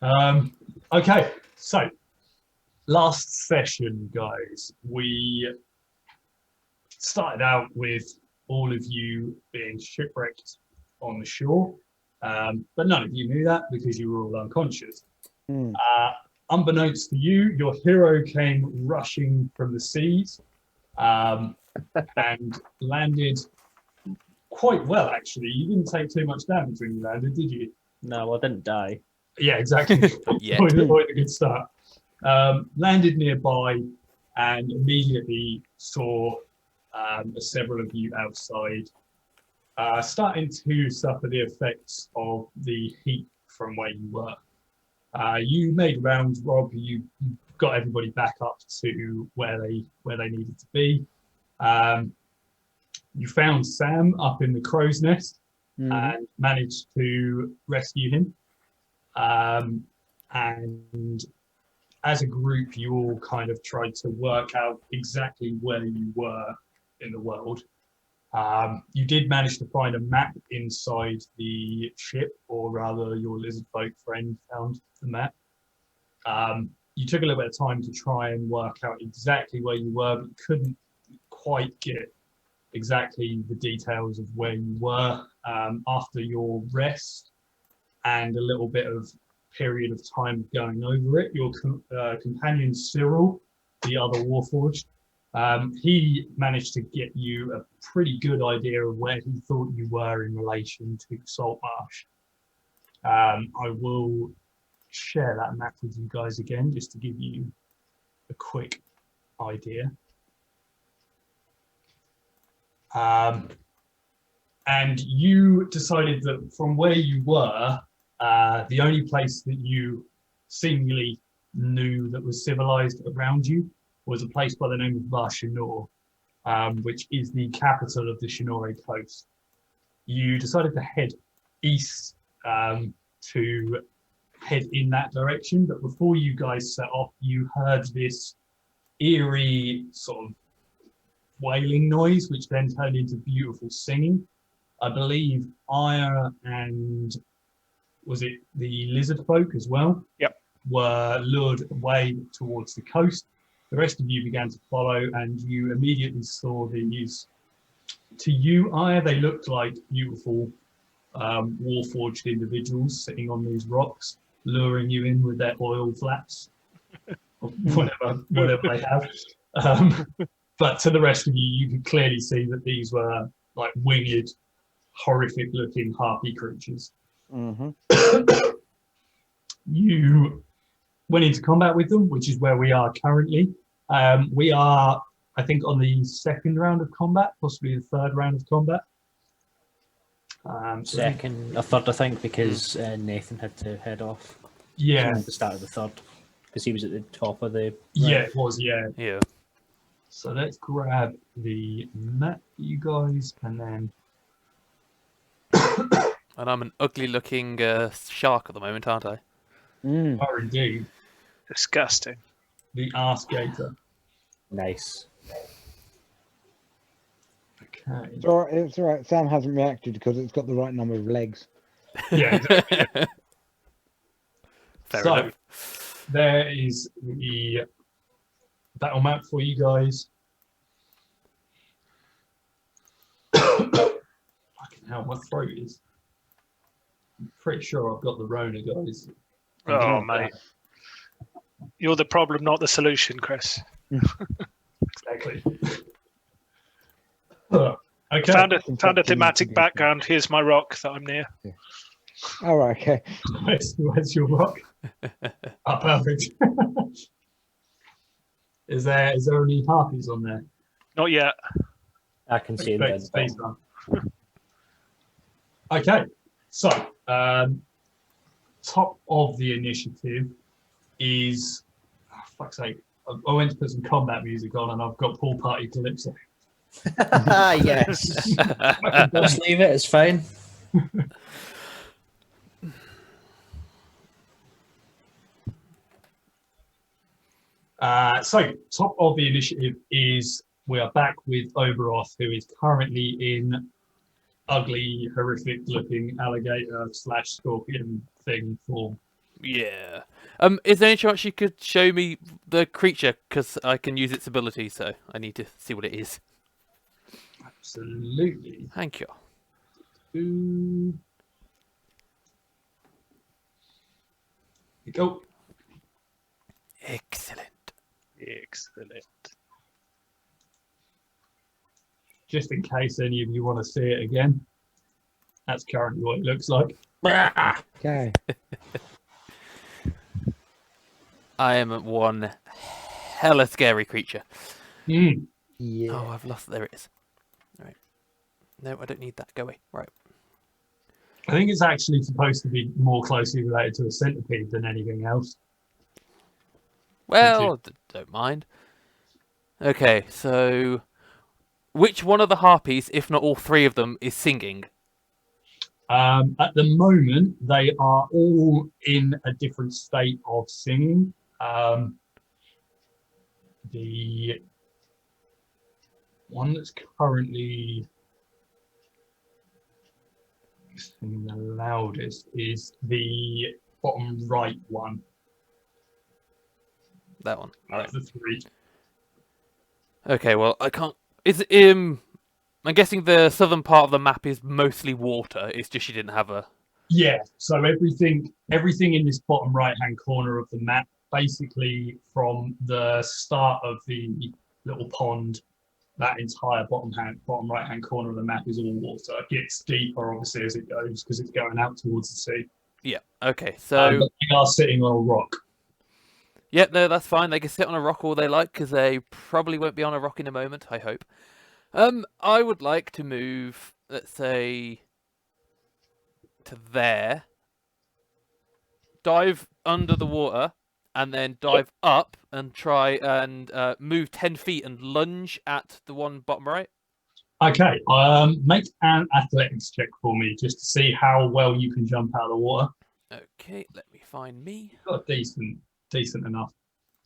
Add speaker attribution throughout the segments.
Speaker 1: Okay, so last session, guys, we started out with all of you being shipwrecked on the shore, but none of you knew that because you were all unconscious. Unbeknownst to you, your hero came rushing from the seas and landed quite well, actually. You didn't take too much damage when you landed, did you?
Speaker 2: No, I didn't die.
Speaker 1: Yeah, exactly.
Speaker 3: Yeah.
Speaker 1: Quite a good start. Landed nearby and immediately saw several of you outside starting to suffer the effects of the heat from where you were. You made rounds, Rob. You got everybody back up to where they needed to be. You found Sam up in the crow's nest and managed to rescue him. And as a group, you all kind of tried to work out exactly where you were in the world. You did manage to find a map inside the ship, or rather your lizard folk friend found the map. You took a little bit of time to try and work out exactly where you were, but you couldn't quite get exactly the details of where you were. After your rest and a little bit of period of time going over it, your companion Cyril, the other Warforged, he managed to get you a pretty good idea of where he thought you were in relation to Saltmarsh. I will share that map with you guys again, just to give you a quick idea. And you decided that from where you were, the only place that you seemingly knew that was civilized around you was a place by the name of Sha'norei, which is the capital of the Sha'norei Coast. You decided to head east to head in that direction, but before you guys set off, you heard this eerie sort of wailing noise, which then turned into beautiful singing. I believe Aya and was it the lizard folk as well?
Speaker 4: Yep.
Speaker 1: Were lured away towards the coast. The rest of you began to follow, and you immediately saw these. To you, Aya, they looked like beautiful warforged individuals sitting on these rocks, luring you in with their oil flaps, or whatever they have. But to the rest of you, you could clearly see that these were like winged, horrific-looking harpy creatures. You went into combat with them, which is where we are currently. We are, I think, on the second round of combat, possibly the third round of combat.
Speaker 2: Second, a third, I think, because Nathan had to head off.
Speaker 1: Yeah.
Speaker 2: At the start of the third, because he was at the top of the.
Speaker 1: Yeah, it was. Yeah.
Speaker 3: Yeah.
Speaker 1: So let's grab the map, you guys, and then.
Speaker 3: And I'm an ugly-looking shark at the moment, aren't I?
Speaker 1: Are indeed
Speaker 4: Disgusting.
Speaker 1: the arse gator.
Speaker 2: Nice.
Speaker 1: Okay.
Speaker 5: It's all right. It's all right. Sam hasn't reacted because it's got the right number of legs.
Speaker 1: Yeah. Exactly.
Speaker 3: Fair
Speaker 1: So
Speaker 3: enough.
Speaker 1: there is the battle map for you guys. Fucking hell, my throat is. I'm pretty sure I've got the Rona, guys.
Speaker 4: Oh, mate. You're the problem, not the solution, Chris.
Speaker 1: Exactly. Okay.
Speaker 4: Found a thematic background. Here's my rock that I'm near.
Speaker 5: All right. Okay.
Speaker 1: Where's your rock? Ah, perfect. Is there any harpies on there?
Speaker 4: Not yet.
Speaker 2: I can see them.
Speaker 1: Space run. Okay, so top of the initiative is, oh, fuck's sake, I went to put some combat music on and I've got Pool Party Calypso.
Speaker 2: Yes. Just leave it. It's fine.
Speaker 1: So top of the initiative is we are back with Oberoth, who is currently in ugly, horrific looking alligator / scorpion thing form.
Speaker 3: Yeah. Is there any chance you could show me the creature? Because I can use its ability, so I need to see what it is.
Speaker 1: Absolutely.
Speaker 3: Thank you.
Speaker 1: Here you go.
Speaker 3: Excellent.
Speaker 4: Excellent.
Speaker 1: Just in case any of you want to see it again. That's currently what it looks like.
Speaker 5: Okay.
Speaker 3: I am one hella scary creature.
Speaker 1: Hmm.
Speaker 5: Yeah.
Speaker 3: Oh, I've lost. There it is. All right. No, I don't need that. Go away. Right.
Speaker 1: I think it's actually supposed to be more closely related to a centipede than anything else.
Speaker 3: Well, don't mind. Okay, so which one of the harpies, if not all three of them, is singing?
Speaker 1: At the moment, they are all in a different state of singing. The one that's currently singing the loudest is the bottom right one.
Speaker 3: That one.
Speaker 1: Out of the three.
Speaker 3: Okay, well, I can't. Is I'm guessing the southern part of the map is mostly water. It's just you didn't have a.
Speaker 1: Yeah, so everything in this bottom right-hand corner of the map, basically from the start of the little pond, that entire bottom right-hand corner of the map is all water. It gets deeper, obviously, as it goes, because it's going out towards the sea.
Speaker 3: Yeah. Okay. So.
Speaker 1: But they are sitting on a rock.
Speaker 3: Yeah, no, that's fine. They can sit on a rock all they like, because they probably won't be on a rock in a moment, I hope. I would like to move, let's say, to there, dive under the water, and then dive up and try and move 10 feet and lunge at the one bottom right.
Speaker 1: Okay, make an athletics check for me, just to see how well you can jump out of the water.
Speaker 3: Okay, let me find me.
Speaker 1: You've got a decent enough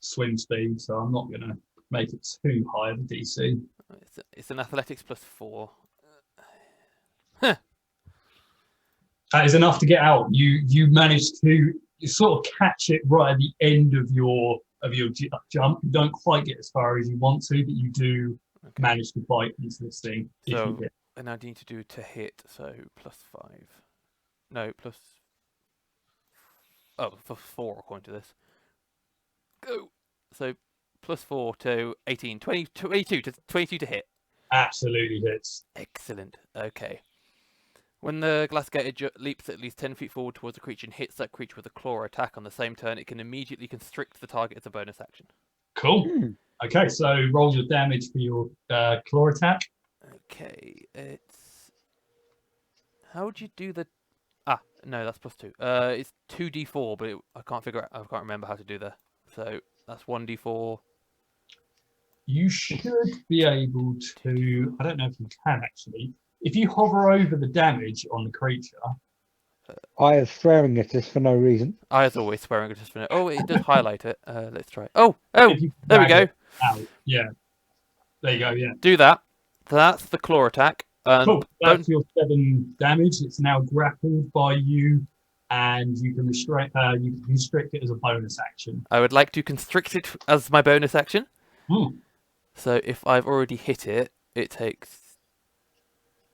Speaker 1: swim speed, so I'm not going to make it too high of a DC.
Speaker 3: It's an athletics +4.
Speaker 1: That is enough to get out. You managed to sort of catch it right at the end of your jump. You don't quite get as far as you want to, but you do manage to bite into this thing.
Speaker 3: So, and I need to do to hit, so +5. No, plus. Oh, +4 according to this. Go. So +4 to 18, 22 to hit.
Speaker 1: Absolutely hits.
Speaker 3: Excellent. Okay. When the glass gator leaps at least 10 feet forward towards a creature and hits that creature with a claw attack on the same turn, it can immediately constrict the target as a bonus action.
Speaker 1: Cool. Okay, so roll your damage for your claw attack.
Speaker 3: Okay, it's. How would you do the? No, that's +2. It's 2d4, but I can't figure out. I can't remember how to do that. So that's 1d4.
Speaker 1: You should be able to. I don't know if you can actually. If you hover over the damage on the creature.
Speaker 5: I am swearing at this for no reason.
Speaker 3: I was always swearing at just a minute. Oh, it does highlight it. Let's try. Oh, there we go.
Speaker 1: Yeah, there you go. Yeah,
Speaker 3: do that. That's the claw attack.
Speaker 1: Cool. That's your 7 damage. It's now grappled by you, and you can restrict. You can constrict it as a bonus action.
Speaker 3: I would like to constrict it as my bonus action.
Speaker 1: Hmm.
Speaker 3: So if I've already hit it, it takes.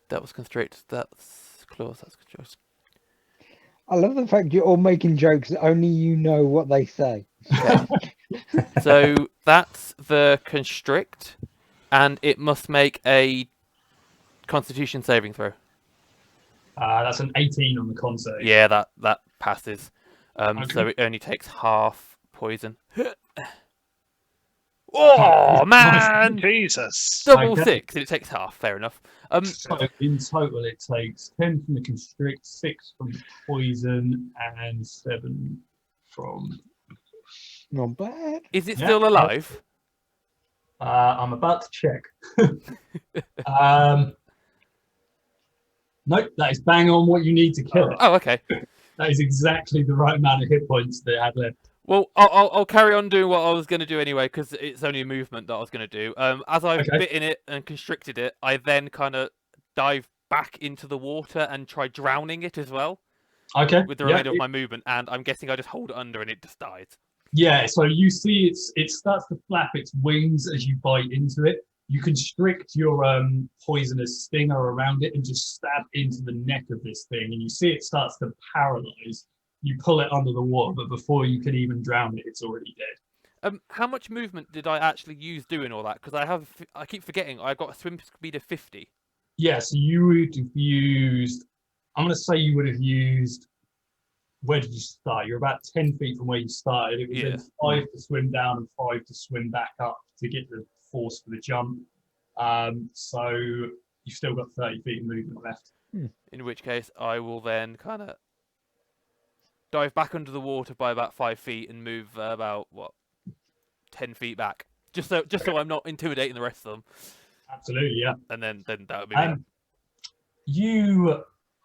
Speaker 3: That was constrict. That's claws. That's constrict.
Speaker 5: I love the fact you're all making jokes that only you know what they say.
Speaker 3: Okay. So that's the constrict, and it must make a Constitution saving throw.
Speaker 1: That's an 18 on the con save.
Speaker 3: Yeah, that passes.
Speaker 1: Okay.
Speaker 3: So it only takes half poison. Oh man!
Speaker 4: Jesus.
Speaker 3: Double
Speaker 1: Okay.
Speaker 3: 6, and it takes half. Fair enough.
Speaker 1: So in total, it takes 10 from the constrict, 6 from the poison, and 7 from.
Speaker 5: Not bad.
Speaker 3: Is it
Speaker 1: Yeah.
Speaker 3: still alive?
Speaker 1: I'm about to check. Nope, that is bang on what you need to kill it.
Speaker 3: Oh, okay.
Speaker 1: That is exactly the right amount of hit points that it had left.
Speaker 3: Well, I'll carry on doing what I was going to do anyway, because it's only a movement that I was going to do. As I've bitten it and constricted it, I then kind of dive back into the water and try drowning it as well.
Speaker 1: Okay.
Speaker 3: with the
Speaker 1: Yeah,
Speaker 3: remainder of my movement, and I'm guessing I just hold it under and it just dies.
Speaker 1: yeah. So you see, it starts to flap its wings as you bite into it. You constrict your poisonous stinger around it and just stab into the neck of this thing, and you see it starts to paralyze. You pull it under the water, but before you can even drown it, it's already dead.
Speaker 3: How much movement did I actually use doing all that? Because I keep forgetting I've got a swim speed of 50.
Speaker 1: Yeah, so you would have used, I'm going to say you would have used, where did you start? You're about 10 feet from where you started. It was
Speaker 3: Yeah.
Speaker 1: then 5 to swim down and 5 to swim back up to get the force for the jump. So you've still got 30 feet of movement left.
Speaker 3: In which case, I will then kind of dive back under the water by about 5 feet and move about 10 feet back, just so I'm not intimidating the rest of them.
Speaker 1: Absolutely, yeah.
Speaker 3: And then that would be me.
Speaker 1: You,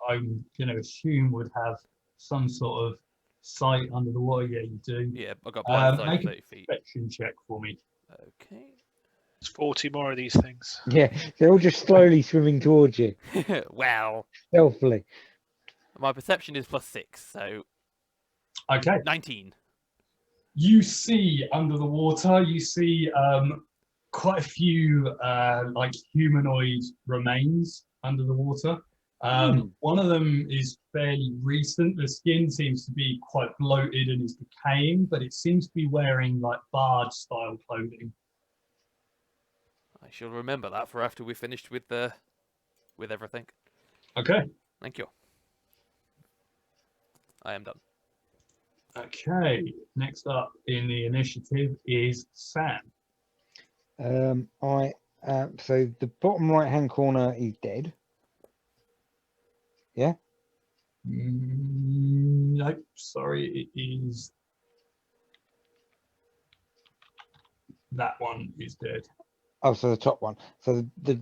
Speaker 1: I'm going to assume, would have some sort of sight under the water. Yeah, you do.
Speaker 3: Yeah, I got blind sight
Speaker 1: Make
Speaker 3: of
Speaker 1: a
Speaker 3: 30 feet.
Speaker 1: perception check for me.
Speaker 3: Okay.
Speaker 4: There's 40 more of these things.
Speaker 5: Yeah, they're all just slowly swimming towards you,
Speaker 3: Well,
Speaker 5: stealthily.
Speaker 3: my perception is +6, so
Speaker 1: Okay.
Speaker 3: 19.
Speaker 1: You see under the water, you see quite a few like humanoid remains under the water. One of them is fairly recent. The skin seems to be quite bloated and is decaying, but it seems to be wearing like barge style clothing.
Speaker 3: I shall remember that for after we're finished with everything.
Speaker 1: Okay.
Speaker 3: Thank you. I am done.
Speaker 1: Okay. Next up in the initiative is Sam.
Speaker 5: So the bottom right hand corner is dead. Yeah.
Speaker 1: Nope. Sorry, it is. That one is dead.
Speaker 5: Oh, so the top one. So the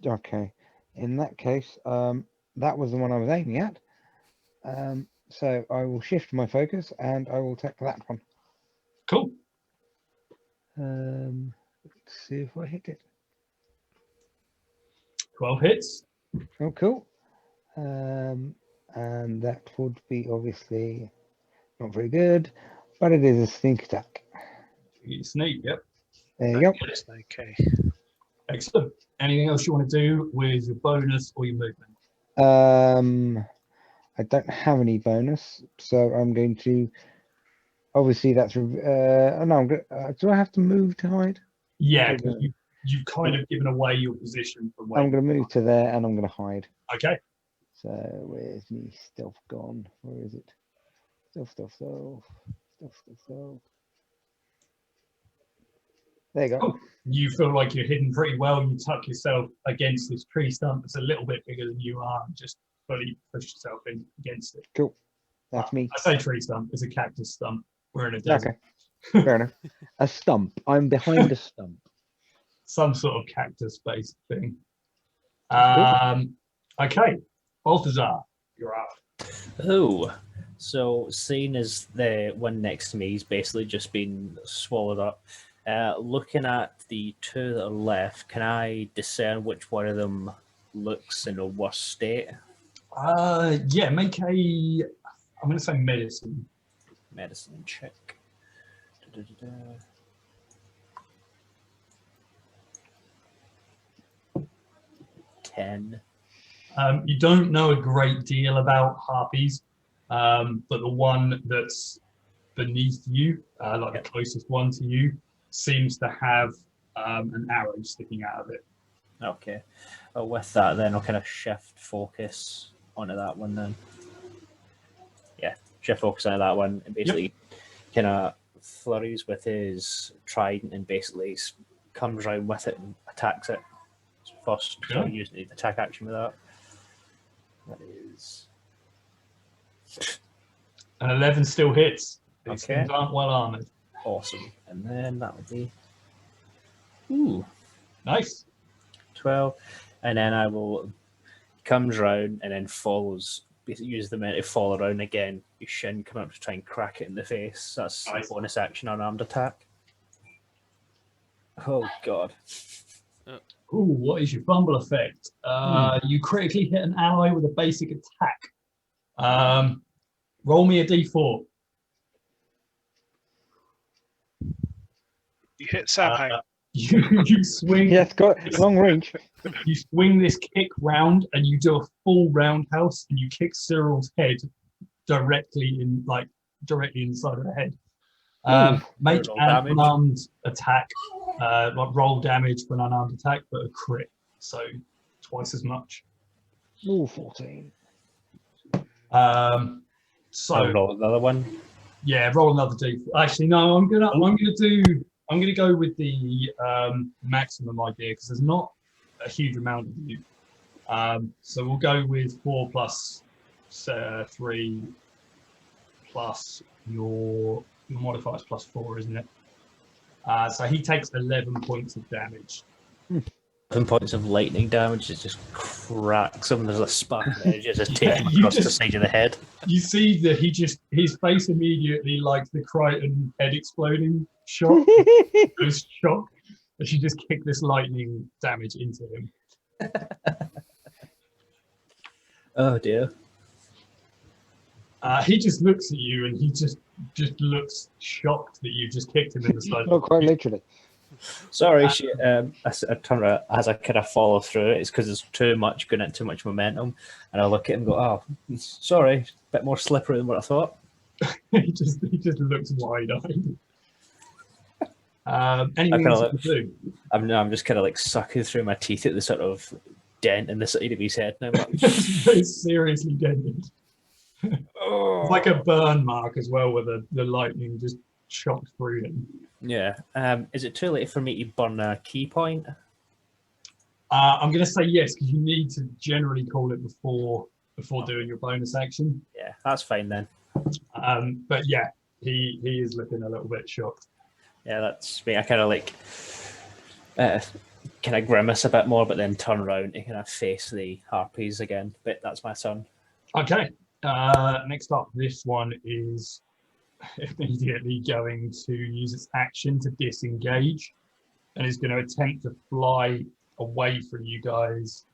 Speaker 5: okay. In that case, that was the one I was aiming at. So I will shift my focus and I will take that one.
Speaker 1: Cool.
Speaker 5: Let's see if I hit it.
Speaker 1: 12 hits.
Speaker 5: Oh, cool. And that would be obviously not very good, but it is a sneak attack.
Speaker 1: You sneak, yep.
Speaker 5: There you go.
Speaker 4: Okay.
Speaker 1: Excellent. Anything else you want to do with your bonus or your movement?
Speaker 5: I don't have any bonus, so I'm going to. Obviously, that's. No, do I have to move to hide?
Speaker 1: Yeah, because you've kind of given away your position from where.
Speaker 5: I'm going to move to there, and I'm going to hide.
Speaker 1: Okay.
Speaker 5: So where's me stealth gone? Where is it? Stealth. There you go.
Speaker 1: Cool. You feel like you're hidden pretty well. You tuck yourself against this tree stump. It's a little bit bigger than you are. Just fully push yourself in against it.
Speaker 5: Cool. That's me.
Speaker 1: I say tree stump. It's a cactus stump. We're in a desert.
Speaker 5: Okay. Fair enough. A stump. I'm behind a stump.
Speaker 1: Some sort of cactus-based thing.
Speaker 5: Cool.
Speaker 1: Okay. Balthazar, you're up.
Speaker 2: Oh, so seeing as the one next to me is basically just been swallowed up, looking at the two that are left, can I discern which one of them looks in a worse state?
Speaker 1: Yeah, make a, I'm going to say medicine.
Speaker 2: Medicine check. Da-da-da-da. 10.
Speaker 1: You don't know a great deal about harpies, but the one that's beneath you, like the closest one to you, seems to have an arrow sticking out of it.
Speaker 2: Okay. Well, with that, then I'll kind of shift focus onto that one then. Yeah, shift focus onto that one and basically kind of flurries with his trident and basically comes around with it and attacks it. So first, so using the attack action with that. That is...
Speaker 1: An 11 still hits. These
Speaker 2: Okay.
Speaker 1: things aren't well armored.
Speaker 2: Awesome. And then that would be... Ooh.
Speaker 1: Nice.
Speaker 2: 12. And then I will... Comes round and then follows... Basically use the minute to fall around again. Your shin come up to try and crack it in the face. That's
Speaker 1: Nice.
Speaker 2: a bonus action unarmed attack. Oh, God.
Speaker 1: Ooh, what is your fumble effect? You critically hit an ally with a basic attack. Roll me a d4.
Speaker 4: You hit Samhain.
Speaker 1: You swing.
Speaker 5: Yes, got long range.
Speaker 1: You swing this kick round, and you do a full roundhouse, and you kick Cyril's head directly inside of the head. Make
Speaker 2: Roll
Speaker 1: an
Speaker 2: damage.
Speaker 1: unarmed attack, like roll damage for an unarmed attack, but a crit, so twice as much.
Speaker 5: Ooh, 14.
Speaker 1: So
Speaker 2: I'll roll another one.
Speaker 1: yeah, roll another d4. Actually, no, I'm gonna go with the maximum idea because there's not a huge amount of you. So we'll go with 4 plus 3 plus your modifiers plus 4, isn't it? So he takes 11 points of damage.
Speaker 2: 7 points of lightning damage. It just cracks him. There's a spark of energy just take him
Speaker 1: You
Speaker 2: across the
Speaker 1: just-
Speaker 2: side of the head.
Speaker 1: You see that his face immediately, like the Crichton head exploding shot, goes shock, as she just kicked this lightning damage into him.
Speaker 2: Oh dear.
Speaker 1: He just looks at you and he just looks shocked that you just kicked him in the side.
Speaker 5: Not quite literally.
Speaker 2: Sorry, I turn around as I kind of follow through it. It's because there's too much going into too much momentum, and I look at him and go, "Oh, sorry, a bit more slippery than what I thought."
Speaker 1: he just looks wide-eyed. Anything else you can do?
Speaker 2: I'm just kind of like sucking through my teeth at the sort of dent in the side of his head now.
Speaker 1: It's seriously dented.
Speaker 2: Oh.
Speaker 1: It's like a burn mark as well, where the lightning just shot through him.
Speaker 2: Yeah. Is it too late for me to burn a key point?
Speaker 1: I'm going to say yes, because you need to generally call it before doing your bonus action.
Speaker 2: Yeah, that's fine then.
Speaker 1: But yeah, he is looking a little bit shocked.
Speaker 2: Yeah, that's me. I kind of like kind of grimace a bit more, but then turn around and kind of face the harpies again. But that's my son.
Speaker 1: Okay. Next up, this one is immediately going to use its action to disengage, and is going to attempt to fly away from you guys,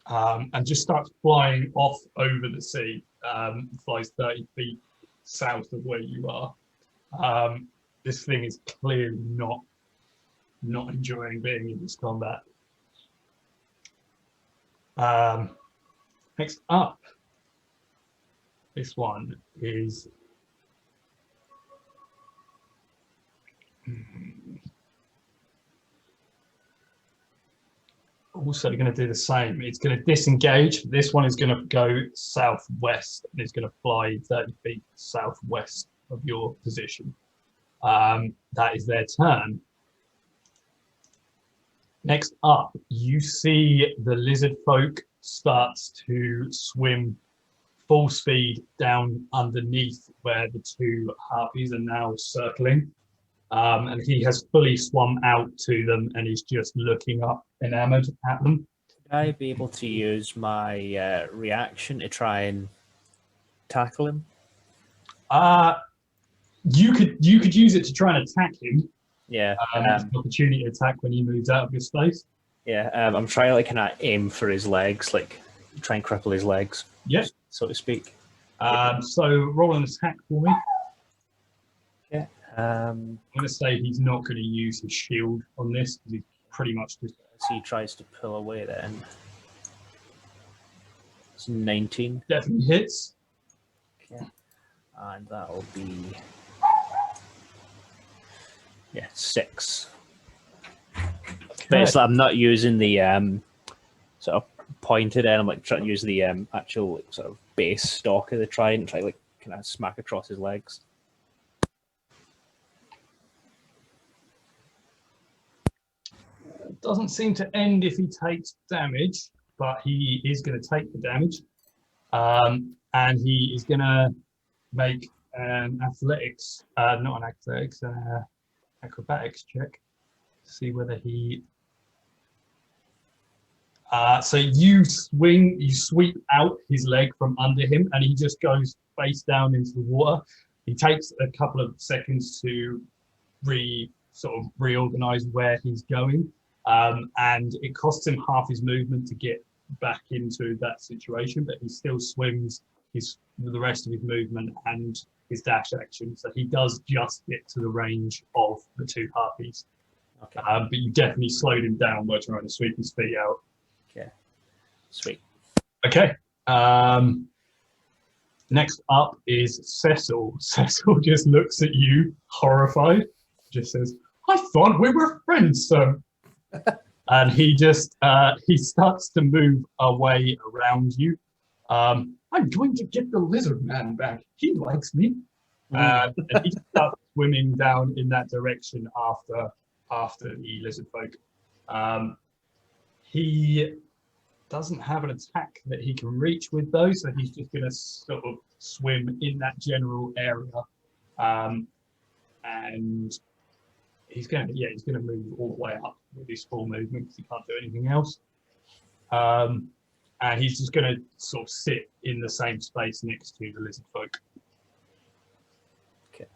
Speaker 1: and just starts flying off over the sea. Flies 30 feet south of where you are. This thing is clearly not enjoying being in this combat. Next up, this one is also going to do the same. It's going to disengage. This one is going to go southwest and it's going to fly 30 feet southwest of your position. That is their turn. Next up, you see the lizard folk starts to swim full speed down underneath where the two harpies are now circling. And he has fully swum out to them and is just looking up enamored at them.
Speaker 2: Would I be able to use my reaction to try and tackle him?
Speaker 1: You could use it to try and attack him.
Speaker 2: Yeah.
Speaker 1: It's an opportunity to attack when he moves out of your space.
Speaker 2: Yeah. I'm trying to like kind of aim for his legs, like try and cripple his legs.
Speaker 1: Yes.
Speaker 2: So to speak.
Speaker 1: So roll an attack for me.
Speaker 2: Yeah.
Speaker 1: I'm going to say he's not going to use his shield on this because he's pretty much just.
Speaker 2: So he tries to pull away then. It's 19.
Speaker 1: Definitely hits.
Speaker 2: Okay. And that'll be 6. But it's like I'm not using the sort of pointed end. I'm like trying to use the actual like, sort of base stock of the trident and try like kind of smack across his legs.
Speaker 1: Doesn't seem to end if he takes damage, but he is going to take the damage. And he is going to make an athletics, not an athletics, acrobatics check to see whether he. So you sweep out his leg from under him, and he just goes face down into the water. He takes a couple of seconds to reorganize where he's going, and it costs him half his movement to get back into that situation, but he still swims his the rest of his movement and his dash action, so he does just get to the range of the two harpies.
Speaker 2: Okay.
Speaker 1: But you definitely slowed him down by trying to sweep his feet out.
Speaker 2: Okay. Sweet.
Speaker 1: Okay. Next up is Cecil. Cecil just looks at you, horrified, just says, "I thought we were friends, sir." And he just he starts to move away around you. I'm going to get the lizard man back. He likes me. And he starts swimming down in that direction after the lizard folk. He doesn't have an attack that he can reach with those, so he's just going to sort of swim in that general area. And he's going to move all the way up with his full movement because he can't do anything else. And he's just going to sort of sit in the same space next to the lizard folk.
Speaker 2: Okay.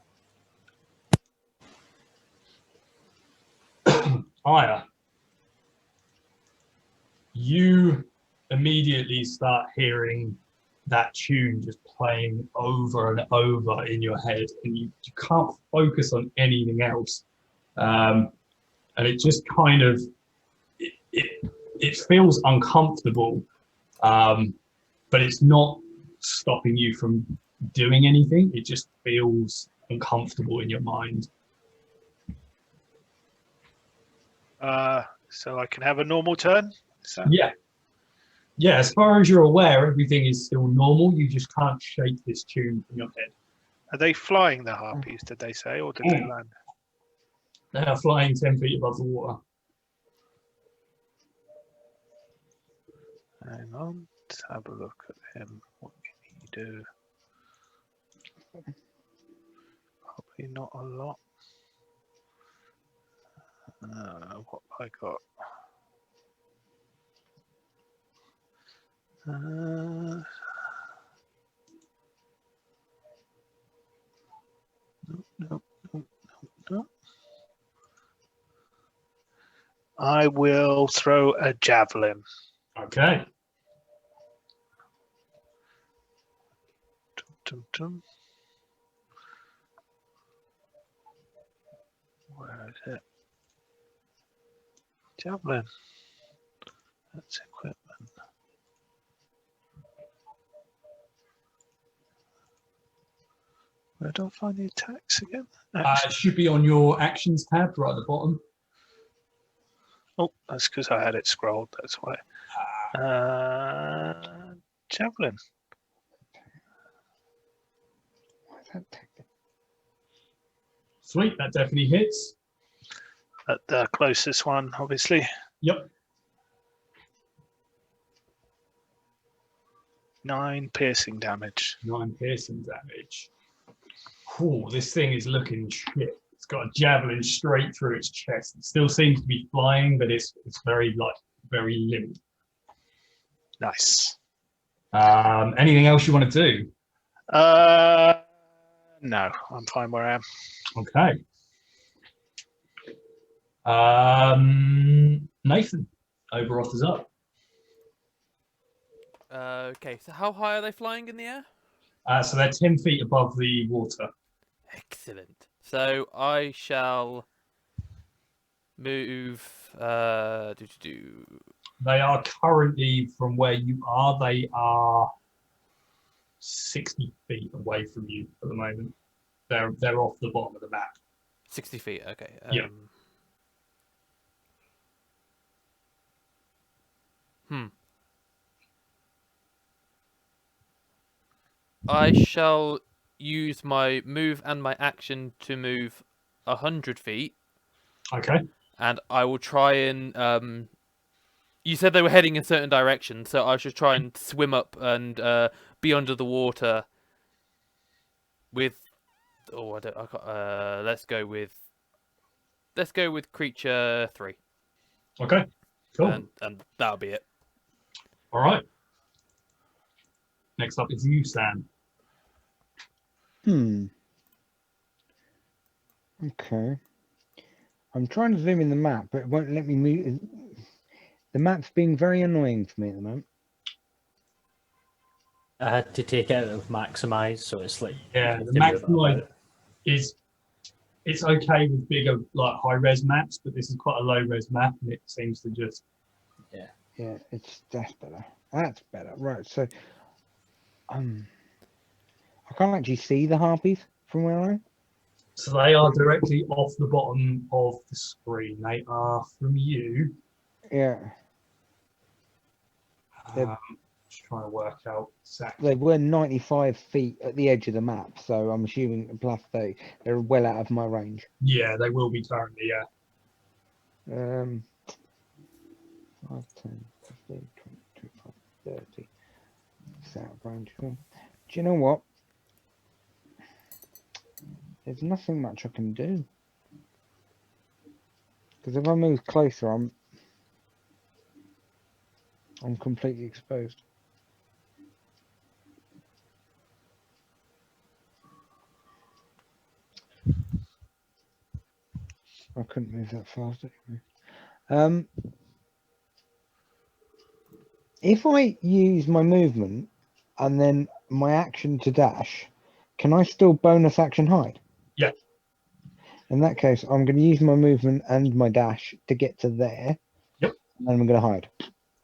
Speaker 1: Aya, you immediately start hearing that tune just playing over and over in your head, and you can't focus on anything else. And it just kind of it feels uncomfortable, but it's not stopping you from doing anything. It just feels uncomfortable in your mind.
Speaker 4: So I can have a normal turn?
Speaker 1: Yeah, as far as you're aware, everything is still normal. You just can't shake this tune from your head.
Speaker 4: Are they flying, the harpies, did they say, or did they land?
Speaker 1: They are flying 10 feet above the water.
Speaker 4: Hang on, let's have a look at him. What can he do? Probably not a lot. What have I got? No. I will throw a javelin.
Speaker 1: Okay.
Speaker 4: Dum. Where is it? Javelin. That's equipment. Where do I find the attacks again?
Speaker 1: It should be on your actions tab right at the bottom.
Speaker 4: Oh, that's because I had it scrolled. That's why. Javelin.
Speaker 5: Why is that taken?
Speaker 1: Sweet, that definitely hits.
Speaker 4: At the closest one, obviously.
Speaker 1: Yep.
Speaker 4: 9 piercing damage.
Speaker 1: 9 piercing damage. Ooh, this thing is looking shit. It's got a javelin straight through its chest. It still seems to be flying, but it's very limp.
Speaker 4: Nice.
Speaker 1: Anything else you want to do?
Speaker 4: No, I'm fine where I am.
Speaker 1: Okay. Nathan, Oberoth is up.
Speaker 3: Okay, so how high are they flying in the air?
Speaker 1: So they're 10 feet above the water.
Speaker 3: Excellent. So I shall move.
Speaker 1: They are currently, from where you are, they are 60 feet away from you at the moment. They're off the bottom of the map.
Speaker 3: 60 feet. Okay.
Speaker 1: Yeah.
Speaker 3: I shall use my move and my action to move 100 feet.
Speaker 1: Okay.
Speaker 3: And I will try and you said they were heading in a certain direction, so I should try and swim up and be under the water with. Oh, I don't. I can't, let's go with creature 3.
Speaker 1: Okay. Cool.
Speaker 3: And that'll be it.
Speaker 1: All right. Next up is you, Sam.
Speaker 5: Okay. I'm trying to zoom in the map, but it won't let me move. The map's being very annoying for me at the moment.
Speaker 2: I had to take it out of maximize, so it's like
Speaker 1: Yeah,
Speaker 2: you
Speaker 1: the
Speaker 2: have to move it
Speaker 1: maximize
Speaker 2: about.
Speaker 1: is it's okay with bigger like high res maps, but this is quite a low res map, and it seems to just
Speaker 5: Yeah, that's better. That's better. Right. So, I can't actually see the harpies from where I am.
Speaker 1: so they are directly off the bottom of the screen. They are from you.
Speaker 5: Yeah, They're-
Speaker 1: Just trying to work out exactly.
Speaker 5: they were 95 feet at the edge of the map, so I'm assuming plus they're well out of my range.
Speaker 1: Yeah, they will be currently. Yeah.
Speaker 5: 5, 10, 15, 20, 25, 30. It's out of range. Do you know what? There's nothing much I can do. Because if I move closer, I'm completely exposed. I couldn't move that fast anyway. If I use my movement and then my action to dash, can I still bonus action hide?
Speaker 1: Yeah.
Speaker 5: In that case, I'm going to use my movement and my dash to get to there.
Speaker 1: Yep.
Speaker 5: And then I'm going to hide.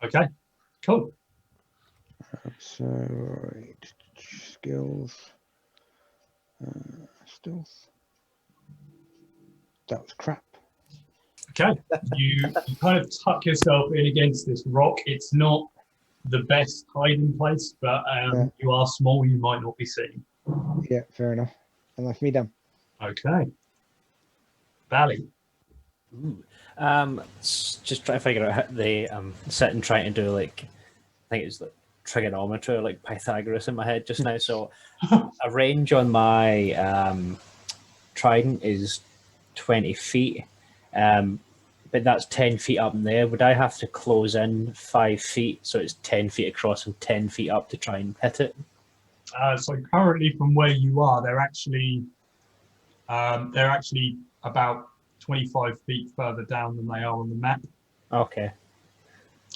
Speaker 1: Okay. Cool.
Speaker 5: So, right, skills, stealth. That was crap.
Speaker 1: Okay. You kind of tuck yourself in against this rock. It's not the best hiding place, but
Speaker 5: Yeah.
Speaker 1: you are small. You might not be seen.
Speaker 5: Yeah, fair enough. And that's me done.
Speaker 1: Okay. Valley.
Speaker 2: Ooh. Just trying to figure out how they sitting trying to do like I think it's like trigonometry, like Pythagoras in my head just now. So a range on my trident is 20 feet, but that's 10 feet up in there. Would I have to close in 5 feet so it's 10 feet across and 10 feet up to try and hit it?
Speaker 1: So currently, from where you are, they're actually about 25 feet further down than they are on the map.
Speaker 2: Okay.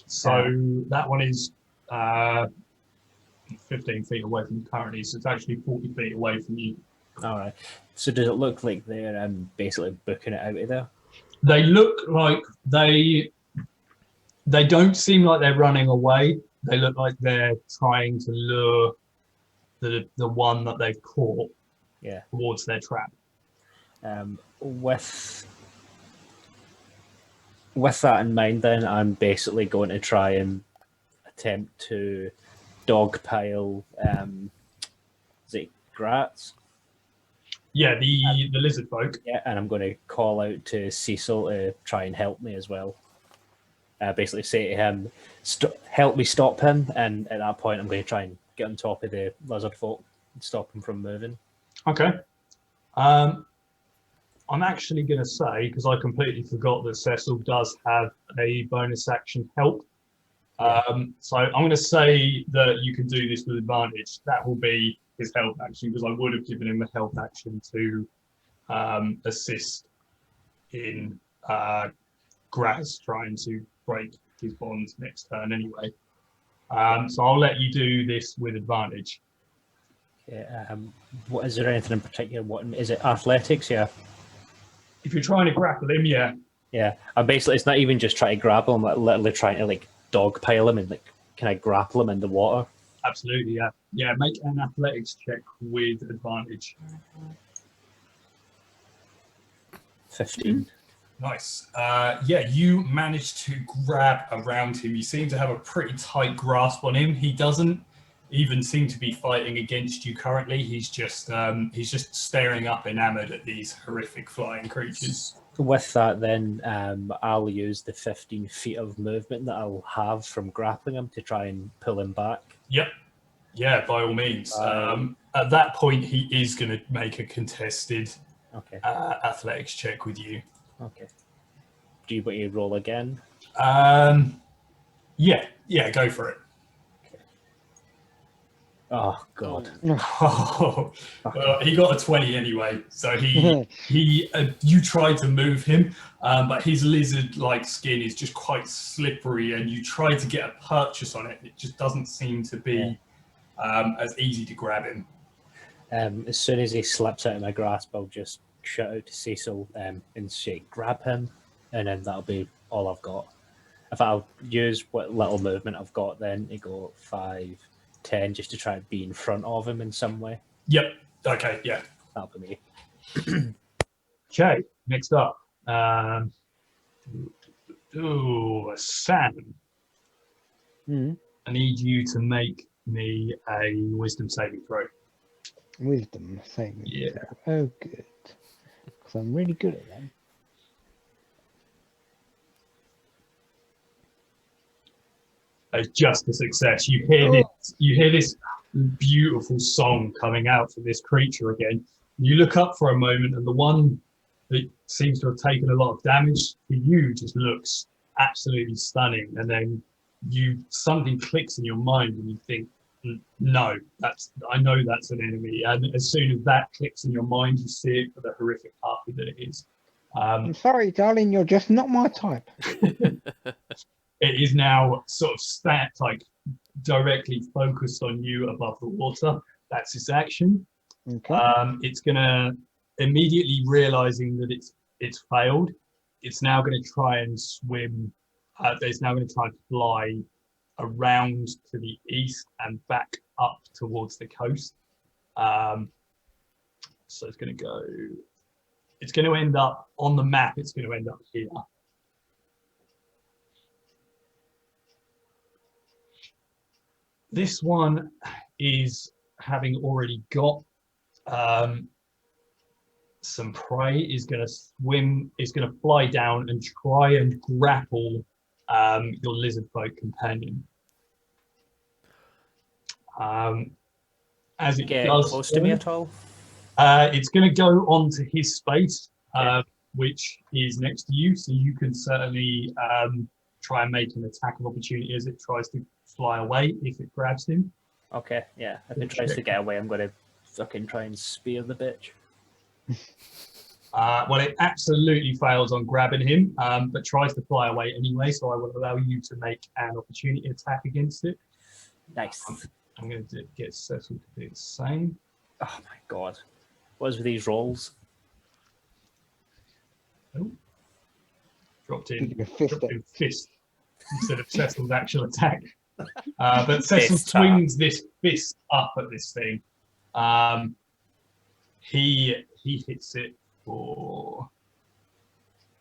Speaker 1: So that one is 15 feet away from you currently. So it's actually 40 feet away from you.
Speaker 2: All right. So does it look like they're basically booking it out of there?
Speaker 1: They look like they don't seem like they're running away. They look like they're trying to lure the one that they've caught towards their trap.
Speaker 2: With that in mind, then I'm basically going to try and attempt to dogpile. Is it Gratz?
Speaker 1: Yeah, the lizard folk.
Speaker 2: Yeah, and I'm going to call out to Cecil to try and help me as well. Basically say to him, help me stop him, and at that point I'm going to try and get on top of the lizard folk and stop him from moving.
Speaker 1: Okay. I'm actually going to say, because I completely forgot that Cecil does have a bonus action help. So I'm going to say that you can do this with advantage. That will be his help action, because I would have given him a help action to assist in Graz trying to break his bonds next turn anyway. So I'll let you do this with advantage.
Speaker 2: Yeah. What is there anything in particular? What is it? Athletics? Yeah.
Speaker 1: If you're trying to grapple him, yeah.
Speaker 2: Yeah. I'm basically it's not even just trying to grapple him, like literally trying to like dogpile him and like can I grapple him in the water?
Speaker 1: Absolutely, yeah. Yeah, make an athletics check with advantage.
Speaker 2: 15.
Speaker 1: Nice. Yeah, you managed to grab around him. You seem to have a pretty tight grasp on him. He doesn't even seem to be fighting against you currently. He's just staring up enamored at these horrific flying creatures.
Speaker 2: With that, then I'll use the 15 feet of movement that I'll have from grappling him to try and pull him back.
Speaker 1: Yep. Yeah, by all means. At that point, he is going to make a contested athletics check with you.
Speaker 2: Okay. Do you want to roll again?
Speaker 1: Yeah, go for it.
Speaker 2: Oh God!
Speaker 1: Oh, he got a 20 anyway. So you tried to move him, but his lizard-like skin is just quite slippery, and you try to get a purchase on it. It just doesn't seem to be as easy to grab him.
Speaker 2: As soon as he slips out of my grasp, I'll just shout out to Cecil and say, grab him, and then that'll be all I've got. If I'll use what little movement I've got then to go 5, 10, just to try and be in front of him in some way.
Speaker 1: Yep. Okay. Yeah.
Speaker 2: That'll be me.
Speaker 1: Okay. Next up. Sam.
Speaker 5: Hmm.
Speaker 1: I need you to make me a wisdom saving throw.
Speaker 5: Wisdom saving.
Speaker 1: Yeah.
Speaker 5: throw. Oh, good. Because I'm really good at them.
Speaker 1: It's just a success. You hear this beautiful song coming out from this creature again. You look up for a moment, and the one that seems to have taken a lot of damage for you just looks absolutely stunning. And then something clicks in your mind, and you think, no, I know that's an enemy. And as soon as that clicks in your mind, you see it for the horrific harpy that it is.
Speaker 5: I'm sorry, darling, you're just not my type.
Speaker 1: It is now sort of directly focused on you above the water. That's its action.
Speaker 5: Okay.
Speaker 1: It's gonna immediately realizing that it's failed. It's now going to try and swim. It's now going to try and fly around to the east and back up towards the coast. So it's going to go. It's going to end up on the map. It's going to end up here. This one is having already got some prey, is going to swim, is going to fly down and try and grapple your lizard folk companion. As it
Speaker 2: Get
Speaker 1: does
Speaker 2: close to me at all?
Speaker 1: it's going to go onto his space, which is next to you, so you can certainly try and make an attack of opportunity as it tries to fly away if it grabs him.
Speaker 2: Okay, yeah. If it tries to get away, I'm going to fucking try and spear the bitch.
Speaker 1: Well, it absolutely fails on grabbing him, but tries to fly away anyway, so I will allow you to make an opportunity attack against it.
Speaker 2: Nice.
Speaker 1: I'm going to get Cecil to do the same.
Speaker 2: Oh my god. What is with these rolls?
Speaker 1: Oh. Dropped in
Speaker 5: Your
Speaker 1: fist instead of Cecil's actual attack. But Cecil
Speaker 2: Fist
Speaker 1: swings this fist up at this thing. He hits it for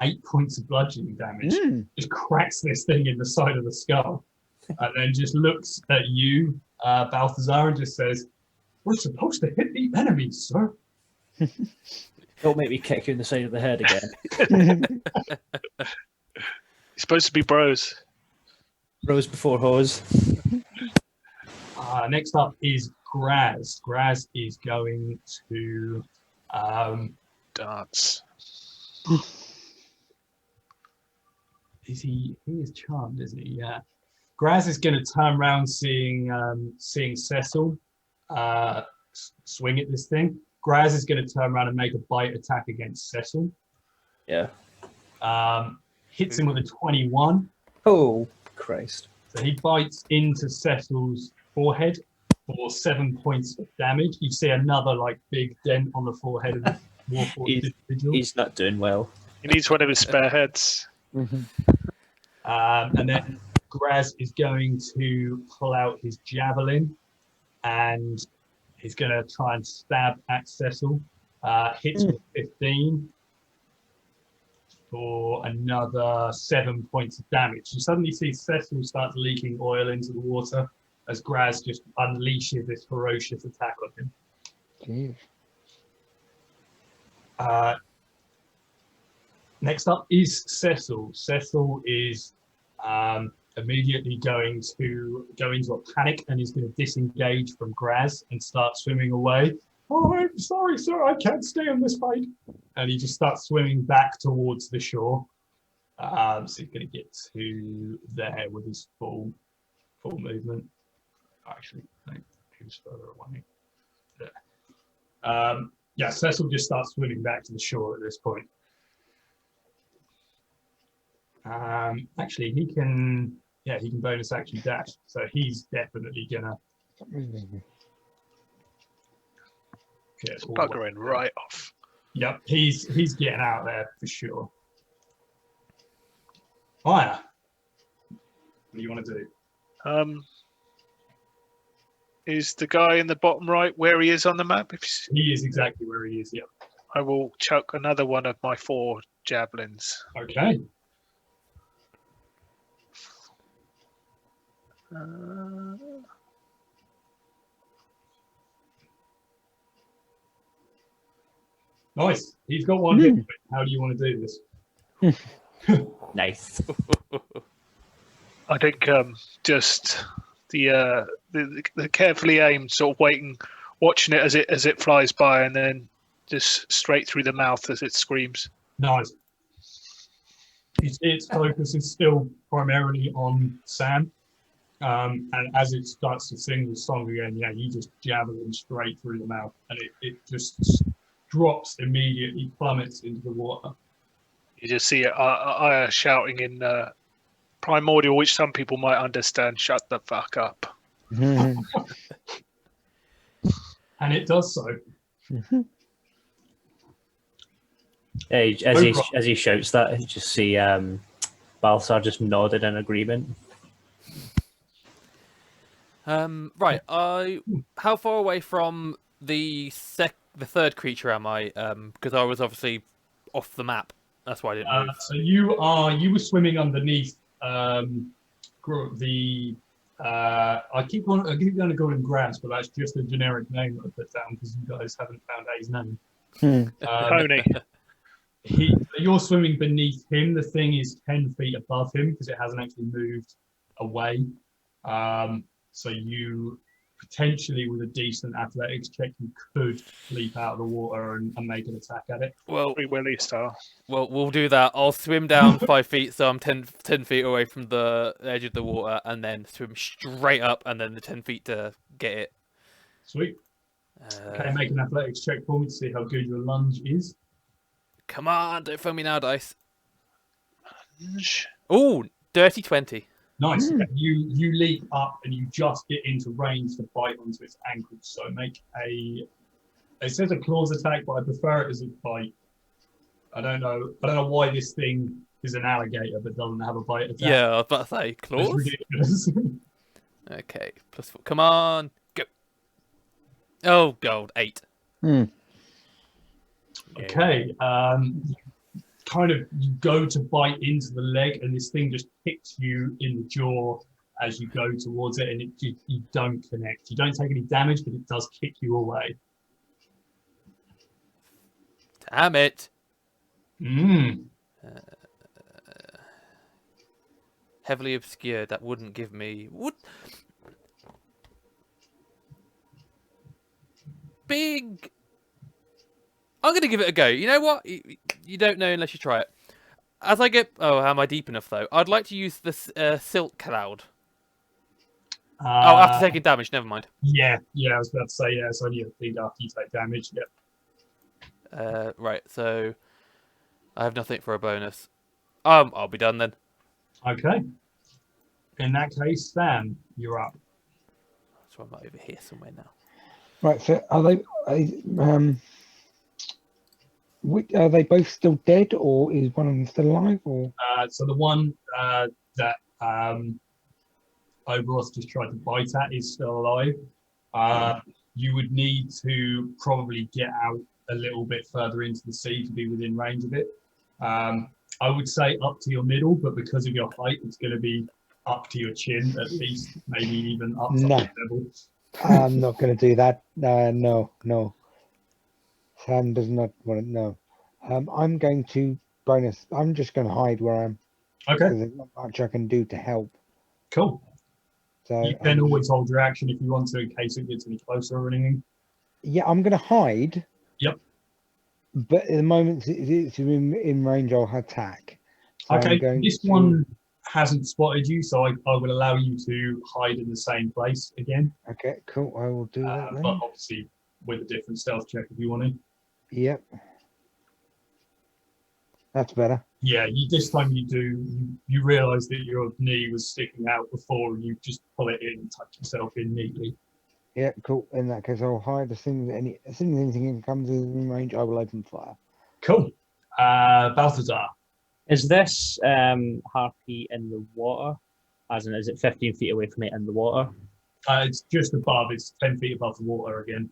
Speaker 1: 8 points of bludgeoning damage. Just cracks this thing in the side of the skull, and then just looks at you, Balthazar, and just says, "We're supposed to hit the enemies, sir."
Speaker 2: Don't make me kick you in the side of the head again.
Speaker 4: You're supposed to be bros.
Speaker 2: Rose before hose.
Speaker 1: Next up is Graz. Graz is going to
Speaker 4: Dance.
Speaker 1: he is charmed, isn't he? Yeah. Graz is going to turn around seeing Cecil swing at this thing. Graz is going to turn around and make a bite attack against Cecil.
Speaker 2: Yeah.
Speaker 1: Hits him with a 21.
Speaker 2: Oh, Christ.
Speaker 1: So he bites into Cecil's forehead for 7 points of damage. You see another big dent on the forehead of the Warforged individual.
Speaker 2: He's not doing well.
Speaker 4: He needs one of his spare heads.
Speaker 1: And then Graz is going to pull out his javelin and he's going to try and stab at Cecil. Hits with 15 for another 7 points of damage. You suddenly see Cecil starts leaking oil into the water as Graz just unleashes this ferocious attack on him.
Speaker 5: Jeez.
Speaker 1: Next up is Cecil. Cecil is immediately going to go into a panic and is going to disengage from Graz and start swimming away. "Oh, I'm sorry, sir, I can't stay on this fight." And he just starts swimming back towards the shore. So he's going to get to there with his full movement. Actually, no, he was further away. There. Yeah, Cecil just starts swimming back to the shore at this point. Actually, he can bonus action dash, so he's definitely gonna
Speaker 5: Stop moving.
Speaker 1: Get all the way-
Speaker 4: Buggering right off.
Speaker 1: Yep, he's getting out there for sure. Fire. What do you want to do?
Speaker 4: Is the guy in the bottom right where he is on the map?
Speaker 1: He is exactly where he is. Yep.
Speaker 4: I will chuck another one of my 4 javelins.
Speaker 1: Okay. Nice. He's got one hit. How do you want to do this?
Speaker 2: Nice.
Speaker 4: I think just the carefully aimed, sort of waiting, watching it as it flies by, and then just straight through the mouth as it screams.
Speaker 1: Nice. Its focus is still primarily on Sam. And as it starts to sing the song again, yeah, you just javelin straight through the mouth, and it just drops immediately, plummets into the water.
Speaker 4: You just see I shouting in primordial, which some people might understand. Shut the fuck up.
Speaker 1: And it does so.
Speaker 2: Yeah, as he shouts that, you just see Balthazar just nodded in agreement.
Speaker 3: Right. How far away from the third creature am I? Because I was obviously off the map. That's why I didn't move.
Speaker 1: So you were swimming underneath the. I keep going to go in grass, but that's just a generic name that I put down because you guys haven't found out his name.
Speaker 4: Tony.
Speaker 1: You're swimming beneath him. The thing is 10 feet above him because it hasn't actually moved away. So you potentially, with a decent athletics check, you could leap out of the water and make an attack at it.
Speaker 3: Well,
Speaker 4: Free Willy style.
Speaker 3: Well, we'll do that. I'll swim down 5 feet, so I'm 10 feet away from the edge of the water, and then swim straight up, and then the 10 feet to get it.
Speaker 1: Sweet. Okay, make an athletics check for me to see how good your lunge is.
Speaker 3: Come on, don't phone me now, dice. Oh, dirty 20.
Speaker 1: Nice. You leap up and you just get into range to bite onto its ankles. So make a. It says a claws attack, but I prefer it as a bite. I don't know why this thing is an alligator but doesn't have a bite attack.
Speaker 3: Yeah, I was about to say
Speaker 1: It's
Speaker 3: claws.
Speaker 1: ridiculous.
Speaker 3: Okay, +4. Come on, go. Oh, gold 8.
Speaker 1: Okay. Kind of you go to bite into the leg and this thing just kicks you in the jaw as you go towards it, and you don't connect. You don't take any damage, but it does kick you away.
Speaker 3: Damn it. Heavily obscured. That wouldn't give me. Big. I'm going to give it a go. You know what? You don't know unless you try it. As I get... Oh, am I deep enough, though? I'd like to use this Silk Cloud. After taking damage, never mind.
Speaker 1: Yeah, I was about to say, yeah, it's only a feed after you take damage, yeah.
Speaker 3: Right, so... I have nothing for a bonus. I'll be done then.
Speaker 1: Okay. In that case, Sam, you're up.
Speaker 3: So I'm over here somewhere now.
Speaker 5: Right, so are they both still dead, or is one of them still alive? Or
Speaker 1: So the one that Oberoth just tried to bite at is still alive. You would need to probably get out a little bit further into the sea to be within range of it. I would say up to your middle, but because of your height, it's going to be up to your chin at least, maybe even up to eye level.
Speaker 5: I'm not going to do that. No. Sam does not want to know. I'm going to bonus. I'm just going to hide where I am.
Speaker 1: Okay.
Speaker 5: There's not much I can do to help.
Speaker 1: Cool.
Speaker 5: So
Speaker 1: You can always hold your action if you want to, in case it gets any closer or anything.
Speaker 5: yeah, I'm going to hide.
Speaker 1: Yep.
Speaker 5: But at the moment it's in range, I'll attack. So
Speaker 1: Okay. This one hasn't spotted you, so I will allow you to hide in the same place again.
Speaker 5: Okay, cool. I will do that then.
Speaker 1: But obviously with a different stealth check if you want to.
Speaker 5: Yep. That's better.
Speaker 1: Yeah, this time you realise that your knee was sticking out before, and you just pull it in and tuck yourself in neatly.
Speaker 5: Yeah, cool. In that case, I'll hide as soon as anything comes in range, I will open fire.
Speaker 1: Cool. Balthazar.
Speaker 2: Is this harpy in the water? As in, is it 15 feet away from it in the water?
Speaker 1: It's just above. It's 10 feet above the water again.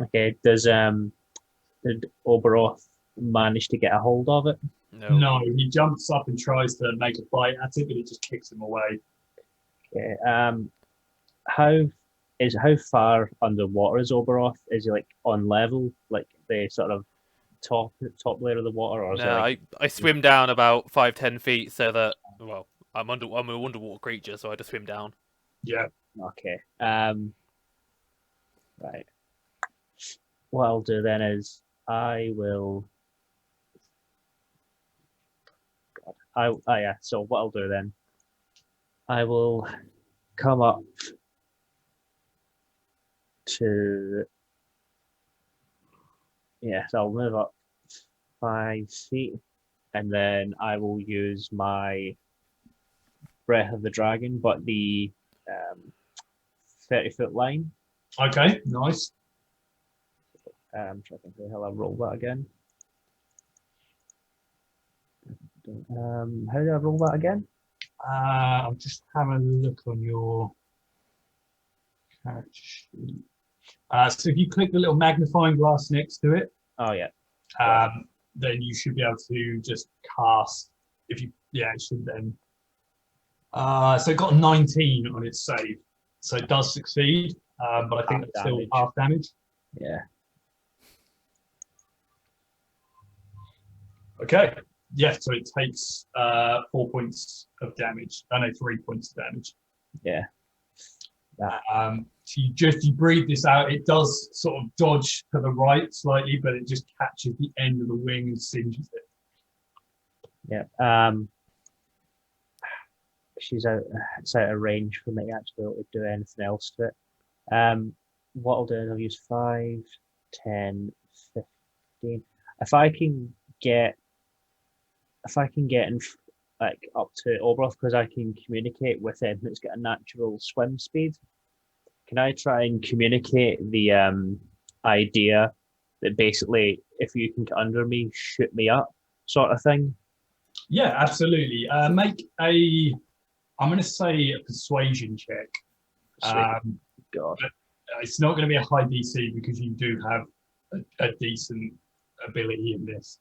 Speaker 2: Okay. Did Oberoth manage to get a hold of it?
Speaker 1: No, he jumps up and tries to make a bite at it, but it just kicks him away.
Speaker 2: Okay. How far underwater is Oberoth? Is he like on level, like the sort of top layer of the water, or is
Speaker 3: No,
Speaker 2: it like...
Speaker 3: I swim down about 5-10 feet so that, well, I'm an underwater creature, so I just swim down.
Speaker 1: Yeah.
Speaker 2: Okay. Right. What I'll do then is I will. Yeah. So what I'll do then, I will come up to. Yes, I'll move up 5 feet, and then I will use my Breath of the Dragon, but the 30-foot line.
Speaker 1: Okay, nice.
Speaker 2: Trying to think how I roll that again. How do I roll that again?
Speaker 1: I'm just having a look on your character sheet. So if you click the little magnifying glass next to it,
Speaker 2: Oh yeah.
Speaker 1: then you should be able to just cast. It should then. So it got a 19 on its save, so it does succeed, but I think
Speaker 2: Half
Speaker 1: it's still
Speaker 2: damage.
Speaker 1: half damage.
Speaker 2: Yeah.
Speaker 1: Okay. Yeah, so it takes 4 points of damage. I know 3 points of damage.
Speaker 2: Yeah.
Speaker 1: So you breathe this out. It does sort of dodge to the right slightly, but it just catches the end of the wing and singes it.
Speaker 2: Yeah. She's it's out of range for me actually to do anything else to it. What I'll do is I'll use 5, 10, 15. If I can get in like up to Oberoth, because I can communicate with him, it's got a natural swim speed. Can I try and communicate the idea that basically if you can get under me, shoot me up, sort of thing?
Speaker 1: Yeah, absolutely. Make a, I'm going to say a persuasion check.
Speaker 2: God.
Speaker 1: It's not going to be a high DC because you do have a decent ability in this.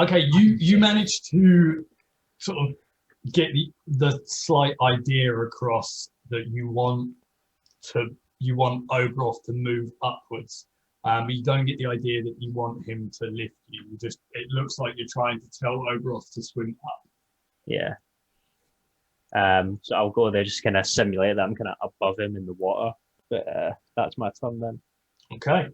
Speaker 1: Okay, you managed to sort of get the slight idea across that you want Oberoth to move upwards. But you don't get the idea that you want him to lift you. It looks like you're trying to tell Oberoth to swim up.
Speaker 2: Yeah. So I'll go there, just kind of simulate that I'm kind of above him in the water. But that's my turn then.
Speaker 1: Okay.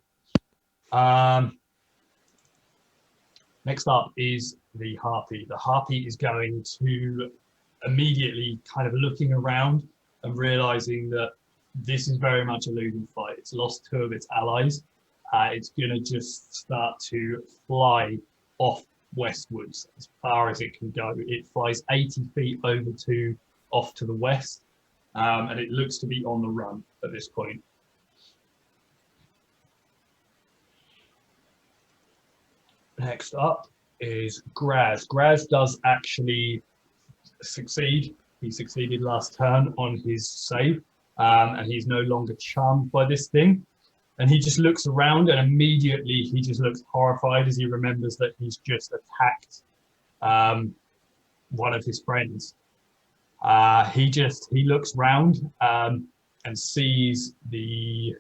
Speaker 1: Next up is the harpy. The harpy is going to immediately kind of looking around and realizing that this is very much a losing fight. It's lost 2 of its allies. It's going to just start to fly off westwards as far as it can go. It flies 80 feet off to the west, and it looks to be on the run at this point. Next up is Graz. Graz does actually succeed. He succeeded last turn on his save, and he's no longer charmed by this thing. And he just looks around, and immediately he just looks horrified as he remembers that he's just attacked one of his friends. He looks round and sees the...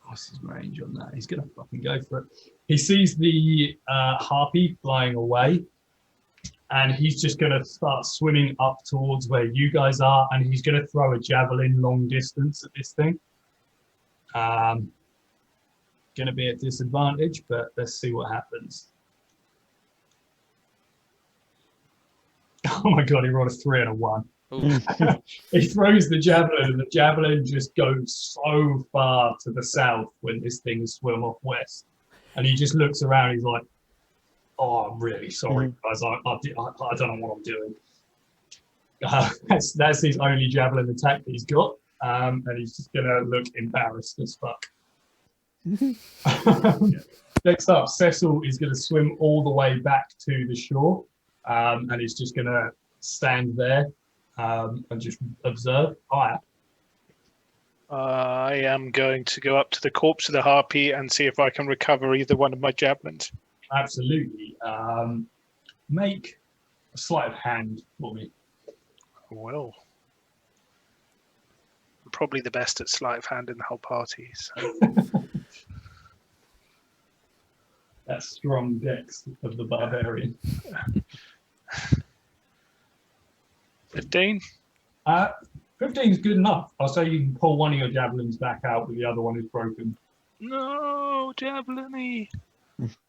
Speaker 1: What's his range on that? He's gonna fucking go for it. He sees the harpy flying away, and he's just gonna start swimming up towards where you guys are, and he's gonna throw a javelin long distance at this thing. Gonna be at disadvantage, but let's see what happens. Oh my god, he rolled a 3 and a 1. He throws the javelin, and the javelin just goes so far to the south when this thing swim off west. And he just looks around, he's like, oh, I'm really sorry, guys. I don't know what I'm doing. That's his only javelin attack that he's got, and he's just gonna look embarrassed as fuck. Next up, Cecil is gonna swim all the way back to the shore, and he's just gonna stand there and just observe fire.
Speaker 4: I am going to go up to the corpse of the harpy and see if I can recover either one of my javelins.
Speaker 1: Absolutely. Make a sleight of hand for me.
Speaker 4: Well, I'm probably the best at sleight of hand in the whole party. So.
Speaker 1: That strong dex of the barbarian.
Speaker 4: 15?
Speaker 1: 15 is good enough. I'll say you can pull one of your javelins back out, but the other one is broken.
Speaker 4: No, javelin-y.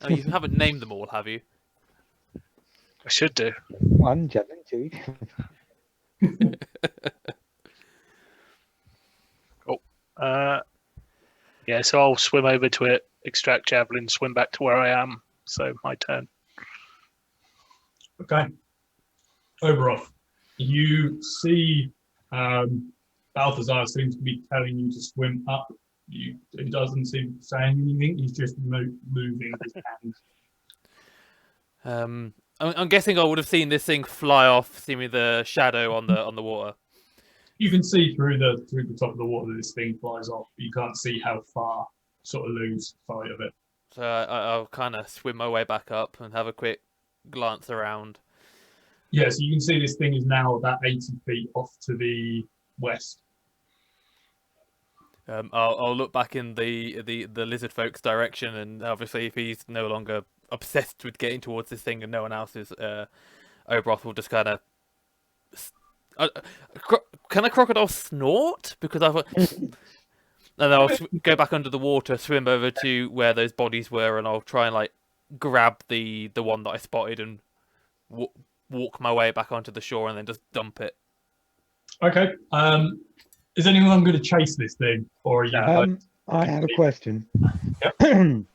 Speaker 3: Oh, you haven't named them all, have you?
Speaker 4: I should do.
Speaker 5: One javelin, two.
Speaker 4: Yeah, so I'll swim over to it, extract javelin, swim back to where I am. So my turn.
Speaker 1: Okay. Oberoth, you see Balthazar seems to be telling you to swim up. It doesn't seem to be saying anything. He's just moving his hands.
Speaker 3: I'm guessing I would have seen this thing fly off, seeing the shadow on the water.
Speaker 1: You can see through the top of the water that this thing flies off. You can't see how far, sort of lose sight of it.
Speaker 3: So I'll kind of swim my way back up and have a quick glance around.
Speaker 1: Yeah, so you can see this thing is now about 80 feet off to the west.
Speaker 3: I'll look back in the lizard folk's direction, and obviously if he's no longer obsessed with getting towards this thing and no one else is, Oberoth will just kind of... can a crocodile snort? Because I thought... And I'll go back under the water, swim over to where those bodies were, and I'll try and like grab the one that I spotted and walk my way back onto the shore and then just dump it.
Speaker 1: Okay. Is anyone going to chase this thing, or are you?
Speaker 5: I have a question.
Speaker 1: Yep.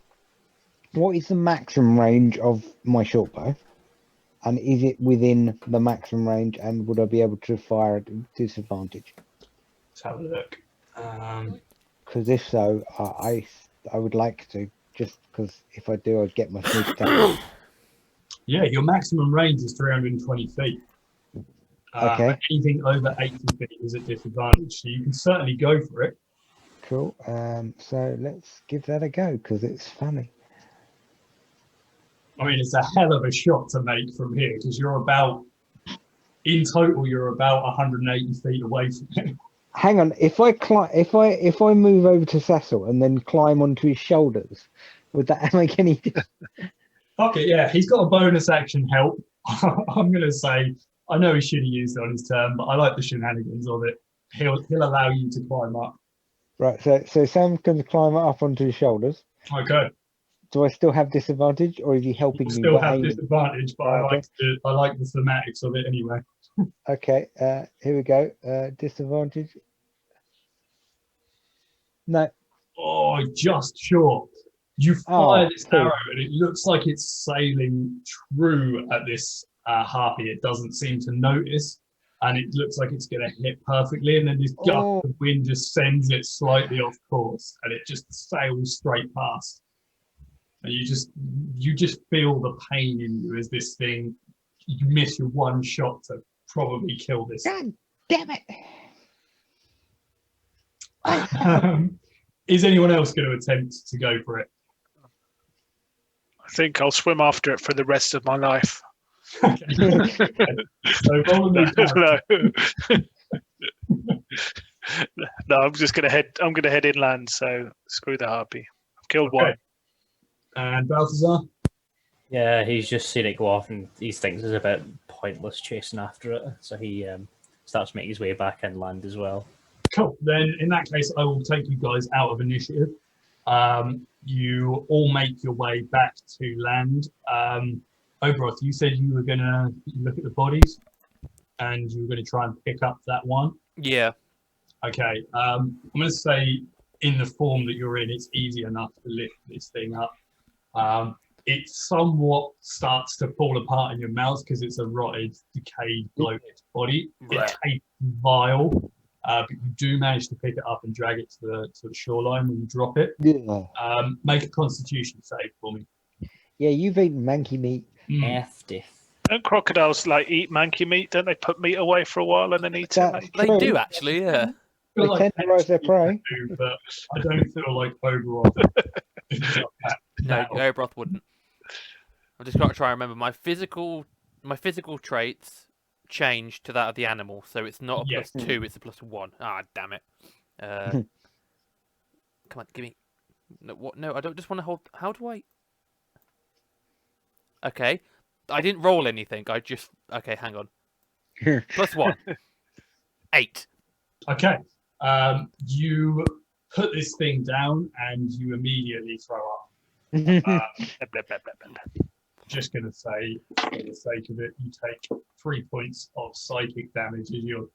Speaker 5: What is the maximum range of my short bow? And is it within the maximum range? And would I be able to fire at disadvantage?
Speaker 1: Let's have a look.
Speaker 5: Because if so, I would like to. Just because if I do, I'd get my sneak attack.
Speaker 1: Yeah, your maximum range is 320 feet.
Speaker 5: Okay.
Speaker 1: Anything over 80 feet is at disadvantage, so you can certainly go for it.
Speaker 5: Cool. So let's give that a go because it's funny.
Speaker 1: I mean, it's a hell of a shot to make from here because you're about, in total, you're about 180 feet away from him.
Speaker 5: Hang on. If I move over to Cecil and then climb onto his shoulders, would that make any difference?
Speaker 1: Okay, yeah, he's got a bonus action help. I'm gonna say I know he should have used it on his turn, but I like the shenanigans of it. He'll allow you to climb up.
Speaker 5: Right. So Sam can climb up onto his shoulders.
Speaker 1: Okay.
Speaker 5: Do I still have disadvantage, or is he helping
Speaker 1: You'll
Speaker 5: me?
Speaker 1: still
Speaker 5: by
Speaker 1: have
Speaker 5: aiming?
Speaker 1: disadvantage, but
Speaker 5: Okay.
Speaker 1: I like the thematics of it anyway.
Speaker 5: Okay. Here we go. Disadvantage. No.
Speaker 1: Oh, just short. You fire this
Speaker 5: cool.
Speaker 1: arrow, and it looks like it's sailing true at this harpy. It doesn't seem to notice, and it looks like it's going to hit perfectly. And then this gust of wind just sends it slightly off course, and it just sails straight past. And you just feel the pain in you as this thing. You miss your one shot to probably kill this.
Speaker 5: God damn it!
Speaker 1: Is anyone else going to attempt to go for it?
Speaker 4: I think I'll swim after it for the rest of my life.
Speaker 1: Okay. So roll me
Speaker 4: No, I'm just gonna head. I'm gonna head inland. So screw the harpy. I've killed one.
Speaker 1: And Balthazar?
Speaker 2: Yeah, he's just seen it go off and he thinks it's a bit pointless chasing after it. So he starts making his way back inland as well.
Speaker 1: Cool. Then in that case, I will take you guys out of initiative. You all make your way back to land. Oberoth, you said you were going to look at the bodies and you were going to try and pick up that one.
Speaker 3: Yeah.
Speaker 1: Okay. I'm going to say in the form that you're in, it's easy enough to lift this thing up. it somewhat starts to fall apart in your mouth because it's a rotted, decayed, bloated body. It tastes vile, but you do manage to pick it up and drag it to the shoreline when you drop it.
Speaker 5: Yeah.
Speaker 1: Make a Constitution save for me.
Speaker 5: Yeah, you've eaten manky meat.
Speaker 2: Hefty.
Speaker 4: Don't crocodiles like eat manky meat? Don't they put meat away for a while and then eat it?
Speaker 5: That's
Speaker 3: They
Speaker 5: true.
Speaker 3: do actually, yeah.
Speaker 1: I feel
Speaker 5: They tenderise their prey.
Speaker 1: do, but I don't feel like Oberoth.
Speaker 3: No, Oberoth wouldn't. I've just got to try and remember my physical traits change to that of the animal, so it's not a
Speaker 1: Yes.
Speaker 3: +2, it's a +1. Ah, damn it. Come on, give me. No, what? No, I don't just want to hold. How do I? Okay, I didn't roll anything. I just. Okay, hang on. +1. 8.
Speaker 1: Okay. You put this thing down and you immediately throw up. Just going to say, for the sake of it, you take 3 points of psychic damage as you're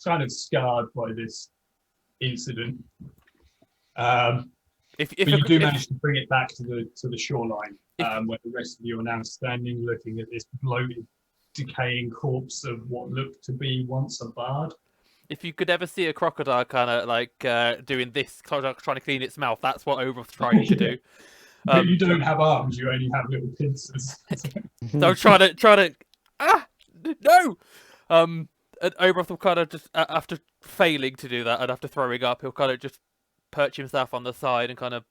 Speaker 1: kind of scarred by this incident.
Speaker 3: If
Speaker 1: But you do manage to bring it back to the shoreline, where the rest of you are now standing looking at this bloated, decaying corpse of what looked to be once a bard.
Speaker 3: If you could ever see a crocodile kind of like doing this, trying to clean its mouth, that's what Oberoth's trying to do.
Speaker 1: But you don't have arms; you only have little pincers.
Speaker 3: So try to no. And Oberoth will kind of just after failing to do that and after throwing up, he'll kind of just perch himself on the side and kind of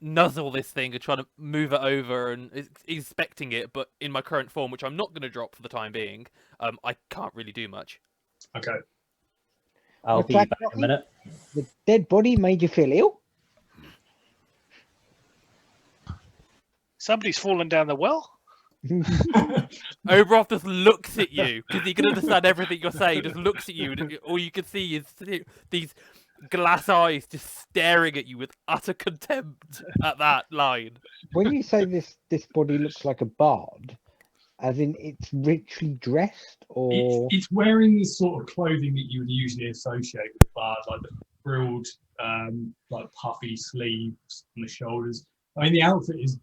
Speaker 3: nuzzle this thing and try to move it over and inspecting it. But in my current form, which I'm not going to drop for the time being, I can't really do much.
Speaker 1: Okay.
Speaker 2: I'll be back in a minute.
Speaker 5: The dead body made you feel ill?
Speaker 4: Somebody's fallen down the well.
Speaker 3: Oberoth just looks at you because he can understand everything you're saying. Just looks at you, and all you can see is these glass eyes just staring at you with utter contempt at that line.
Speaker 5: When you say this body looks like a bard, as in it's richly dressed, or
Speaker 1: It's wearing the sort of clothing that you would usually associate with bards, like the frilled, like puffy sleeves on the shoulders. I mean, the outfit is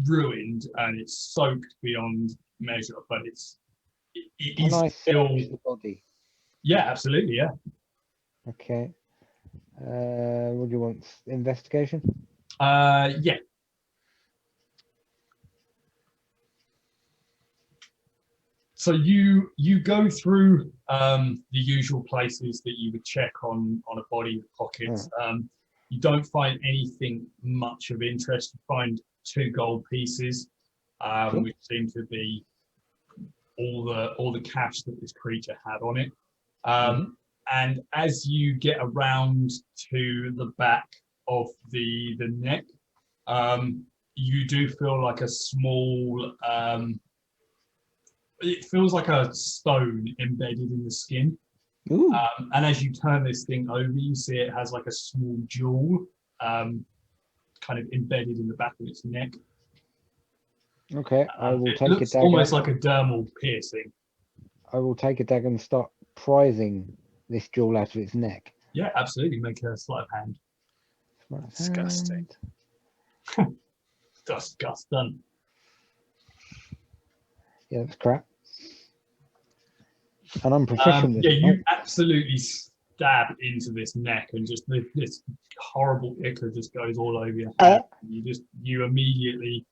Speaker 1: ruined and it's soaked beyond measure, but it
Speaker 5: can
Speaker 1: is
Speaker 5: I
Speaker 1: still.
Speaker 5: search the body?
Speaker 1: Yeah, absolutely, yeah.
Speaker 5: Okay. What do you want? Investigation?
Speaker 1: Yeah. So you go through the usual places that you would check on a body with pockets. You don't find anything much of interest. You find 2 gold pieces, which seem to be all the cash that this creature had on it. And as you get around to the back of the neck, you do feel like a small. It feels like a stone embedded in the skin.
Speaker 5: Ooh.
Speaker 1: And as you turn this thing over, you see it has like a small jewel kind of embedded in the back of its neck.
Speaker 5: Okay, I will
Speaker 1: It
Speaker 5: take a
Speaker 1: looks
Speaker 5: dagger.
Speaker 1: almost like a dermal piercing.
Speaker 5: I will take a dagger and start prizing this jewel out of its neck.
Speaker 1: Yeah, absolutely. Make a sleight of hand.
Speaker 4: Disgusting.
Speaker 1: Disgusting.
Speaker 5: Yeah, that's crap. And I'm proficient with
Speaker 1: Yeah,
Speaker 5: it.
Speaker 1: you absolutely stab into this neck, and just this horrible ichor just goes all over your head. You immediately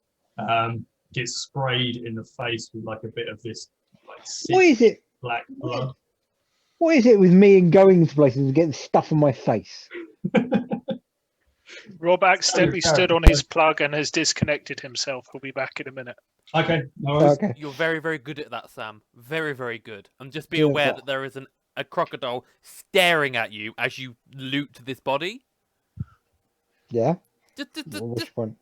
Speaker 1: get sprayed in the face with like a bit of this like
Speaker 5: What is it?
Speaker 1: black blood.
Speaker 5: What is it with me and going to places and getting stuff on my face?
Speaker 4: Rob accidentally stood on his plug and has disconnected himself. We'll be back in a minute.
Speaker 1: Okay, no worries.
Speaker 5: Okay.
Speaker 3: You're very, very good at that, Sam. Very, very good. And just be
Speaker 5: Yeah.
Speaker 3: aware that there is a crocodile staring at you as you loot this body.
Speaker 5: Yeah.
Speaker 3: Just-
Speaker 5: Well, which one?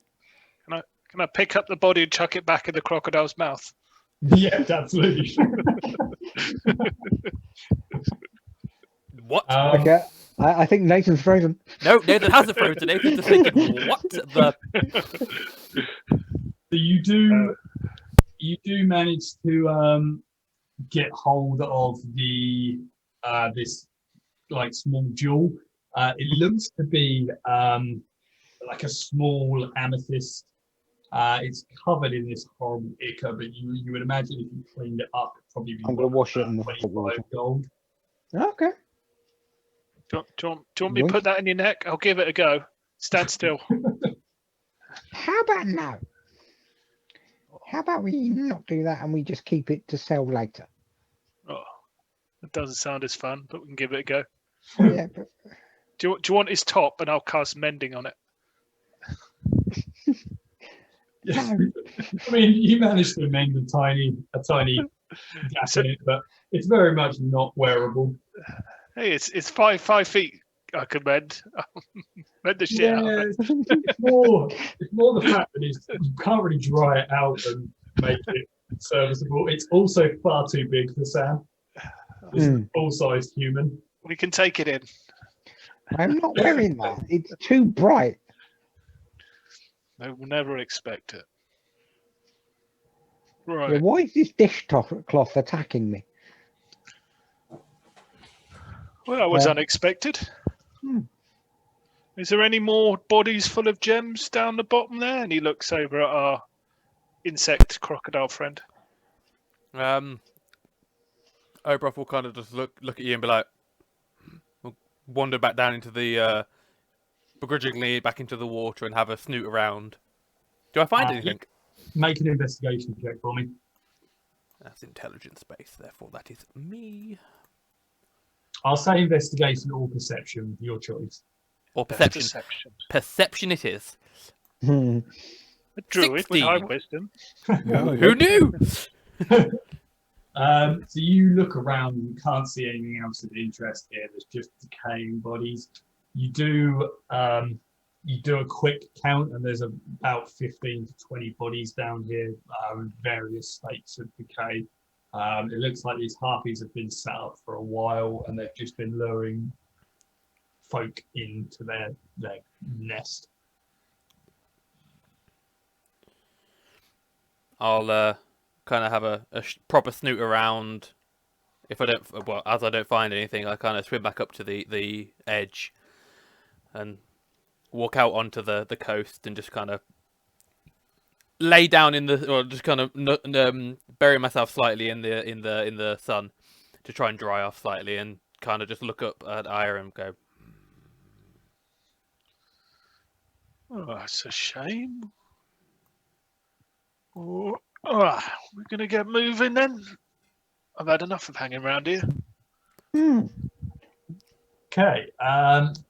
Speaker 4: Can I pick up the body and chuck it back in the crocodile's mouth?
Speaker 1: Yeah, absolutely.
Speaker 3: What?
Speaker 5: Okay. I think Nathan's frozen.
Speaker 3: No, Nathan hasn't frozen. Nathan's just thinking, what the?
Speaker 1: So you do manage to get hold of the this like small jewel. It looks to be like a small amethyst It's covered in this horrible ichor, but you would imagine if you cleaned it up, it'd probably be
Speaker 5: I'm going to wash it
Speaker 1: worth
Speaker 5: in the
Speaker 1: about
Speaker 5: hot
Speaker 1: 25
Speaker 5: water.
Speaker 1: gold.
Speaker 5: Okay.
Speaker 4: Do you want me to put that in your neck? I'll give it a go. Stand still.
Speaker 5: How about now? How about we not do that and we just keep it to sell later?
Speaker 4: Oh, it doesn't sound as fun, but we can give it a go.
Speaker 5: Yeah, but
Speaker 4: Do you want his top, and I'll cast mending on it?
Speaker 1: Yeah.
Speaker 5: no.
Speaker 1: I mean, you managed to mend a tiny gap in it, but it's very much not wearable.
Speaker 4: Hey, it's 5 feet. I can mend. Mend the shit out of it.
Speaker 1: It's more the fact that you can't really dry it out and make it serviceable. It's also far too big for Sam. This is a full-sized human.
Speaker 4: We can take it in.
Speaker 5: I'm not wearing that. It's too bright.
Speaker 4: They will never expect it.
Speaker 5: Yeah,
Speaker 4: Right.
Speaker 5: why is this dishcloth attacking me?
Speaker 4: Well, that was
Speaker 5: Yeah.
Speaker 4: unexpected.
Speaker 5: Hmm.
Speaker 4: Is there any more bodies full of gems down the bottom there? And he looks over at our insect crocodile friend.
Speaker 3: Oberoth will kind of just look at you and be like, we'll wander back down into the, begrudgingly back into the water and have a snoot around. Do I find anything?
Speaker 1: Make an investigation check for me.
Speaker 3: That's intelligence based, therefore that is me.
Speaker 1: I'll say investigation or perception, your choice.
Speaker 3: Or perception.
Speaker 4: Perception.
Speaker 3: Perception it is.
Speaker 5: Hmm.
Speaker 4: A druid with high
Speaker 3: 16.
Speaker 4: wisdom.
Speaker 3: Who knew?
Speaker 1: So you look around, you can't see anything else of interest here. There's just decaying bodies. You do a quick count, and there's about 15 to 20 bodies down here in various states of decay. It looks like these harpies have been set up for a while, and they've just been luring folk into their nest.
Speaker 3: I'll kind of have a proper snoot around. If I don't, well, as I don't find anything, I kind of swim back up to the edge and walk out onto the coast and just kind of lay down in the, or just kind of bury myself slightly in the sun to try and dry off slightly, and kind of just look up at Aya and go,
Speaker 4: Oh, that's a shame. Oh, we're going to get moving then. I've had enough of hanging around here.
Speaker 5: Hmm.
Speaker 1: Okay,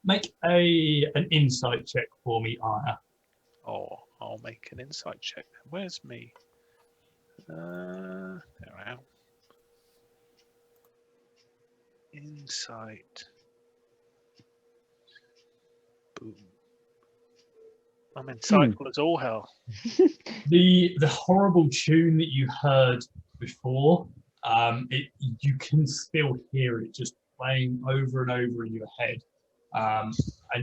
Speaker 1: make an insight check for me, Aya.
Speaker 4: Oh, I'll make an insight check. Where's me? There I am. Insight. Boom. I'm insightful as all hell.
Speaker 1: The horrible tune that you heard before, you can still hear it just playing over and over in your head, and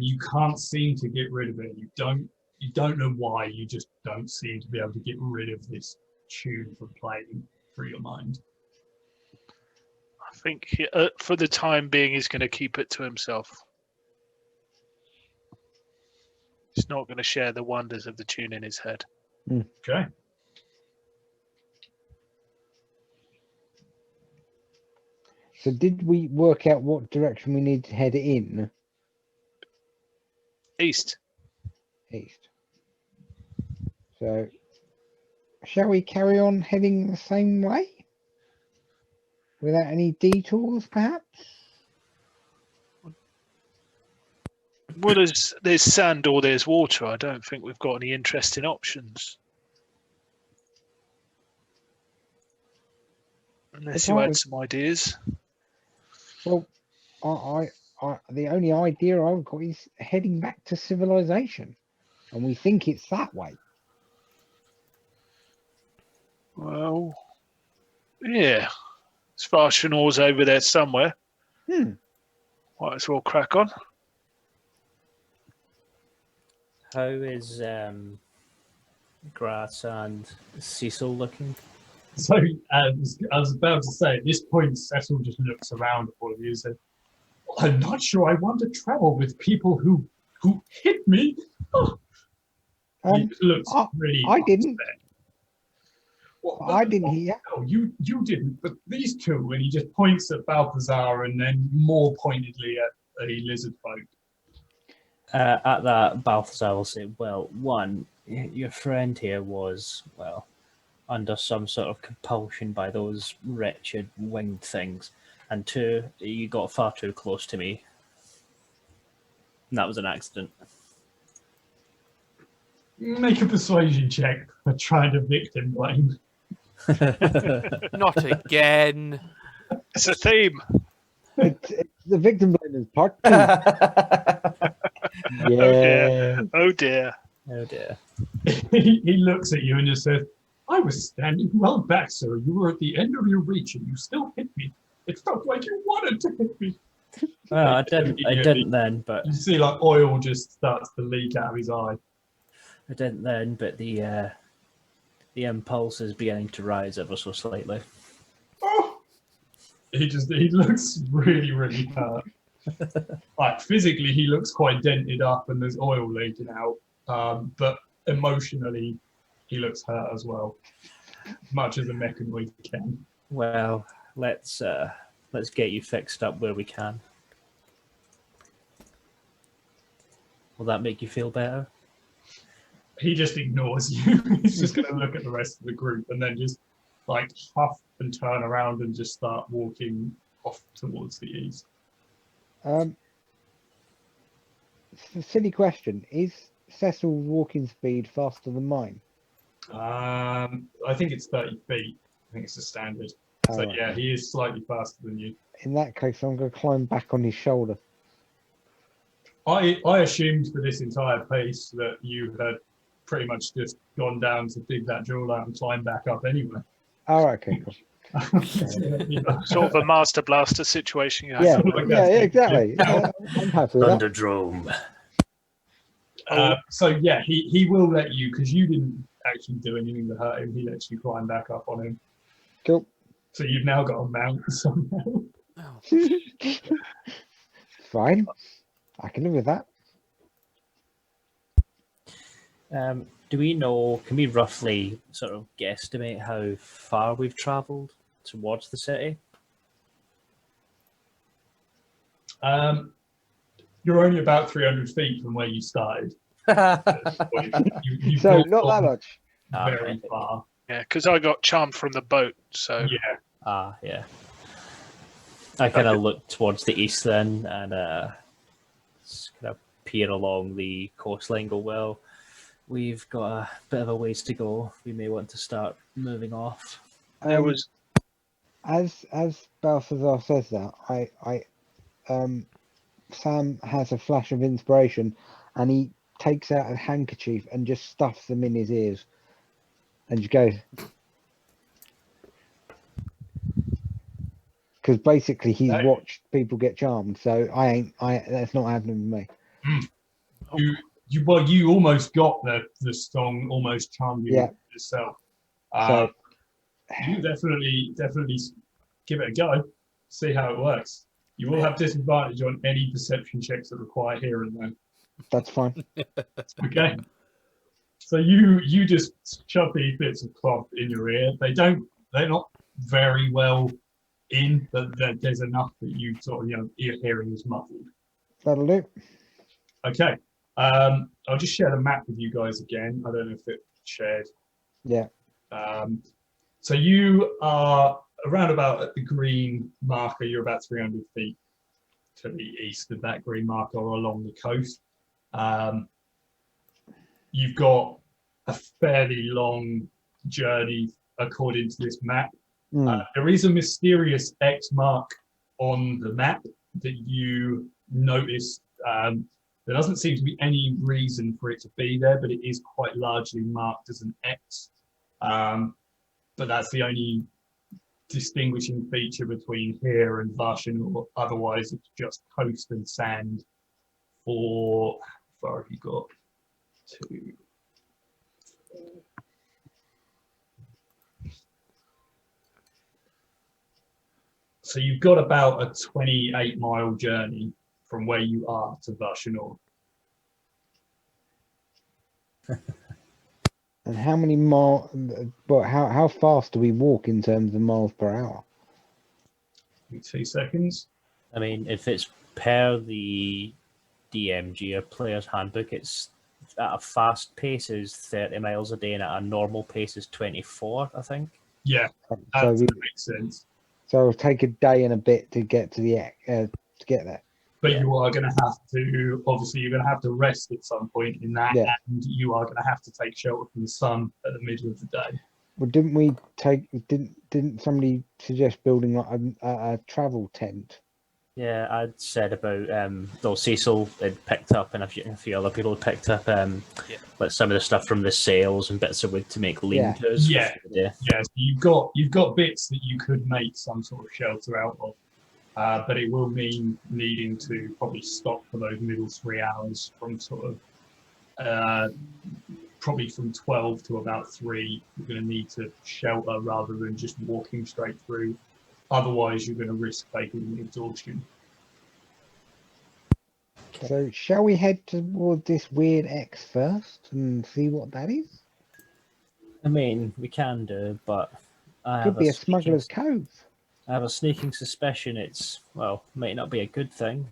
Speaker 1: you can't seem to get rid of it. You don't know why. You just don't seem to be able to get rid of this tune from playing through your mind.
Speaker 4: I think for the time being, he's going to keep it to himself. He's not going to share the wonders of the tune in his head.
Speaker 1: Okay.
Speaker 5: So did we work out what direction we need to head in?
Speaker 4: East.
Speaker 5: East. So shall we carry on heading the same way? Without any detours, perhaps?
Speaker 4: Well, there's sand or there's water. I don't think we've got any interesting options. Unless you had some ideas.
Speaker 5: Well, I the only idea I've got is heading back to civilization, and we think it's that way.
Speaker 4: Well, yeah. As far as Sha'norei's over there somewhere. Might as well crack on.
Speaker 2: How is Grass and Cecil looking?
Speaker 1: So I was about to say, at this point, Cecil just looks around at all of you and says, I'm not sure I want to travel with people who hit me. Oh, He just looks really
Speaker 5: I didn't.
Speaker 1: upset. What,
Speaker 5: I didn't hear.
Speaker 1: Oh, you didn't, but these two, and he just points at Balthazar and then more pointedly at a lizard folk.
Speaker 2: At that, Balthazar will say, well, one, your friend here was, well, under some sort of compulsion by those wretched winged things. And two, you got far too close to me. And that was an accident.
Speaker 1: Make a persuasion check for trying to victim blame.
Speaker 3: Not again.
Speaker 4: It's a theme.
Speaker 5: It's the victim blame is part 2.
Speaker 4: Oh dear. Oh dear.
Speaker 2: Oh dear.
Speaker 1: He looks at you and just says, I was standing well back, sir. You were at the end of your reach and you still hit me. It felt like you wanted to hit me.
Speaker 2: Well, I didn't then, but
Speaker 1: You see like oil just starts to leak out of his eye.
Speaker 2: I didn't then, but the impulse is beginning to rise ever so slightly.
Speaker 1: Oh! He looks really, really hurt. Like physically he looks quite dented up and there's oil leaking out. But emotionally he looks hurt as well. Much as a mechanoid can.
Speaker 2: Well, let's get you fixed up where we can. Will that make you feel better?
Speaker 1: He just ignores you. He's just going to look at the rest of the group and then just like huff and turn around and just start walking off towards the east.
Speaker 5: It's a silly question. Is Cecil's walking speed faster than mine?
Speaker 1: I think it's 30 feet. I think it's the standard. So
Speaker 5: Alright.
Speaker 1: yeah, he is slightly faster than you.
Speaker 5: In that case, I'm going to climb back on his shoulder.
Speaker 1: I assumed for this entire piece that you had pretty much just gone down to dig that jewel out and climb back up anyway.
Speaker 5: All right, okay, cool.
Speaker 4: Sort of a Master Blaster situation. You have.
Speaker 5: Yeah,
Speaker 1: like
Speaker 5: yeah,
Speaker 1: that.
Speaker 5: exactly. I'm happy with that.
Speaker 2: Thunderdrome.
Speaker 1: So yeah, he will let you, because you didn't actually do anything to hurt him. He lets you climb back up on him.
Speaker 5: Cool.
Speaker 1: So you've now got a mount somehow.
Speaker 3: Oh,
Speaker 5: Fine. I can live with that.
Speaker 2: Do we know, can we roughly sort of guesstimate how far we've travelled towards the city?
Speaker 1: You're only about 300 feet from where you started. You've
Speaker 5: So
Speaker 1: not
Speaker 5: not that
Speaker 1: gone
Speaker 5: much.
Speaker 1: very
Speaker 2: Okay.
Speaker 1: far.
Speaker 4: Yeah, because I got charmed from the boat. So
Speaker 1: Yeah.
Speaker 2: Yeah. I kind of look towards the east then and kind of peer along the coastline, go, well, we've got a bit of a ways to go. We may want to start moving off.
Speaker 4: there was.
Speaker 5: As Balthazar says that, Sam has a flash of inspiration, and he takes out a handkerchief and just stuffs them in his ears, and just goes. Because basically he's
Speaker 1: No.
Speaker 5: watched people get charmed, so that's not happening with me.
Speaker 1: You almost got the song, almost charmed you
Speaker 5: Yeah.
Speaker 1: yourself.
Speaker 5: So
Speaker 1: You definitely give it a go. See how it works. You will have disadvantage on any perception checks that require hearing though.
Speaker 5: that's fine.
Speaker 1: Okay. So you just shove these bits of cloth in your ear. They're not very well in, but there's enough that you sort of, your hearing is muffled.
Speaker 5: That'll do.
Speaker 1: Okay. I'll just share the map with you guys again. I don't know if it's shared.
Speaker 5: Yeah.
Speaker 1: So you are around about at the green marker. You're about 300 feet to the east of that green marker along the coast. You've got a fairly long journey according to this map. There is a mysterious X mark on the map that you noticed. There doesn't seem to be any reason for it to be there, but it is quite largely marked as an X. But that's the only distinguishing feature between here and Vashanor. Otherwise, it's just coast and sand. For how far have you got? 2. So you've got about a 28-mile journey from where you are to Vashanor.
Speaker 5: And how many miles? But how fast do we walk in terms of miles per hour?
Speaker 1: 2 seconds.
Speaker 2: I mean, if it's per the DMG or player's handbook, it's at a fast pace is 30 miles a day, and at a normal pace is 24, I think.
Speaker 1: Yeah,
Speaker 5: So
Speaker 1: that
Speaker 5: we,
Speaker 1: makes sense.
Speaker 5: so it'll take a day and a bit to get to the to get there.
Speaker 1: But
Speaker 2: Yeah.
Speaker 1: you are going to have to, obviously, you're going to have to rest at some point in that,
Speaker 5: Yeah.
Speaker 1: and you are going to have to take shelter from the sun at the middle of the day.
Speaker 5: Well, didn't we take? Didn't somebody suggest building like a travel tent?
Speaker 2: Yeah, I'd said about though Cecil had picked up, and a few other people had picked up like some of the stuff from the sails and bits of wood to make lean-tos.
Speaker 1: Yeah.
Speaker 2: For the day.
Speaker 1: Yes, you've got bits that you could make some sort of shelter out of, but it will mean needing to probably stop for those middle 3 hours from sort of probably from 12 to about 3. You're going to need to shelter rather than just walking straight through. Otherwise, you're going to risk taking exhaustion.
Speaker 5: So shall we head toward this weird X first and see what that is?
Speaker 2: I mean, we can do, but I
Speaker 5: Could
Speaker 2: have
Speaker 5: be a
Speaker 2: sneaking-
Speaker 5: smuggler's cove.
Speaker 2: I have a sneaking suspicion it's might not be a good thing.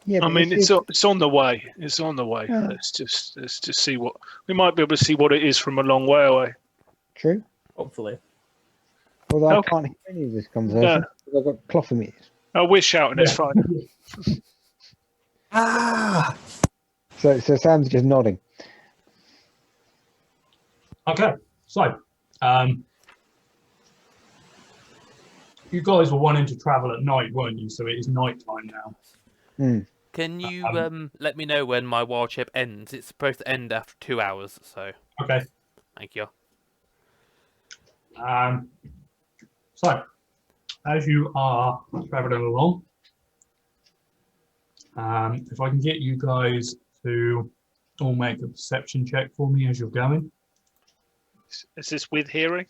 Speaker 5: Yeah,
Speaker 4: I
Speaker 5: but
Speaker 4: mean,
Speaker 5: if
Speaker 4: it's on the way. It's on the way.
Speaker 5: Yeah.
Speaker 4: Let's just see what we might be able to see what it is from a long way away.
Speaker 5: true.
Speaker 2: Hopefully.
Speaker 5: Although I
Speaker 4: Okay.
Speaker 5: can't hear any of this conversation because I've got cloth in my ears.
Speaker 4: Oh, we're shouting. It's
Speaker 1: Yeah.
Speaker 4: fine.
Speaker 2: Ah!
Speaker 5: So Sam's just nodding.
Speaker 1: Okay, so you guys were wanting to travel at night, weren't you? So it is night time now.
Speaker 3: Can you let me know when my wild ship ends? It's supposed to end after 2 hours, so
Speaker 1: Okay.
Speaker 3: thank you.
Speaker 1: So, as you are traveling along, if I can get you guys to all make a perception check for me as you're going.
Speaker 4: Is this with hearing?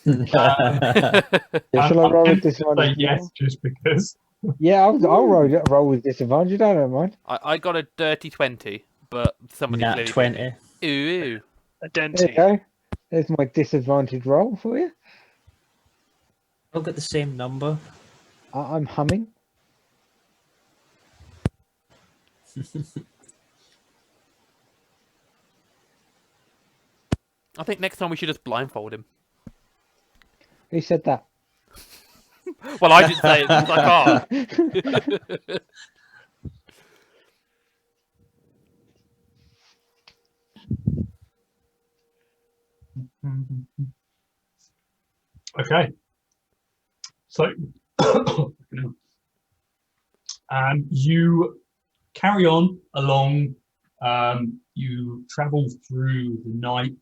Speaker 5: Yeah, shall I roll with disadvantage?
Speaker 1: Say yes, just because.
Speaker 5: Yeah, I'll roll with disadvantage. I don't mind.
Speaker 3: I got a dirty 20, but somebody
Speaker 2: Nat
Speaker 3: clearly
Speaker 2: 20.
Speaker 3: Ooh.
Speaker 4: A
Speaker 5: There you
Speaker 4: denti.
Speaker 5: go. There's my disadvantage roll for you.
Speaker 2: I'll get the same number.
Speaker 5: I'm humming.
Speaker 3: I think next time we should just blindfold him.
Speaker 5: Who said that?
Speaker 3: Well, I didn't say it because I can't.
Speaker 1: Okay. So, you carry on along. You travel through the night.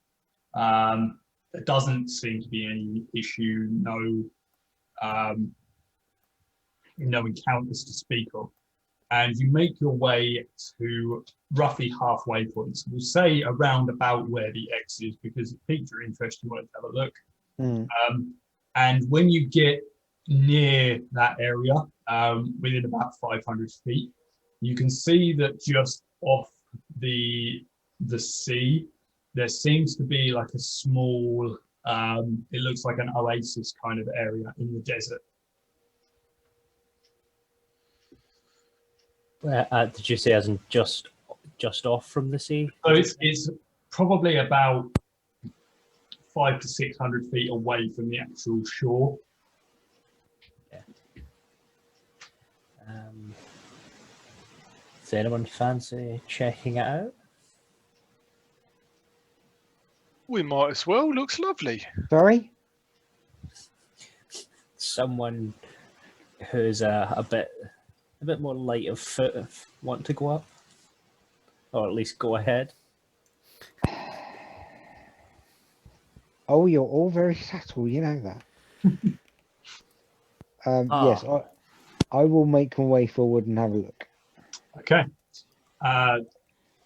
Speaker 1: There doesn't seem to be any issue. No encounters to speak of. And you make your way to roughly halfway points. We'll say around about where the X is because it piqued your interest. You wanted to have a look. And when you get near that area, within about 500 feet, you can see that just off the sea, there seems to be like a small, it looks like an oasis kind of area in the desert.
Speaker 2: Did you say as in just off from the sea?
Speaker 1: So it's probably about 500 to 600 feet away from the actual shore.
Speaker 2: Does anyone fancy checking it out?
Speaker 4: We might as well. Looks lovely.
Speaker 5: Sorry?
Speaker 2: Someone who's a bit more light of foot want to go up, or at least go ahead.
Speaker 5: Oh, you're all very subtle, you know that. Yes, I will make my way forward and have a look.
Speaker 1: Okay.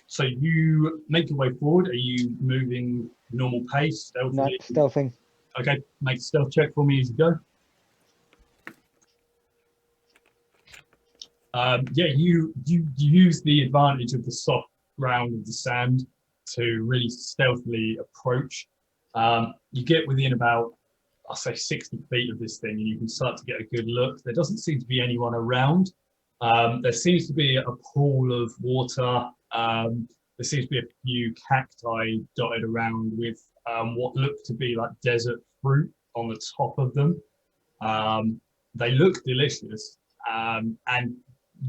Speaker 1: So you make your way forward. Are you moving normal pace,
Speaker 5: No,
Speaker 1: stealthily?
Speaker 5: stealthing.
Speaker 1: Okay, make a stealth check for me as you go. Yeah, you use the advantage of the soft ground of the sand to really stealthily approach. You get within about, I'll say 60 feet of this thing, and you can start to get a good look. There doesn't seem to be anyone around. There seems to be a pool of water. There seems to be a few cacti dotted around with what look to be like desert fruit on the top of them. They look delicious. And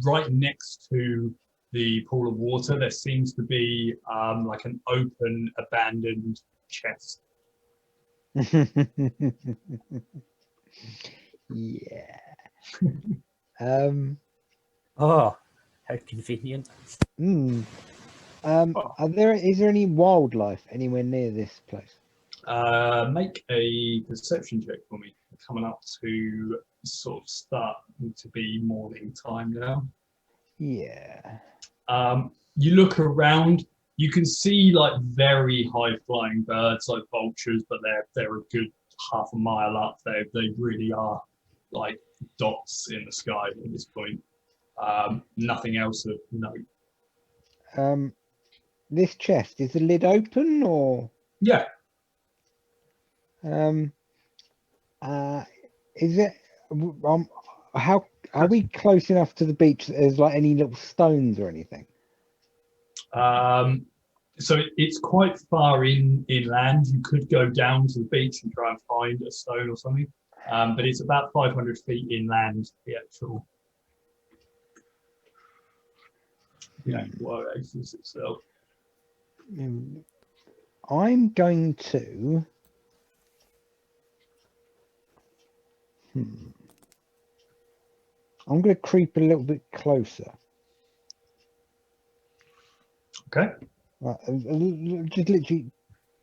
Speaker 1: right next to the pool of water, there seems to be like an open, abandoned chest.
Speaker 5: Yeah.
Speaker 2: Oh, how convenient.
Speaker 5: Is there any wildlife anywhere near this place?
Speaker 1: Make a perception check for me. Coming up to sort of start to be morning time now.
Speaker 5: Yeah.
Speaker 1: You look around. You can see like very high flying birds, like vultures, but they're a good half a mile up. They really are like dots in the sky at this point. Nothing else of note.
Speaker 5: This chest, is the lid open or?
Speaker 1: Yeah.
Speaker 5: Is it? How are we close enough to the beach that there's like any little stones or anything?
Speaker 1: So it's quite far inland. You could go down to the beach and try and find a stone or something, but it's about 500 feet inland. The actual oasis itself.
Speaker 5: I'm going to. I'm going to creep a little bit closer.
Speaker 1: Okay.
Speaker 5: Just literally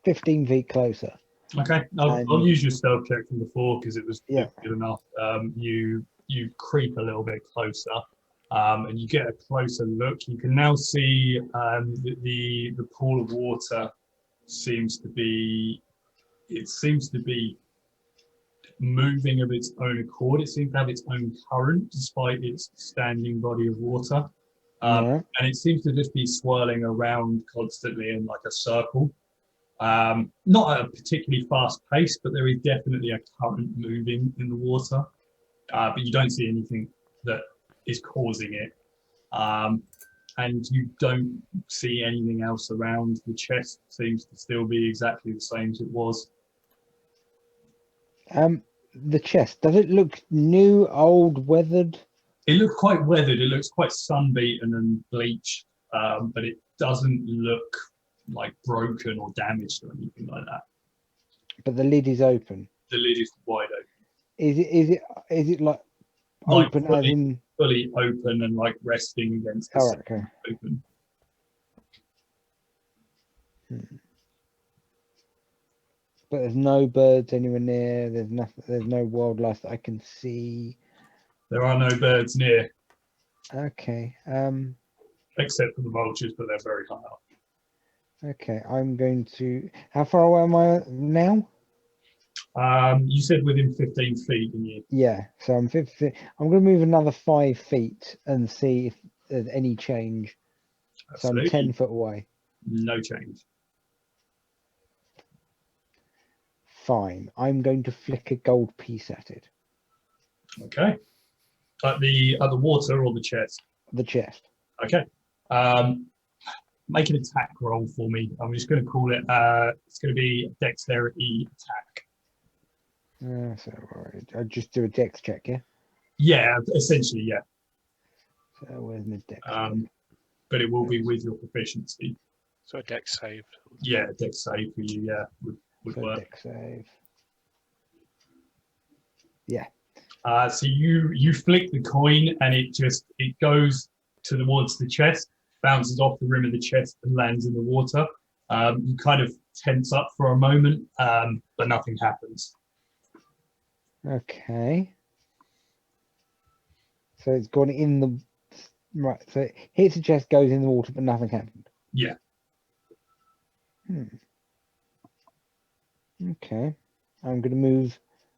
Speaker 5: 15 feet closer.
Speaker 1: Okay. I'll use your stealth check from before because it was good enough. You creep a little bit closer, and you get a closer look. You can now see the pool of water seems to be moving of its own accord. It seems to have its own current despite its standing body of water. And it seems to just be swirling around constantly in like a circle. Not at a particularly fast pace, but there is definitely a current moving in the water. But you don't see anything that is causing it. And you don't see anything else around. The chest seems to still be exactly the same as it was.
Speaker 5: The chest, does it look new, old, weathered?
Speaker 1: It looks quite weathered. It looks quite sunbeaten and bleached, but it doesn't look like broken or damaged or anything like that.
Speaker 5: But the lid is open.
Speaker 1: The lid is wide open.
Speaker 5: Is it like open as in
Speaker 1: fully open and like resting against the
Speaker 5: right, okay.
Speaker 1: Open.
Speaker 5: But there's no birds anywhere near. There's nothing. There's no wildlife that I can see.
Speaker 1: There are no birds near.
Speaker 5: Okay.
Speaker 1: Except for the vultures, but they're very high up.
Speaker 5: Okay, I'm going to. How far away am I now?
Speaker 1: You said within 15 feet, didn't you?
Speaker 5: Yeah. So I'm 50. I'm going to move another 5 feet and see if there's any change.
Speaker 1: Absolutely.
Speaker 5: So I'm 10 foot away.
Speaker 1: No change.
Speaker 5: Fine. I'm going to flick a gold piece at it.
Speaker 1: Okay. At the water or the chest?
Speaker 5: The chest.
Speaker 1: Okay. Make an attack roll for me. I'm just going to call it. It's going to be a dexterity attack.
Speaker 5: So I just do a dex check, yeah.
Speaker 1: Yeah, essentially, yeah.
Speaker 5: So where's my dex?
Speaker 1: But it will be with your proficiency.
Speaker 4: So a dex save.
Speaker 1: Yeah, dex save for you. Yeah, would
Speaker 5: So
Speaker 1: work.
Speaker 5: dex save. Yeah.
Speaker 1: So you flick the coin and it goes towards the chest, bounces off the rim of the chest and lands in the water. You kind of tense up for a moment, but nothing happens.
Speaker 5: Okay. So it's gone in the right. So it hits the chest, goes in the water, but nothing happened.
Speaker 1: Yeah.
Speaker 5: Okay. I'm going to move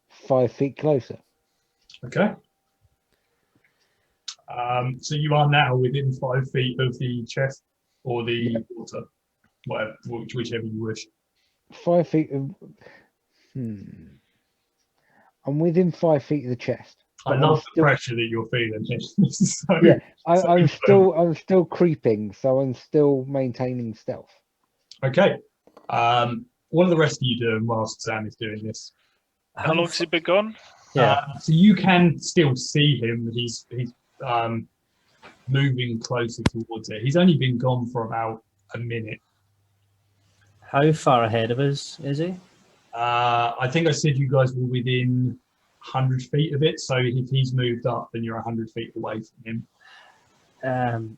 Speaker 5: 5 feet closer.
Speaker 1: Okay. So you are now within 5 feet of the chest. or the water, whatever, whichever you wish.
Speaker 5: 5 feet of... I'm within 5 feet of the chest.
Speaker 1: I
Speaker 5: but I'm
Speaker 1: love the
Speaker 5: still-
Speaker 1: pressure that you're feeling here. So,
Speaker 5: Yeah,
Speaker 1: so,
Speaker 5: I'm still creeping, so I'm still maintaining stealth.
Speaker 1: Okay. What are the rest of you doing whilst Sam is doing this?
Speaker 4: How long has it been gone?
Speaker 2: Yeah.
Speaker 1: So you can still see him. He's moving closer towards it. He's only been gone for about a minute.
Speaker 2: How far ahead of us is he?
Speaker 1: I think I said you guys were within 100 feet of it. So if he's moved up, then you're 100 feet away from him.
Speaker 3: Am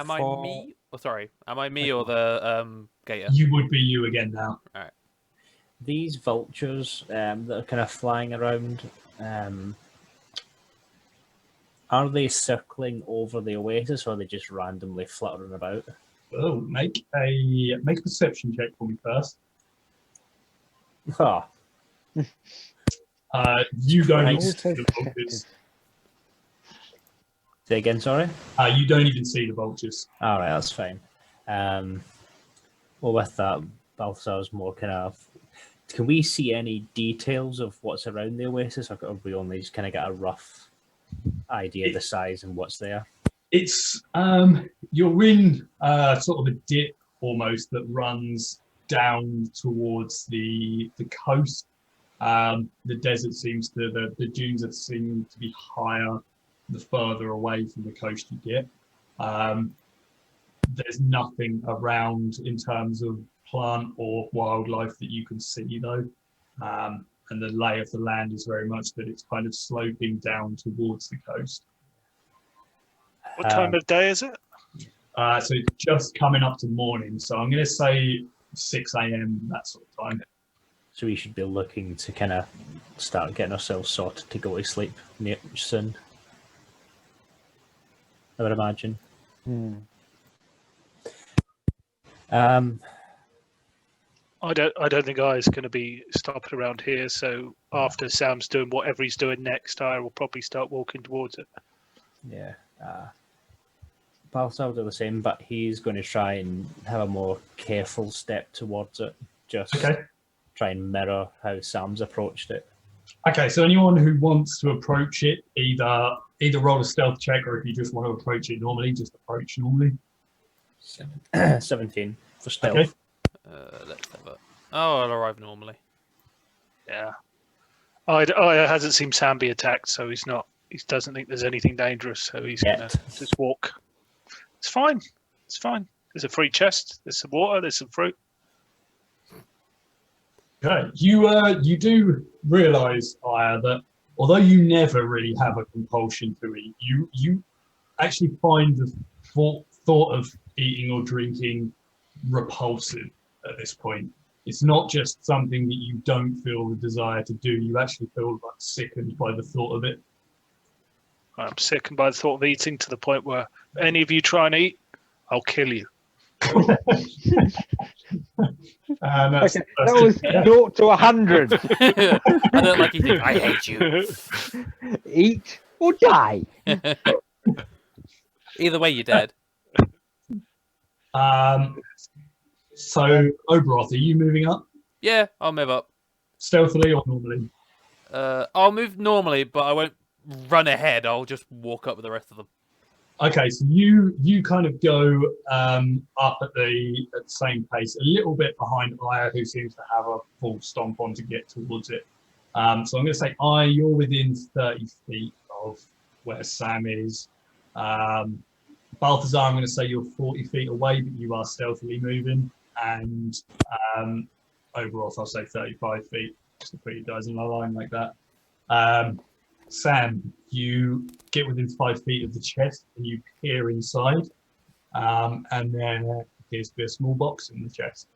Speaker 3: I
Speaker 2: for-
Speaker 3: me? Oh, sorry. Am I me or the gator?
Speaker 1: You would be you again now.
Speaker 2: These vultures that are kind of flying around, are they circling over the oasis, or are they just randomly fluttering about?
Speaker 1: Oh, make a perception check for me first.
Speaker 2: Ah,
Speaker 1: You don't even
Speaker 2: Christ.
Speaker 1: see the vultures.
Speaker 2: say again, sorry?
Speaker 1: You don't even see the vultures.
Speaker 2: All right, that's fine. Well, with that, Balthazar's more kind of... Can we see any details of what's around the oasis, or have we only just kind of got a rough idea of the size and what's there?
Speaker 1: It's you're in sort of a dip almost that runs down towards the coast. The desert seems to the dunes that seem to be higher the further away from the coast you get. There's nothing around in terms of plant or wildlife that you can see though. And the lay of the land is very much that it's kind of sloping down towards the coast.
Speaker 4: What time of day is it?
Speaker 1: So it's just coming up to morning. So I'm going to say 6 a.m. that sort of time.
Speaker 2: So we should be looking to kind of start getting ourselves sorted to go to sleep soon, I would imagine.
Speaker 4: I don't think I is going to be stopping around here. So after Sam's doing whatever he's doing next, I will probably start walking towards it.
Speaker 2: Yeah. Balthazar will do the same, but he's going to try and have a more careful step towards it. Just
Speaker 1: Okay.
Speaker 2: try and mirror how Sam's approached it.
Speaker 1: Okay, so anyone who wants to approach it, either roll a stealth check, or if you just want to approach it normally, just approach normally.
Speaker 2: 17 for stealth.
Speaker 1: Okay.
Speaker 3: Let's have a... Oh, I'll arrive normally.
Speaker 4: Yeah. I hasn't seen Sam be attacked, so he's not. He doesn't think there's anything dangerous, so he's
Speaker 2: Yet.
Speaker 4: gonna just walk. It's fine. It's fine. There's a free chest. There's some water. There's some fruit.
Speaker 1: Okay. You do realise, Aya, that although you never really have a compulsion to eat, you actually find the thought of eating or drinking repulsive at this point. It's not just something that you don't feel the desire to do. You actually feel like sickened by the thought of it.
Speaker 4: I'm sickened by the thought of eating to the point where if any of you try and eat, I'll kill you.
Speaker 1: And that's,
Speaker 5: Okay,
Speaker 1: that's
Speaker 5: that was
Speaker 1: it.
Speaker 5: 0 to 100.
Speaker 3: I don't like eating. I hate you.
Speaker 5: Eat or die.
Speaker 3: Either way, you're dead.
Speaker 1: So, Oberoth, are you moving up
Speaker 3: Yeah, I'll move up.
Speaker 1: stealthily or normally?
Speaker 3: I'll move normally, but I won't run ahead. I'll just walk up with the rest of them.
Speaker 1: Okay, so you kind of go up at the same pace, a little bit behind Aya, who seems to have a full stomp on to get towards it. So I'm going to say, Aya, you're within 30 feet of where Sam is. Balthazar, I'm going to say you're 40 feet away, but you are stealthily moving. And Oberoth, I'll say 35 feet, just to put you guys in a line like that. Sam, you get within 5 feet of the chest and you peer inside, and there appears to be a small box in the chest.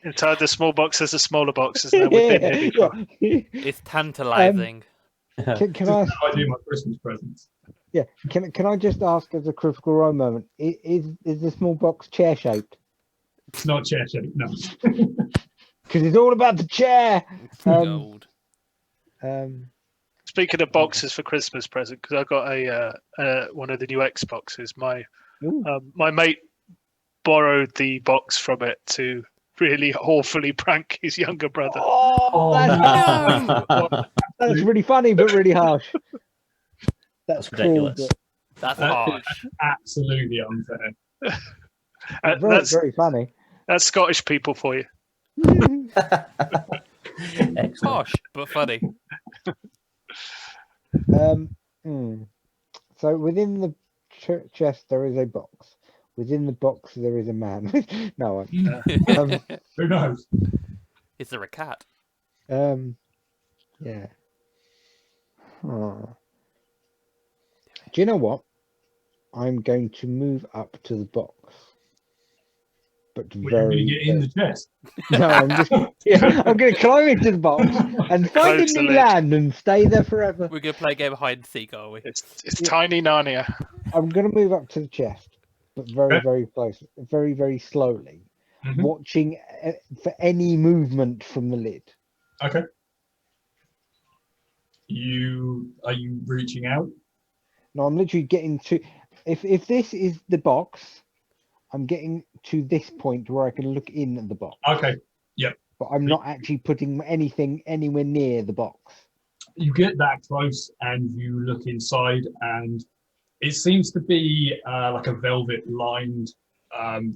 Speaker 4: Inside the small box, there's a smaller box. Isn't there? Within it,
Speaker 5: Yeah.
Speaker 3: It's tantalizing.
Speaker 5: Can I?
Speaker 1: I do my Christmas presents.
Speaker 5: Yeah. Can I just ask as a critical role moment? Is the small box chair shaped?
Speaker 1: It's not chair shaped, no.
Speaker 5: Because it's all about the chair.
Speaker 3: Gold.
Speaker 4: It's Speaking of boxes for Christmas present, because I got a one of the new Xboxes.
Speaker 5: Ooh.
Speaker 4: My mate borrowed the box from it to really awfully prank his younger brother.
Speaker 5: Oh, that's really funny, but really harsh. That's cruel,
Speaker 2: ridiculous.
Speaker 3: That's
Speaker 1: That-
Speaker 3: harsh.
Speaker 1: Absolutely unfair.
Speaker 5: but very, very funny.
Speaker 4: That's Scottish people for you.
Speaker 2: Excellent.
Speaker 3: Harsh, but funny.
Speaker 5: So within the chest there is a box. Within the box there is a man. No,
Speaker 1: Who knows?
Speaker 3: Is there a cat?
Speaker 5: yeah. Huh. Do you know what? I'm going to move up to the box. But
Speaker 1: We're going to
Speaker 5: very
Speaker 1: get in the chest.
Speaker 5: no, I'm going to climb into the box and find a
Speaker 4: Close the
Speaker 5: new
Speaker 4: lid.
Speaker 5: land and stay there forever.
Speaker 3: We're going to play a game of hide and seek, are we?
Speaker 4: It's
Speaker 5: Yeah.
Speaker 4: tiny Narnia.
Speaker 5: I'm going to move up to the chest, but very,
Speaker 1: Okay.
Speaker 5: very close, very, very slowly,
Speaker 1: Mhm.
Speaker 5: watching for any movement from the lid.
Speaker 1: Okay. Are you reaching out?
Speaker 5: No, I'm literally getting to. If this is the box, I'm getting to this point where I can look in at the box,
Speaker 1: Okay.
Speaker 5: but I'm not actually putting anything anywhere near the box.
Speaker 1: You get that close and you look inside, and it seems to be like a velvet lined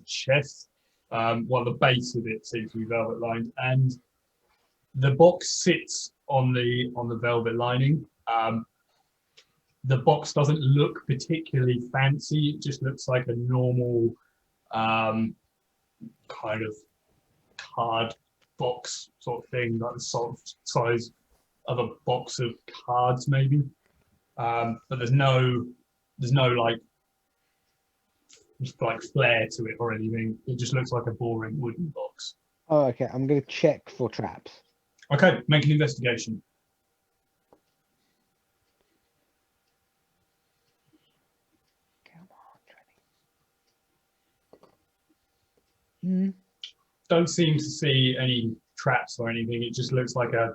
Speaker 1: chest. Well, the base of it seems to be velvet lined, and the box sits on the velvet lining. The box doesn't look particularly fancy. It just looks like a normal kind of card box sort of thing, like the sort of size of a box of cards, maybe. But there's no like flair to it or anything. It just looks like a boring wooden box.
Speaker 5: Oh, okay. I'm going to check for traps.
Speaker 1: Okay, make an investigation.
Speaker 5: Come on, Johnny.
Speaker 1: Don't seem to see any traps or anything. It just looks like a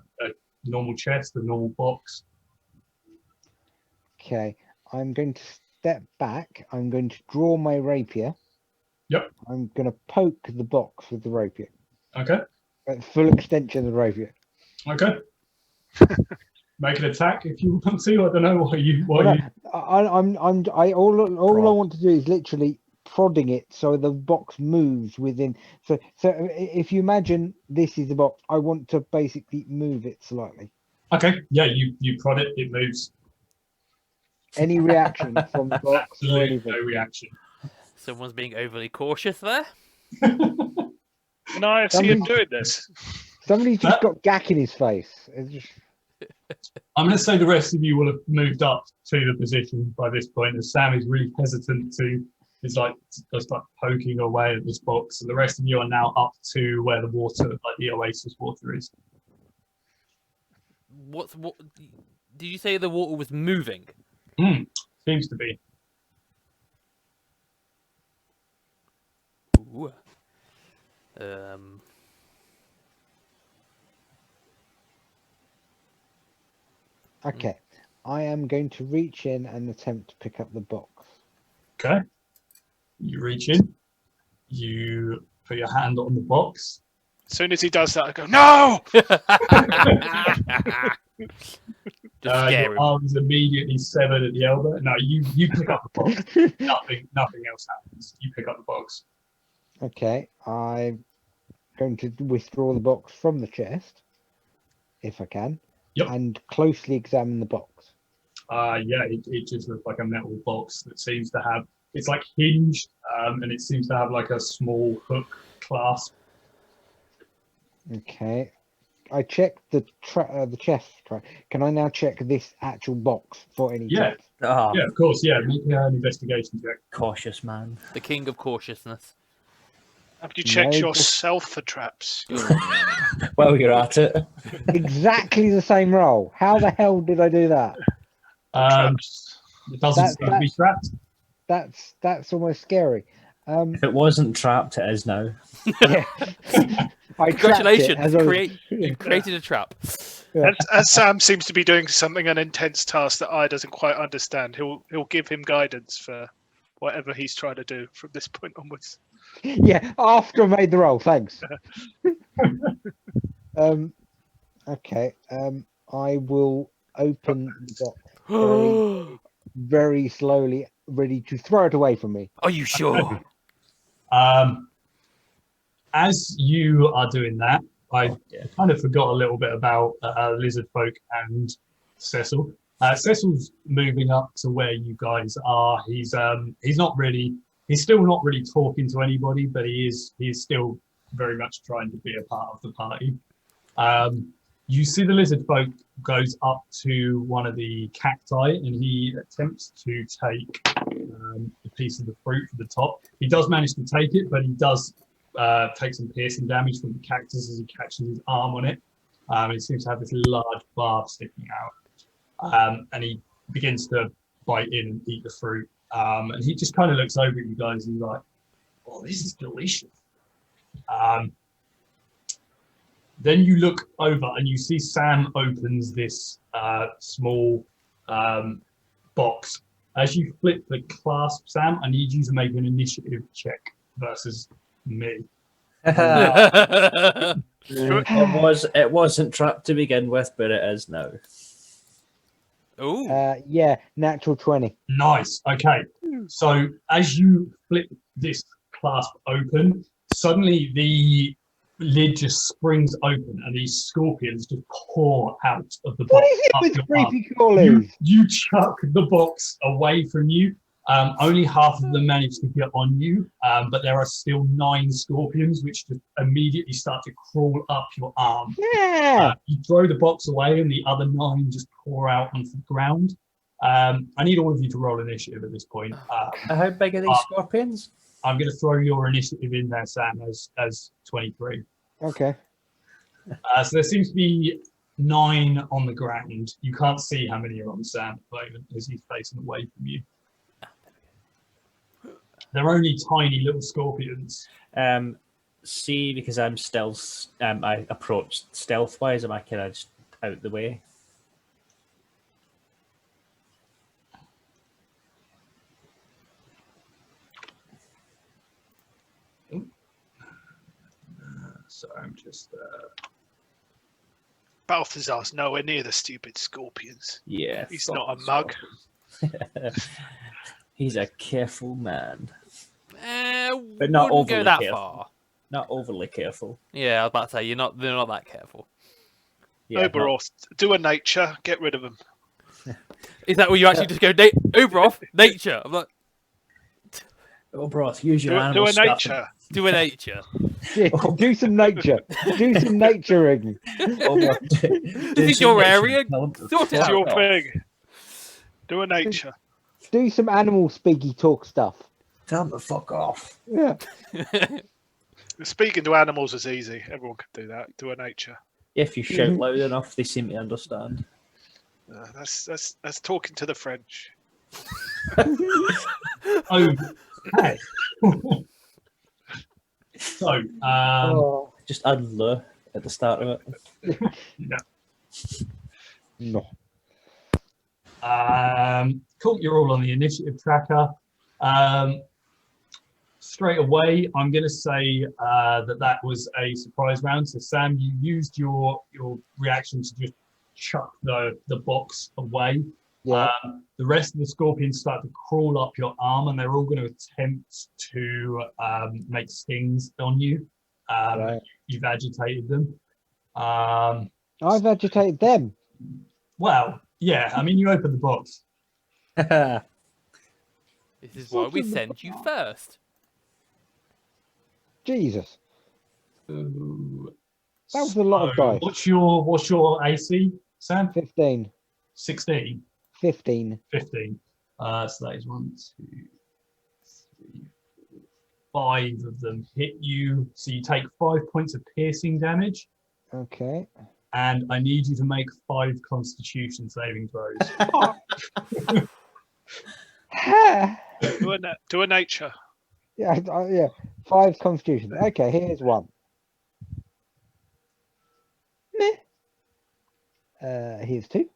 Speaker 1: normal chest, a normal box.
Speaker 5: Okay, I'm going to step back. I'm going to draw my rapier.
Speaker 1: Yep.
Speaker 5: I'm going to poke the box with the rapier.
Speaker 1: Okay,
Speaker 5: Full extension of the rapier.
Speaker 1: okay. Make an attack if you want to. I don't know why you.
Speaker 5: All I want to do is literally prodding it so the box moves within. So if you imagine this is the box, I want to basically move it slightly.
Speaker 1: Okay, yeah, you prod it, it moves.
Speaker 5: Any reaction from the box or
Speaker 1: Absolutely
Speaker 5: anything?
Speaker 1: no reaction.
Speaker 3: Someone's being overly cautious there.
Speaker 4: Can I see him doing this?
Speaker 5: Somebody's just got gack in his face. It's just...
Speaker 1: I'm going to say the rest of you will have moved up to the position by this point, and Sam is really hesitant to. It's like just like poking away at this box, and the rest of you are now up to where the water, like the oasis water, is.
Speaker 3: What? Did you say the water was moving?
Speaker 1: Seems to be.
Speaker 3: Ooh.
Speaker 5: Okay, I am going to reach in and attempt to pick up the box.
Speaker 1: Okay. You reach in. You put your hand on the box.
Speaker 4: As soon as he does that, I go, no!
Speaker 3: Just scare
Speaker 1: Your
Speaker 3: him.
Speaker 1: arm's immediately severed at the elbow. No, you pick up the box. Nothing else happens. You pick up the box.
Speaker 5: Okay, I'm going to withdraw the box from the chest, if I can,
Speaker 1: Yep.
Speaker 5: and closely examine the box.
Speaker 1: Yeah, it just looks like a metal box that seems to have. It's like hinged, and it seems to have like a small hook clasp.
Speaker 5: Okay, I checked the chest. Can I now check this actual box for any
Speaker 1: Yeah.
Speaker 5: traps?
Speaker 2: Ah,
Speaker 1: Yeah, of course. Yeah, make an investigation check.
Speaker 2: cautious man.
Speaker 3: The king of cautiousness.
Speaker 4: Have you checked
Speaker 5: No,
Speaker 4: yourself for traps?
Speaker 2: Well, you're at it.
Speaker 5: Exactly the same roll. How the hell did I do that?
Speaker 4: Traps.
Speaker 1: It doesn't
Speaker 5: That-
Speaker 1: seem to be trapped.
Speaker 5: That's almost scary.
Speaker 2: If it wasn't trapped, it is now.
Speaker 5: Yeah. I trapped it
Speaker 3: Congratulations,
Speaker 5: as I was-
Speaker 3: you created a trap.
Speaker 5: Yeah.
Speaker 4: As Sam seems to be doing something an intense task that I doesn't quite understand, he'll give him guidance for whatever he's trying to do from this point onwards.
Speaker 5: Yeah, after I made the roll, thanks. Okay. I will open the box very, very slowly, ready to throw it away from me.
Speaker 3: Are you sure?
Speaker 1: As you are doing that, I
Speaker 2: Yeah.
Speaker 1: kind of forgot a little bit about lizard folk and Cecil. Cecil's moving up to where you guys are. He's still not really talking to anybody, but he is still very much trying to be a part of the party. You see the lizard folk goes up to one of the cacti and he attempts to take a piece of the fruit from the top. He does manage to take it, but he does take some piercing damage from the cactus as he catches his arm on it. It seems to have this large barb sticking out. And he begins to bite in and eat the fruit. And he just kind of looks over at you guys and he's like, oh, this is delicious. Then you look over and you see Sam opens this small box. As you flip the clasp, Sam, I need you to make an initiative check versus me.
Speaker 2: It wasn't trapped to begin with, but it is now.
Speaker 3: Ooh.
Speaker 5: Yeah, natural 20.
Speaker 1: Nice. Okay. So as you flip this clasp open, suddenly the lid just springs open and these scorpions just pour out of the box.
Speaker 5: What is it
Speaker 1: up
Speaker 5: with
Speaker 1: your arm.
Speaker 5: creepy crawlies?
Speaker 1: You chuck the box away from you. Only half of them manage to get on you, but there are still 9 scorpions which just immediately start to crawl up your arm.
Speaker 5: Yeah.
Speaker 1: You throw the box away and the other 9 just pour out onto the ground. I need all of you to roll initiative at this point.
Speaker 2: How big are these scorpions?
Speaker 1: I'm going to throw your initiative in there, Sam, as 23.
Speaker 5: Okay.
Speaker 1: So there seems to be 9 on the ground. You can't see how many are on Sam at the moment as he's facing away from you. They're only tiny little scorpions.
Speaker 2: See, because I'm stealth, I approached stealth-wise, am I kind of just out the way?
Speaker 1: So I'm just...
Speaker 4: Balthazar's nowhere near the stupid scorpions.
Speaker 2: Yeah.
Speaker 4: He's not a mug.
Speaker 2: He's a careful man.
Speaker 3: But
Speaker 2: not
Speaker 3: wouldn't go
Speaker 2: overly
Speaker 3: that
Speaker 2: careful.
Speaker 3: far.
Speaker 2: Not overly careful.
Speaker 3: Yeah, I was about to say they're not that careful.
Speaker 2: Yeah,
Speaker 4: Oberoth, do a nature, get rid of them.
Speaker 3: Is that where you actually just go Oberoth, nature? I'm like,
Speaker 2: Oberoth, use your
Speaker 4: Do
Speaker 2: animal
Speaker 4: a
Speaker 2: stuff.
Speaker 4: nature.
Speaker 3: do a nature.
Speaker 5: Yeah, do some nature. Do some naturing.
Speaker 2: Oberoth,
Speaker 3: This is your area. Sort it
Speaker 4: It's
Speaker 3: out.
Speaker 4: your thing. Do a nature.
Speaker 5: Do some animal speaky talk stuff.
Speaker 2: Tell him to fuck off.
Speaker 5: Yeah.
Speaker 4: Speaking to animals is easy. Everyone can do that. Do a nature.
Speaker 2: If you shout loud enough, they seem to understand.
Speaker 4: That's talking to the French.
Speaker 1: Okay. So,
Speaker 2: Just add le at the start of it.
Speaker 5: No.
Speaker 1: Cool, you're all on the initiative tracker. Straight away, I'm going to say that was a surprise round. So, Sam, you used your reaction to just chuck the box away.
Speaker 5: Yeah.
Speaker 1: The rest of the scorpions start to crawl up your arm, and they're all going to attempt to make stings on you.
Speaker 5: Right.
Speaker 1: You've agitated them.
Speaker 5: I've agitated them.
Speaker 1: Well, yeah. I mean, you opened the box.
Speaker 3: This is why we send you first.
Speaker 5: Jesus.
Speaker 1: Ooh.
Speaker 5: That was a lot of dice.
Speaker 1: What's your AC, Sam?
Speaker 5: 15.
Speaker 1: 16.
Speaker 5: 15.
Speaker 1: 15. So that is 1, 2, 3, 4, 5 of them hit you. So you take 5 points of piercing damage,
Speaker 5: Okay.
Speaker 1: and I need you to make 5 Constitution saving throws.
Speaker 4: Do a nature.
Speaker 5: Yeah, yeah. 5 constitution. Okay, here's one. Here's 2.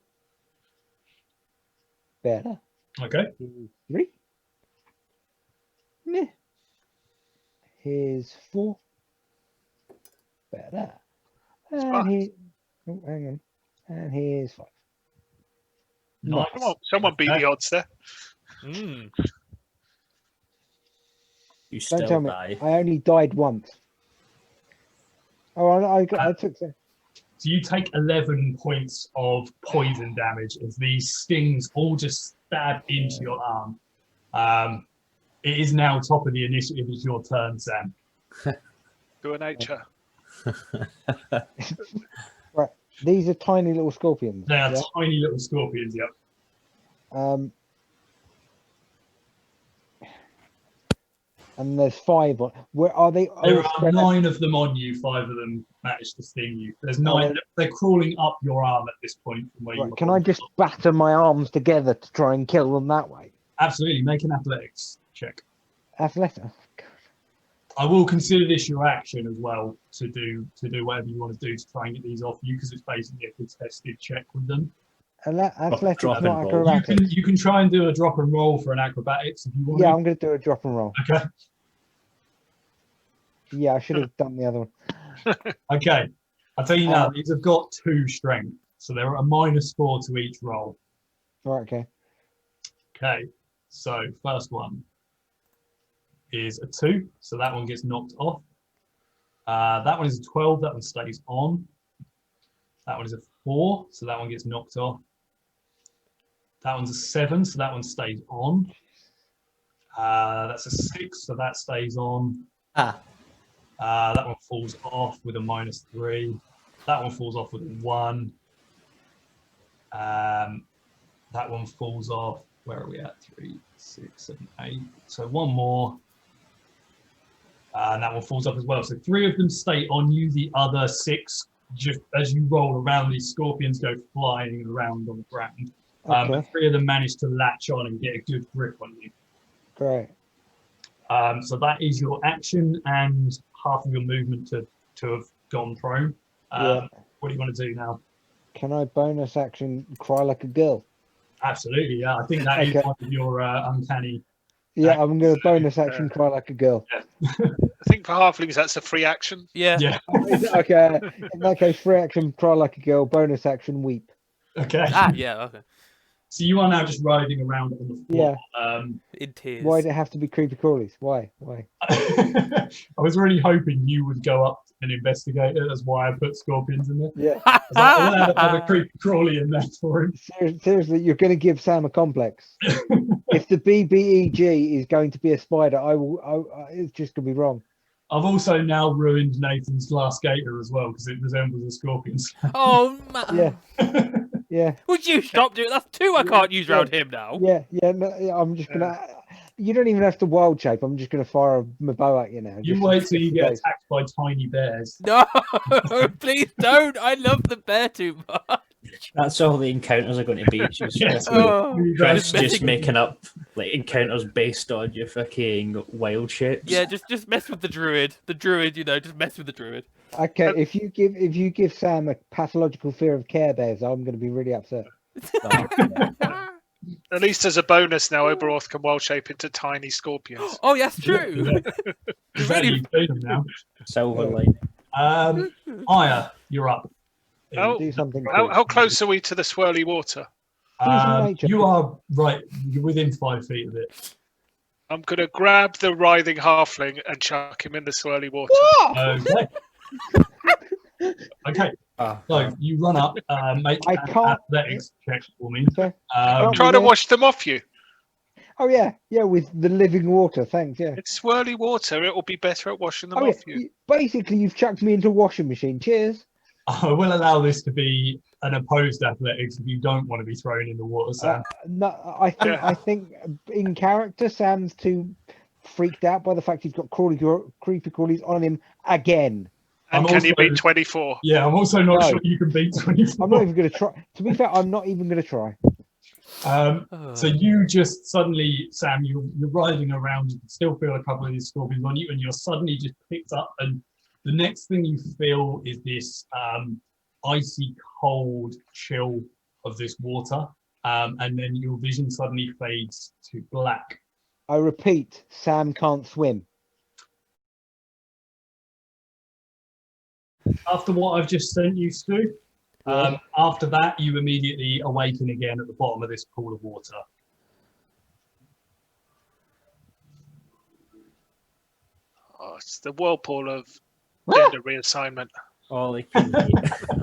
Speaker 5: Better.
Speaker 1: Okay.
Speaker 5: Here's 3. Meh. Here's 4. Better. And
Speaker 4: Five.
Speaker 5: here. Oh, hang on. And here's 5.
Speaker 1: Nice.
Speaker 4: Someone beat the odds there.
Speaker 3: Mm.
Speaker 2: You
Speaker 5: Don't
Speaker 2: still
Speaker 5: tell me.
Speaker 2: die.
Speaker 5: I only died once. Oh, I took some.
Speaker 1: So you take 11 points of poison damage as these stings all just stab into your arm. It is now top of the initiative. It's your turn, Sam.
Speaker 4: Do a nature.
Speaker 5: Right. These are tiny little scorpions.
Speaker 1: They are
Speaker 5: yeah?
Speaker 1: tiny little scorpions, yep.
Speaker 5: And there's 5 on. Where are they?
Speaker 1: There
Speaker 5: all
Speaker 1: are
Speaker 5: spread out?
Speaker 1: 9 of them on you. 5 of them managed to sting you. There's 9. They're crawling up your arm at this point from where you
Speaker 5: Right,
Speaker 1: were.
Speaker 5: can I just batter my arms together to try and kill them that way?
Speaker 1: Absolutely. Make an athletics check.
Speaker 5: Athletic.
Speaker 1: I will consider this your action as well to do whatever you want to do to try and get these off you, because it's basically a contested check with them.
Speaker 5: Athletics,
Speaker 2: drop and
Speaker 5: not
Speaker 2: roll.
Speaker 5: acrobatics.
Speaker 1: You can try and do a drop and roll for an acrobatics if you want.
Speaker 5: Yeah, I'm going to do a drop and roll.
Speaker 1: Okay.
Speaker 5: Yeah, I should have done the other one.
Speaker 1: Okay. I'll tell you now, these have got 2 strength, so they're a -4 to each roll.
Speaker 5: Right, okay.
Speaker 1: Okay. So first one is a 2, so that one gets knocked off. That one is a 12, that one stays on. That one is a 4, so that one gets knocked off. That one's a 7, so that one stays on. That's a 6, so that stays on. That one falls off with a -3. That one falls off with a 1. That one falls off. Where are we at? 3, 6, 7, 8. So one more. And that one falls off as well. So 3 of them stay on you. The other 6, just as you roll around, these scorpions go flying around on the ground.
Speaker 5: Okay.
Speaker 1: But 3 of them manage to latch on and get a good grip on you.
Speaker 5: Great.
Speaker 1: So that is your action and half of your movement to have gone prone.
Speaker 5: Yeah.
Speaker 1: What do you want to do now?
Speaker 5: Can I bonus action cry like a girl?
Speaker 1: Absolutely, yeah. I think that is
Speaker 5: Okay.
Speaker 1: one of your uncanny.
Speaker 5: Yeah, I'm going to bonus action cry like a girl.
Speaker 4: I think for halflings that's a free action.
Speaker 3: Yeah.
Speaker 1: Yeah.
Speaker 5: Okay, in that case, free action cry like a girl, bonus action weep.
Speaker 1: Okay.
Speaker 3: Yeah. Okay.
Speaker 1: So you are now just riding around on the floor.
Speaker 3: In tears.
Speaker 5: Why did it have to be creepy crawlies? Why?
Speaker 1: I was really hoping you would go up and investigate it. That's why I put scorpions in there.
Speaker 5: Yeah.
Speaker 1: I was like, I want to have a creepy crawly in there for him.
Speaker 5: Seriously, you're going to give Sam a complex. If the BBEG is going to be a spider, it's just going to be wrong.
Speaker 1: I've also now ruined Nathan's glass gator as well because it resembles a scorpion.
Speaker 3: Oh man.
Speaker 5: Yeah. Yeah.
Speaker 3: Would you stop doing that? That's 2 I can't use around him now.
Speaker 5: Yeah. No, I'm just going to... You don't even have to wild shape. I'm just going to fire my bow at you now.
Speaker 1: You
Speaker 5: just
Speaker 1: wait till you get
Speaker 5: days.
Speaker 1: attacked by tiny bears.
Speaker 3: No, please don't. I love the bear too much.
Speaker 2: That's all the encounters are going to be. Just,
Speaker 1: Yes.
Speaker 3: Oh,
Speaker 2: just making up like encounters based on your fucking wild shapes.
Speaker 3: Yeah, just mess with the druid. The druid, just mess with the druid.
Speaker 5: Okay, if you give Sam a pathological fear of Care Bears, I'm going to be really upset.
Speaker 4: At least as a bonus now, Oberoth can wild shape into tiny scorpions.
Speaker 3: Oh, yes, true.
Speaker 1: Really
Speaker 3: Really?
Speaker 1: do them now.
Speaker 2: Silver lining.
Speaker 1: Aya, you're up.
Speaker 4: Oh,
Speaker 5: Do something.
Speaker 4: How close are we to the swirly water?
Speaker 5: nature.
Speaker 1: You are right. You're within 5 feet of it.
Speaker 4: I'm going to grab the writhing halfling and chuck him in the swirly water.
Speaker 1: Okay. Okay. So you run up, make
Speaker 5: I
Speaker 1: an
Speaker 5: can't-
Speaker 1: athletics check for me.
Speaker 5: Okay.
Speaker 1: Um,
Speaker 4: Try to
Speaker 5: yeah.
Speaker 4: wash them off you.
Speaker 5: Oh yeah, with the living water. Thanks. Yeah.
Speaker 4: It's swirly water. It will be better at washing them
Speaker 5: Oh yeah.
Speaker 4: off you.
Speaker 5: Basically, you've chucked me into a washing machine. Cheers.
Speaker 1: I will allow this to be an opposed athletics if you don't want to be thrown in the water, Sam.
Speaker 5: No, I think in character, Sam's too freaked out by the fact he's got creepy crawlies on him again.
Speaker 4: And
Speaker 1: I'm
Speaker 4: can you
Speaker 1: also-
Speaker 4: beat 24?
Speaker 1: Yeah, I'm also not
Speaker 5: No.
Speaker 1: sure you can beat 24.
Speaker 5: I'm not even going to try. To be fair, I'm not even going to try.
Speaker 1: So you just suddenly, Sam, you're riding around, you can still feel a couple of these scorpions on you, and you're suddenly just picked up, and the next thing you feel is this icy cold chill of this water, and then your vision suddenly fades to black.
Speaker 5: I repeat, Sam can't swim.
Speaker 1: After what I've just sent you, Stu, after that, you immediately awaken again at the bottom of this pool of water.
Speaker 4: Oh, it's the whirlpool of gender reassignment.
Speaker 2: All I can hear,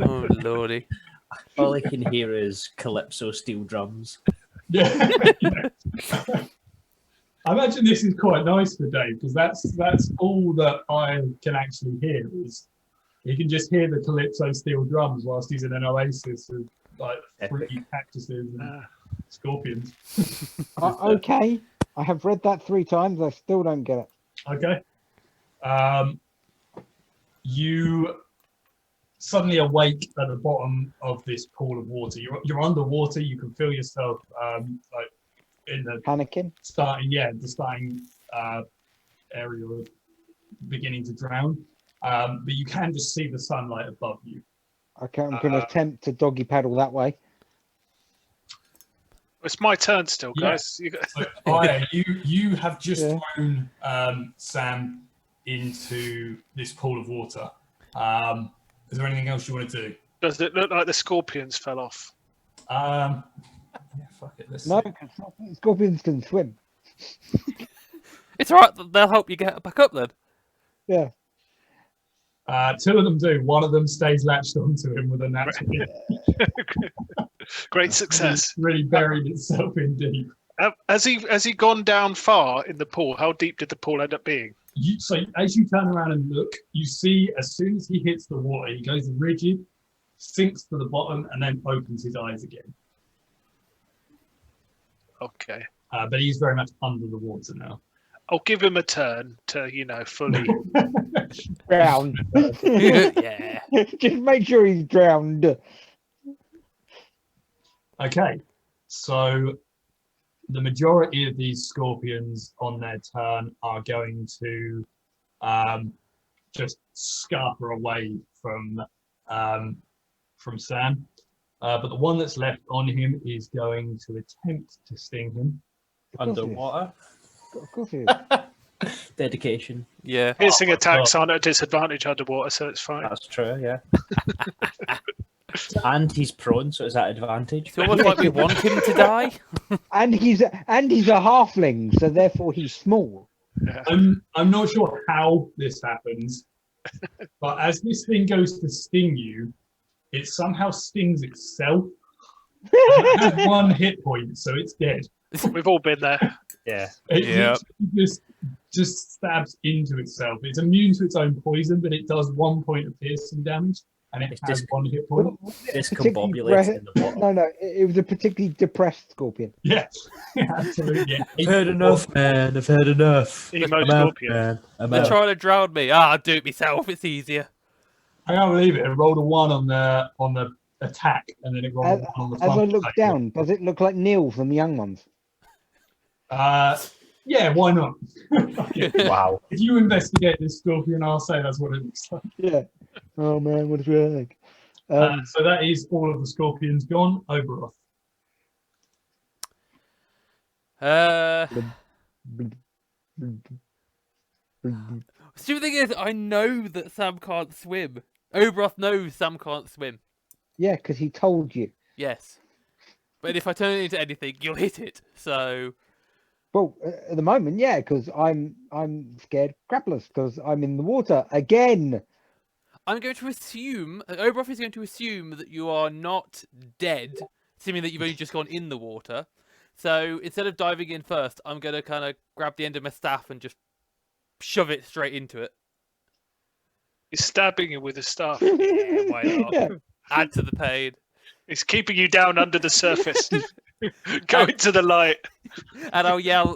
Speaker 3: Oh lordy.
Speaker 2: all I can hear is Calypso steel drums.
Speaker 1: Yeah. I imagine this is quite nice for Dave because that's all that I can actually hear is he can just hear the Calypso steel drums whilst he's in an oasis of like fruity cactuses and scorpions.
Speaker 5: Okay, I have read that 3 times. I still don't get it.
Speaker 1: Okay. You suddenly awake at the bottom of this pool of water. You're underwater. You can feel yourself like in the
Speaker 5: Panicking.
Speaker 1: the starting area of beginning to drown. But you can just see the sunlight above you.
Speaker 5: Okay, I'm going to attempt to doggy paddle that way.
Speaker 4: It's my turn still,
Speaker 1: Yeah.
Speaker 4: guys. You got-
Speaker 1: So, Aya, you have just
Speaker 5: Yeah.
Speaker 1: thrown Sam into this pool of water. Is there anything else you want to do?
Speaker 4: Does it look like the scorpions fell off?
Speaker 1: Yeah, fuck it. Let's
Speaker 5: No,
Speaker 1: see.
Speaker 5: because scorpions can swim.
Speaker 3: It's alright, they'll help you get back up then.
Speaker 5: Yeah.
Speaker 1: 2 of them do. One of them stays latched onto him with a natural hit.
Speaker 4: Great success.
Speaker 1: Really buried itself in deep.
Speaker 4: Has he gone down far in the pool? How deep did the pool end up being?
Speaker 1: So as you turn around and look, you see as soon as he hits the water, he goes rigid, sinks to the bottom, and then opens his eyes again.
Speaker 4: Okay.
Speaker 1: But he's very much under the water now.
Speaker 4: I'll give him a turn to, fully.
Speaker 5: Drown.
Speaker 3: Yeah.
Speaker 5: Just make sure he's drowned.
Speaker 1: Okay, so the majority of these scorpions on their turn are going to just scupper away from Sam. But the one that's left on him is going to attempt to sting him.
Speaker 2: Underwater.
Speaker 5: Of course he is.
Speaker 2: Dedication.
Speaker 3: Yeah.
Speaker 4: Piercing
Speaker 1: my
Speaker 4: attacks
Speaker 1: God.
Speaker 4: aren't at disadvantage underwater, so it's fine.
Speaker 2: That's true, yeah. And he's prone, so is that advantage?
Speaker 3: It's almost like we want him to die.
Speaker 5: And he's a halfling, so therefore he's small.
Speaker 4: Yeah.
Speaker 1: I'm not sure how this happens, but as this thing goes to sting you, it somehow stings itself. It has 1 hit point, so it's dead.
Speaker 4: We've all been there.
Speaker 2: Yeah.
Speaker 1: It
Speaker 3: Yep.
Speaker 1: literally just stabs into itself. It's immune to its own poison, but it does 1 point of piercing damage, and it
Speaker 2: It's
Speaker 1: has
Speaker 2: just-
Speaker 1: 1 hit point.
Speaker 2: Discombobulated in the water.
Speaker 5: No, it was a particularly depressed scorpion.
Speaker 1: Yeah, absolutely. Yeah.
Speaker 2: I've had enough, man. I've had enough.
Speaker 4: Emo
Speaker 2: I'm out,
Speaker 4: scorpion.
Speaker 2: man. I'm
Speaker 3: They're
Speaker 2: out.
Speaker 3: trying to drown me. I'll do it myself. It's easier.
Speaker 1: I can't believe it. It rolled a 1 on the attack, and then it rolled
Speaker 5: As,
Speaker 1: a 1 on the
Speaker 5: as I
Speaker 1: front
Speaker 5: look
Speaker 1: attack.
Speaker 5: down, does it look like Neil from the Young Ones?
Speaker 1: Yeah, why not?
Speaker 2: Wow.
Speaker 1: If you investigate this scorpion, I'll say that's what it looks like.
Speaker 5: Yeah. Oh man, what a drag.
Speaker 1: So that is all of the scorpions gone. Oberoth.
Speaker 3: Stupid thing is, I know that Sam can't swim. Oberoth knows Sam can't swim.
Speaker 5: Yeah, because he told you.
Speaker 3: Yes. But if I turn it into anything, you'll hit it. So
Speaker 5: Well, at the moment, yeah, because I'm scared crapless because I'm in the water again.
Speaker 3: I'm going to assume Oberoth is going to assume that you are not dead, assuming that you've only just gone in the water. So instead of diving in first, I'm going to kind of grab the end of my staff and just shove it straight into it.
Speaker 4: He's stabbing you with a staff.
Speaker 3: Yeah, why not?
Speaker 5: Yeah.
Speaker 3: Add to the pain.
Speaker 4: He's keeping you down under the surface. Go into the light.
Speaker 3: And I'll yell,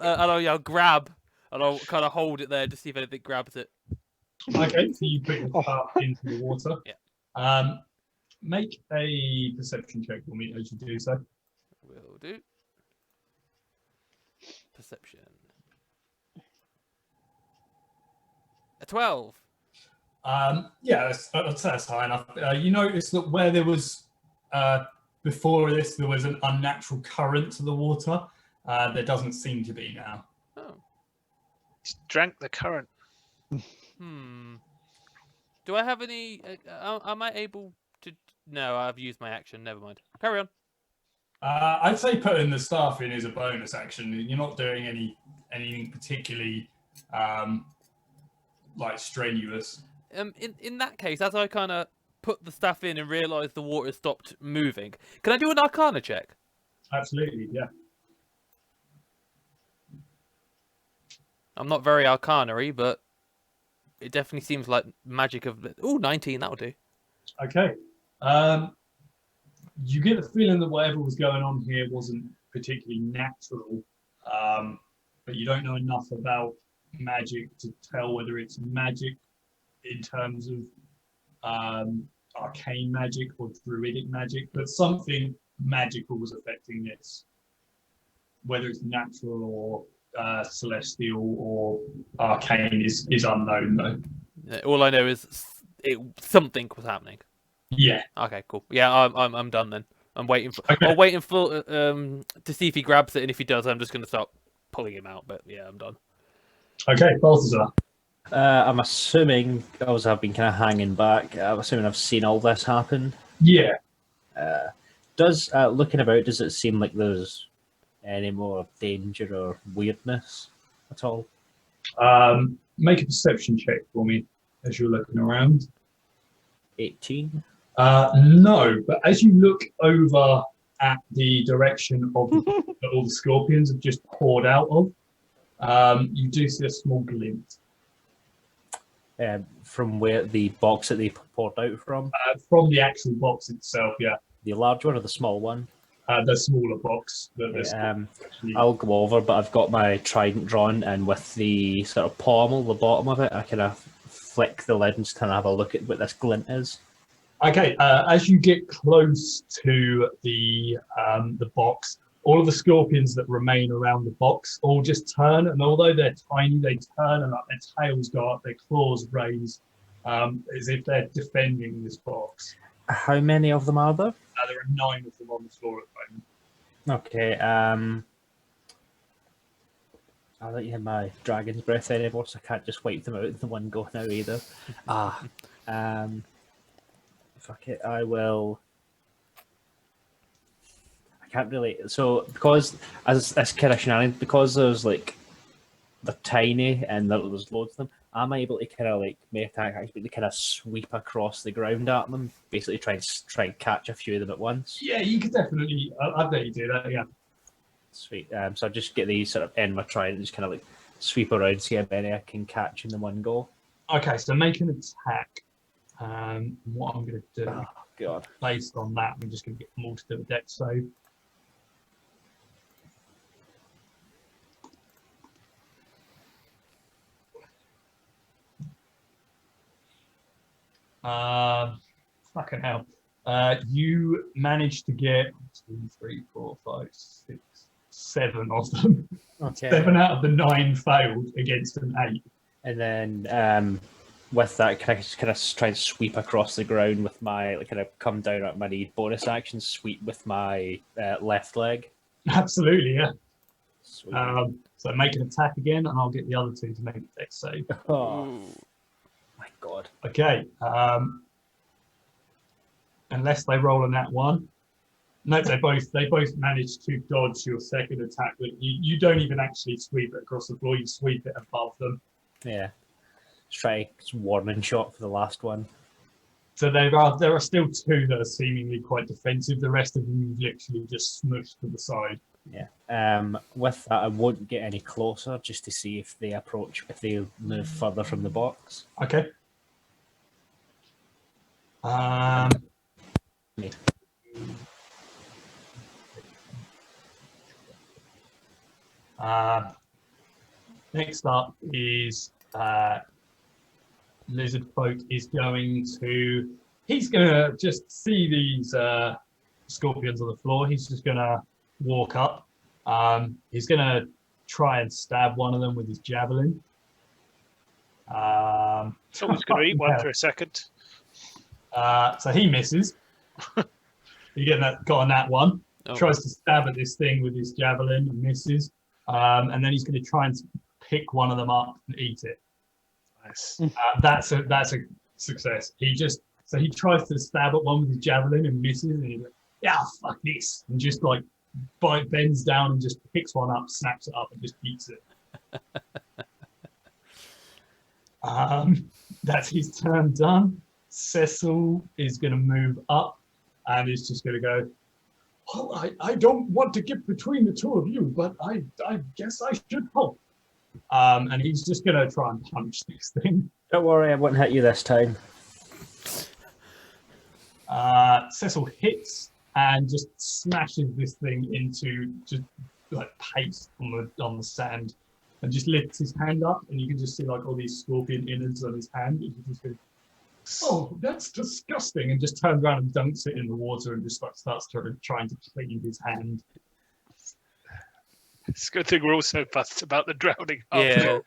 Speaker 3: grab, and I'll kind of hold it there to see if anything grabs it.
Speaker 1: Okay, so you put your staff into the water.
Speaker 3: Yeah.
Speaker 1: Make a perception check for me as you do so.
Speaker 3: Will do. Perception. A 12.
Speaker 1: Yeah, that's high enough. You notice that where there was before this, there was an unnatural current to the water. There doesn't seem to be now.
Speaker 3: Oh.
Speaker 4: He's drank the current.
Speaker 3: Hmm. Do I have any? Am I able to? No, I've used my action. Never mind. Carry on.
Speaker 1: I'd say putting the staff in is a bonus action. You're not doing anything particularly like strenuous.
Speaker 3: In that case, as I kind of put the stuff in and realise the water has stopped moving, can I do an Arcana check?
Speaker 1: Absolutely, yeah.
Speaker 3: I'm not very Arcana-y, but it definitely seems like magic of. Oh, 19. That'll do.
Speaker 1: Okay. You get the feeling that whatever was going on here wasn't particularly natural, but you don't know enough about magic to tell whether it's magic in terms of arcane magic or druidic magic, but something magical was affecting this. Whether it's natural or celestial or arcane is unknown, though.
Speaker 3: All I know is something was happening.
Speaker 1: Yeah.
Speaker 3: Okay, cool. Yeah, I'm done then. I'm waiting for.
Speaker 1: Okay.
Speaker 3: I'm waiting for to see if he grabs it, and if he does, I'm just going to start pulling him out. But yeah, I'm done.
Speaker 1: Okay, Balthazar.
Speaker 2: I'm assuming, as I've been kind of hanging back, I'm assuming I've seen all this happen.
Speaker 1: Yeah.
Speaker 2: Looking about, does it seem like there's any more danger or weirdness at all?
Speaker 1: Make a perception check for me as you're looking around.
Speaker 2: 18.
Speaker 1: No, but as you look over at the direction of that all the scorpions have just poured out of, you do see a small glint.
Speaker 2: From where the box that they poured out from?
Speaker 1: From the actual box itself, yeah.
Speaker 2: The large one or the small one?
Speaker 1: The smaller box.
Speaker 2: I'll go over, but I've got my trident drawn, and with the sort of pommel, the bottom of it, I kind of flick the lid and just kind of have a look at what this glint is.
Speaker 1: Okay, as you get close to the box, all of the scorpions that remain around the box all just turn, and although they're tiny, they turn and like, their tails go up, their claws raise, as if they're defending this box.
Speaker 2: How many of them are there?
Speaker 1: There are 9 of them on the floor at the moment.
Speaker 2: Okay, I'll let you have my dragon's breath anymore, so I can't just wipe them out in the one go now either. Fuck it, I will. I can't really. So, because as kind of shenanigans, because there's like they're tiny and there's loads of them, I'm able to kind of like make attack actions, to kind of sweep across the ground at them, basically try and catch a few of them at once.
Speaker 1: Yeah, you could definitely. I'd let you do that. Yeah.
Speaker 2: Sweet. So I just get these sort of end my trident and just kind of like sweep around, see how many I can catch in the one go.
Speaker 1: Okay, so make an attack. What I'm going to do,
Speaker 2: Oh god.
Speaker 1: based on that, I'm just going to get them all to do a dex save. Fucking hell. You managed to get 2, 3, 4, 5, 6, 7 of them.
Speaker 2: Okay.
Speaker 1: 7 out of the 9 failed against an 8.
Speaker 2: And then with that, can I just kind of try and sweep across the ground with my, like, kind of come down at my bonus action, sweep with my left leg?
Speaker 1: Absolutely, yeah.
Speaker 2: Sweet.
Speaker 1: So make an attack again, and I'll get the other 2 to make a dex save.
Speaker 2: Oh
Speaker 3: Ooh.
Speaker 2: my god.
Speaker 1: Okay. Unless they roll a nat 1. No, they both managed to dodge your second attack, but you don't even actually sweep it across the floor, you sweep it above them.
Speaker 2: Yeah. Let's try warning shot for the last one.
Speaker 1: So there are still 2 that are seemingly quite defensive. The rest of them you've literally just smushed to the side.
Speaker 2: Yeah. With that, I won't get any closer just to see if they move further from the box.
Speaker 1: Okay.
Speaker 2: Me.
Speaker 1: Next up is Lizard Folk is going to. He's going to just see these scorpions on the floor. He's just going to walk up. He's going to try and stab one of them with his javelin.
Speaker 4: It's always going to eat one
Speaker 1: yeah.
Speaker 4: for a second.
Speaker 1: So he misses. You got on that one.
Speaker 3: Oh.
Speaker 1: Tries to stab at this thing with his javelin and misses. And then he's going to try and pick one of them up and eat it.
Speaker 4: Nice.
Speaker 1: That's a success. He tries to stab at one with his javelin and misses, and he's like, "Yeah, fuck this," and just like bends down and just picks one up, snaps it up, and just eats it. That's his turn done. Cecil is going to move up, and he's just going to go, "Oh, I don't want to get between the two of you, but I guess I should help." And he's just going to try and punch this thing.
Speaker 2: Don't worry, I won't hit you this time.
Speaker 1: Cecil hits and just smashes this thing into just like paste on the sand, and just lifts his hand up, and you can just see like all these scorpion innards on his hand. And he just goes, "Oh, that's disgusting!" and just turns around and dunks it in the water and just like starts trying to clean his hand.
Speaker 4: It's a good thing we're all so fussed about the drowning.
Speaker 3: Yeah.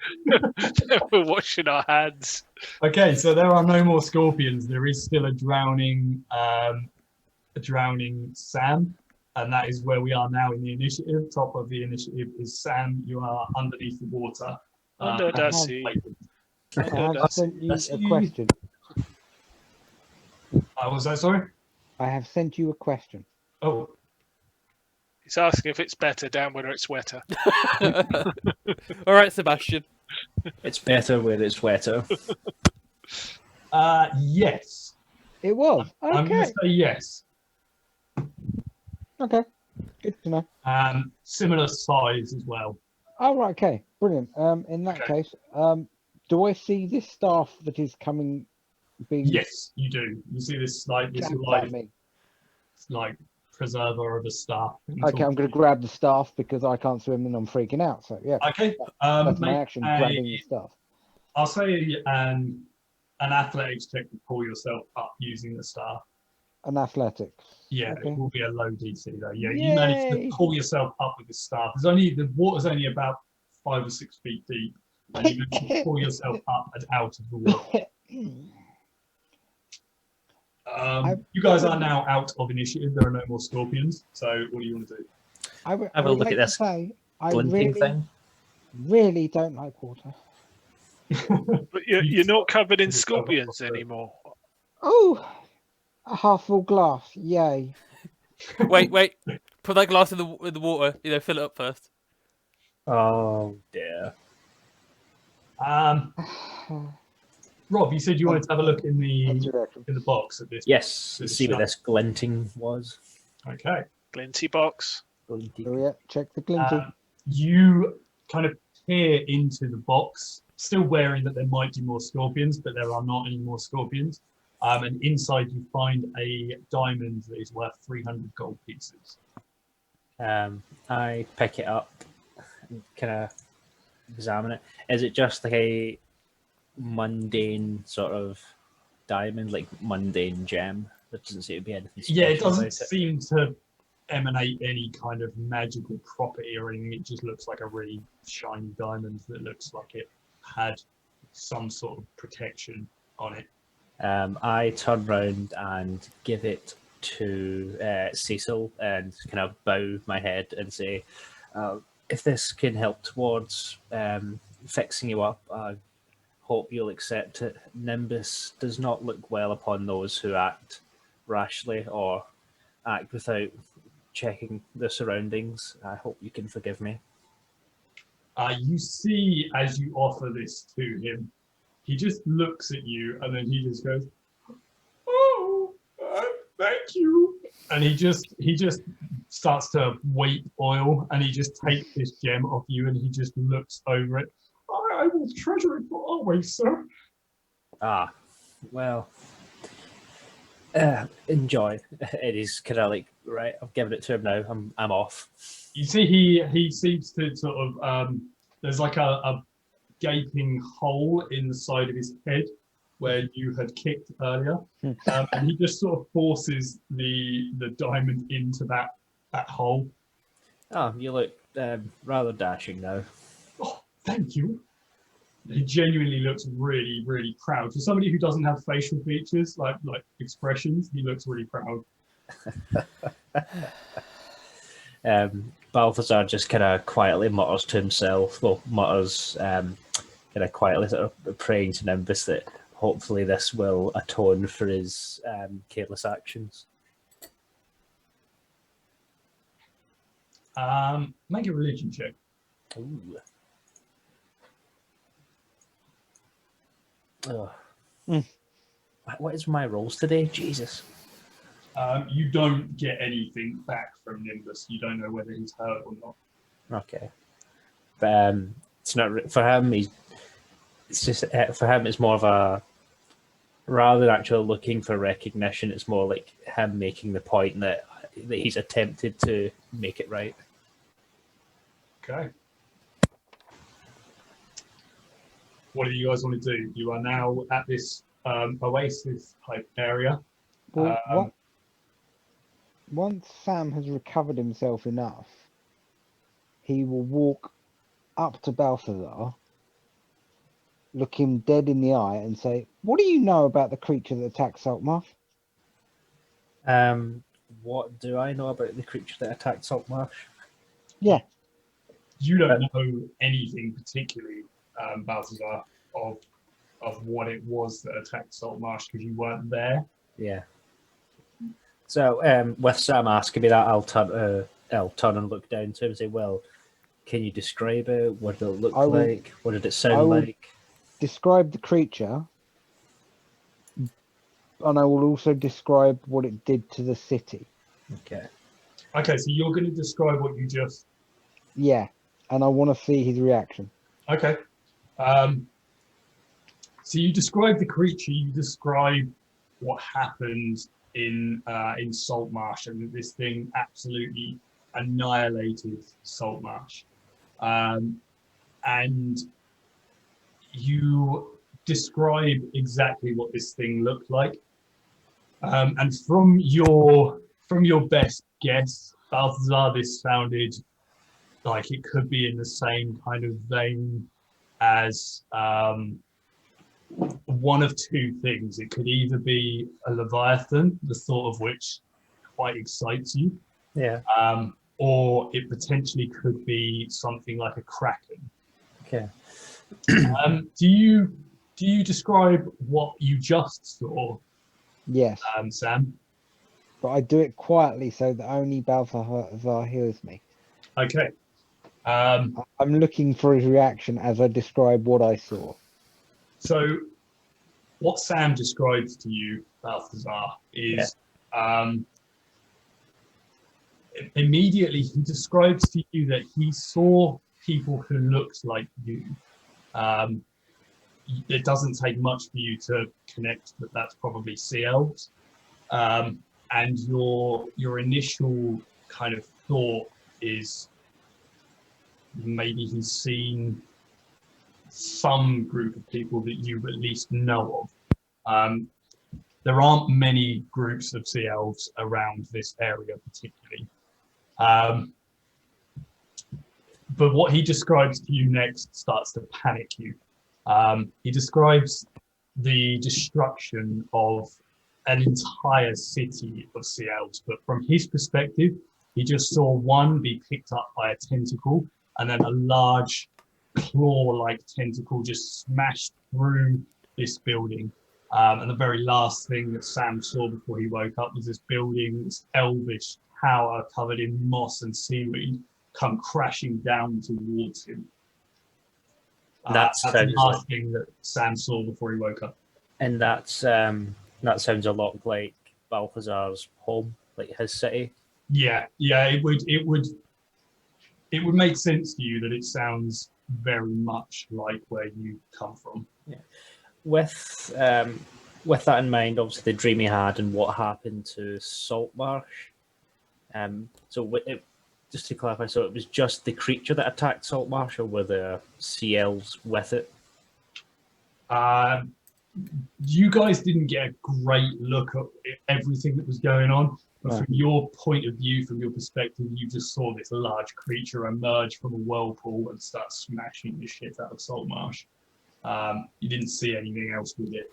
Speaker 4: We're washing our hands.
Speaker 1: Okay, so there are no more scorpions. There is still a drowning Sam, and that is where we are now in the initiative. Top of the initiative is Sam. You are underneath the water.
Speaker 4: Under the sea.
Speaker 5: I have sent you
Speaker 2: That's
Speaker 5: a
Speaker 2: you.
Speaker 5: question.
Speaker 1: Was that sorry?
Speaker 5: I have sent you a question.
Speaker 1: Oh,
Speaker 4: He's asking if it's better down where it's wetter.
Speaker 3: All right, Sebastian.
Speaker 2: It's better where it's wetter.
Speaker 1: yes.
Speaker 5: It was.
Speaker 1: I'm going
Speaker 5: Okay.
Speaker 1: to say yes.
Speaker 5: Okay. Good to know.
Speaker 1: Similar size as well.
Speaker 5: Oh, right. Okay. Brilliant. In that
Speaker 4: Okay.
Speaker 5: case, do I see this staff that is coming being
Speaker 1: Yes, you do. You see this
Speaker 5: jabbed at me?
Speaker 1: like preserver of a staff.
Speaker 5: Okay, I'm going to grab the staff because I can't swim and I'm freaking out. So yeah,
Speaker 1: Okay.
Speaker 5: that's my
Speaker 1: Make
Speaker 5: action, grabbing the staff.
Speaker 1: I'll say an athletics check to pull yourself up using the staff.
Speaker 5: An athletics.
Speaker 1: Yeah,
Speaker 5: Okay.
Speaker 1: it will be a low DC though. Yeah, you managed
Speaker 5: Yay!
Speaker 1: to pull yourself up with the staff. The water's only about 5 or 6 feet deep, and you managed to pull yourself up and out of the water. You guys are now out of initiative. There are no more scorpions. So what do you want to do?
Speaker 5: I would
Speaker 2: Have a look
Speaker 5: like
Speaker 2: at
Speaker 5: to
Speaker 2: this
Speaker 5: say, I
Speaker 2: Glinting
Speaker 5: really,
Speaker 2: thing.
Speaker 5: really don't like water.
Speaker 4: But you're not covered in scorpions anymore.
Speaker 5: Oh, a half full glass. Yay.
Speaker 3: Wait. Put that glass in the water. Fill it up first.
Speaker 2: Oh dear.
Speaker 1: Rob, you said you wanted to have a look in
Speaker 5: That's
Speaker 1: the
Speaker 5: your action.
Speaker 1: box at this.
Speaker 2: Yes,
Speaker 1: This
Speaker 2: see what
Speaker 1: shot.
Speaker 2: this glinting was.
Speaker 1: Okay.
Speaker 4: Glinty box.
Speaker 2: Glinty.
Speaker 5: Oh yeah, check the glinting.
Speaker 1: You kind of peer into the box, still wary that there might be more scorpions, but there are not any more scorpions. And inside you find a diamond that is worth 300 gold pieces.
Speaker 2: I pick it up and kind of examine it. Is it just like a mundane sort of diamond, like mundane gem? There doesn't seem to be anything special
Speaker 1: Yeah, it doesn't
Speaker 2: about it.
Speaker 1: seem to emanate any kind of magical property or anything. It just looks like a really shiny diamond that looks like it had some sort of protection on it.
Speaker 2: I turn round and give it to Cecil and kind of bow my head and say, if this can help towards fixing you up, I hope you'll accept it. Nimbus does not look well upon those who act rashly or act without checking the surroundings. I hope you can forgive me.
Speaker 1: You see, as you offer this to him, he just looks at you and then he just goes, "Oh, thank you." And he just starts to weight oil, and he just takes this gem off you and he just looks over it. I will treasure it for always, sir.
Speaker 2: Ah, well, enjoy. It is kind of like, right, I've given it to him now. I'm off.
Speaker 1: You see, he seems to sort of there's like a gaping hole in the side of his head where you had kicked earlier, and he just sort of forces the diamond into that hole.
Speaker 2: Oh, you look rather dashing now.
Speaker 1: Oh, thank you. he genuinely looks really, really proud. For somebody who doesn't have facial features, like expressions, he looks really proud.
Speaker 2: Balthazar just kind of quietly mutters to himself, mutters kind of quietly, sort of praying to Nimbus that hopefully this will atone for his careless actions.
Speaker 1: Make a religion check.
Speaker 2: Ooh. Oh. What is my rolls today? Jesus.
Speaker 1: You don't get anything back from Nimbus. You don't know whether he's hurt or not.
Speaker 2: Okay. But it's not for him. It's just for him. It's more of a rather than actually looking for recognition. It's more like him making the point that he's attempted to make it right.
Speaker 1: Okay. What do you guys want to do? You are now at this oasis type area.
Speaker 5: Well, once Sam has recovered himself enough, he will walk up to Balthazar, look him dead in the eye, and say, "What do you know about the creature that attacked Saltmarsh?"
Speaker 2: What do I know about the creature that attacked Saltmarsh?
Speaker 5: Yeah.
Speaker 1: You don't know anything particularly, Balthazar, of what it was that attacked Saltmarsh because you weren't there.
Speaker 2: Yeah. So with Sam asking me that, I'll turn and look down to him and say, "Well, can you describe it? What did it look like? What did it sound like?"
Speaker 5: Describe the creature, and I will also describe what it did to the city.
Speaker 2: Okay.
Speaker 1: Okay, so you're going to describe what you just...
Speaker 5: Yeah, and I want to see his reaction.
Speaker 1: Okay. So you describe the creature, you describe what happened in Saltmarsh, and this thing absolutely annihilated Saltmarsh. And you describe exactly what this thing looked like. And from your best guess, Balthazar, this sounded like it could be in the same kind of vein as one of two things. It could either be a Leviathan, the thought of which quite excites you,
Speaker 2: Yeah.
Speaker 1: or it potentially could be something like a Kraken.
Speaker 2: Okay.
Speaker 1: Do you describe what you just saw,
Speaker 5: Yes,
Speaker 1: Sam?
Speaker 5: but I do it quietly so that only Balthazar hears me.
Speaker 1: Okay.
Speaker 5: I'm looking for his reaction as I describe what I saw.
Speaker 1: So what Sam describes to you, Balthazar, is immediately he describes to you that he saw people who looked like you. It doesn't take much for you to connect that that's probably sea elves. And your initial kind of thought is maybe he's seen some group of people that you at least know of. There aren't many groups of sea elves around this area particularly. But what he describes to you next starts to panic you. He describes the destruction of an entire city of sea elves, but from his perspective, he just saw one be picked up by a tentacle, and then a large claw-like tentacle just smashed through this building. And the very last thing that Sam saw before he woke up was this building, this elvish tower covered in moss and seaweed, come crashing down towards him. That's the last thing that Sam saw before he woke up.
Speaker 2: And that sounds a lot like Balthazar's home, like his city.
Speaker 1: Yeah, it would make sense to you that it sounds very much like where you come from.
Speaker 2: Yeah. With that in mind, obviously the dream he had and what happened to Saltmarsh. Just to clarify, so it was just the creature that attacked Saltmarsh, or were there sea elves with it?
Speaker 1: You guys didn't get a great look at everything that was going on, but from your point of view, from your perspective, you just saw this large creature emerge from a whirlpool and start smashing the shit out of Saltmarsh. You didn't see anything else with it.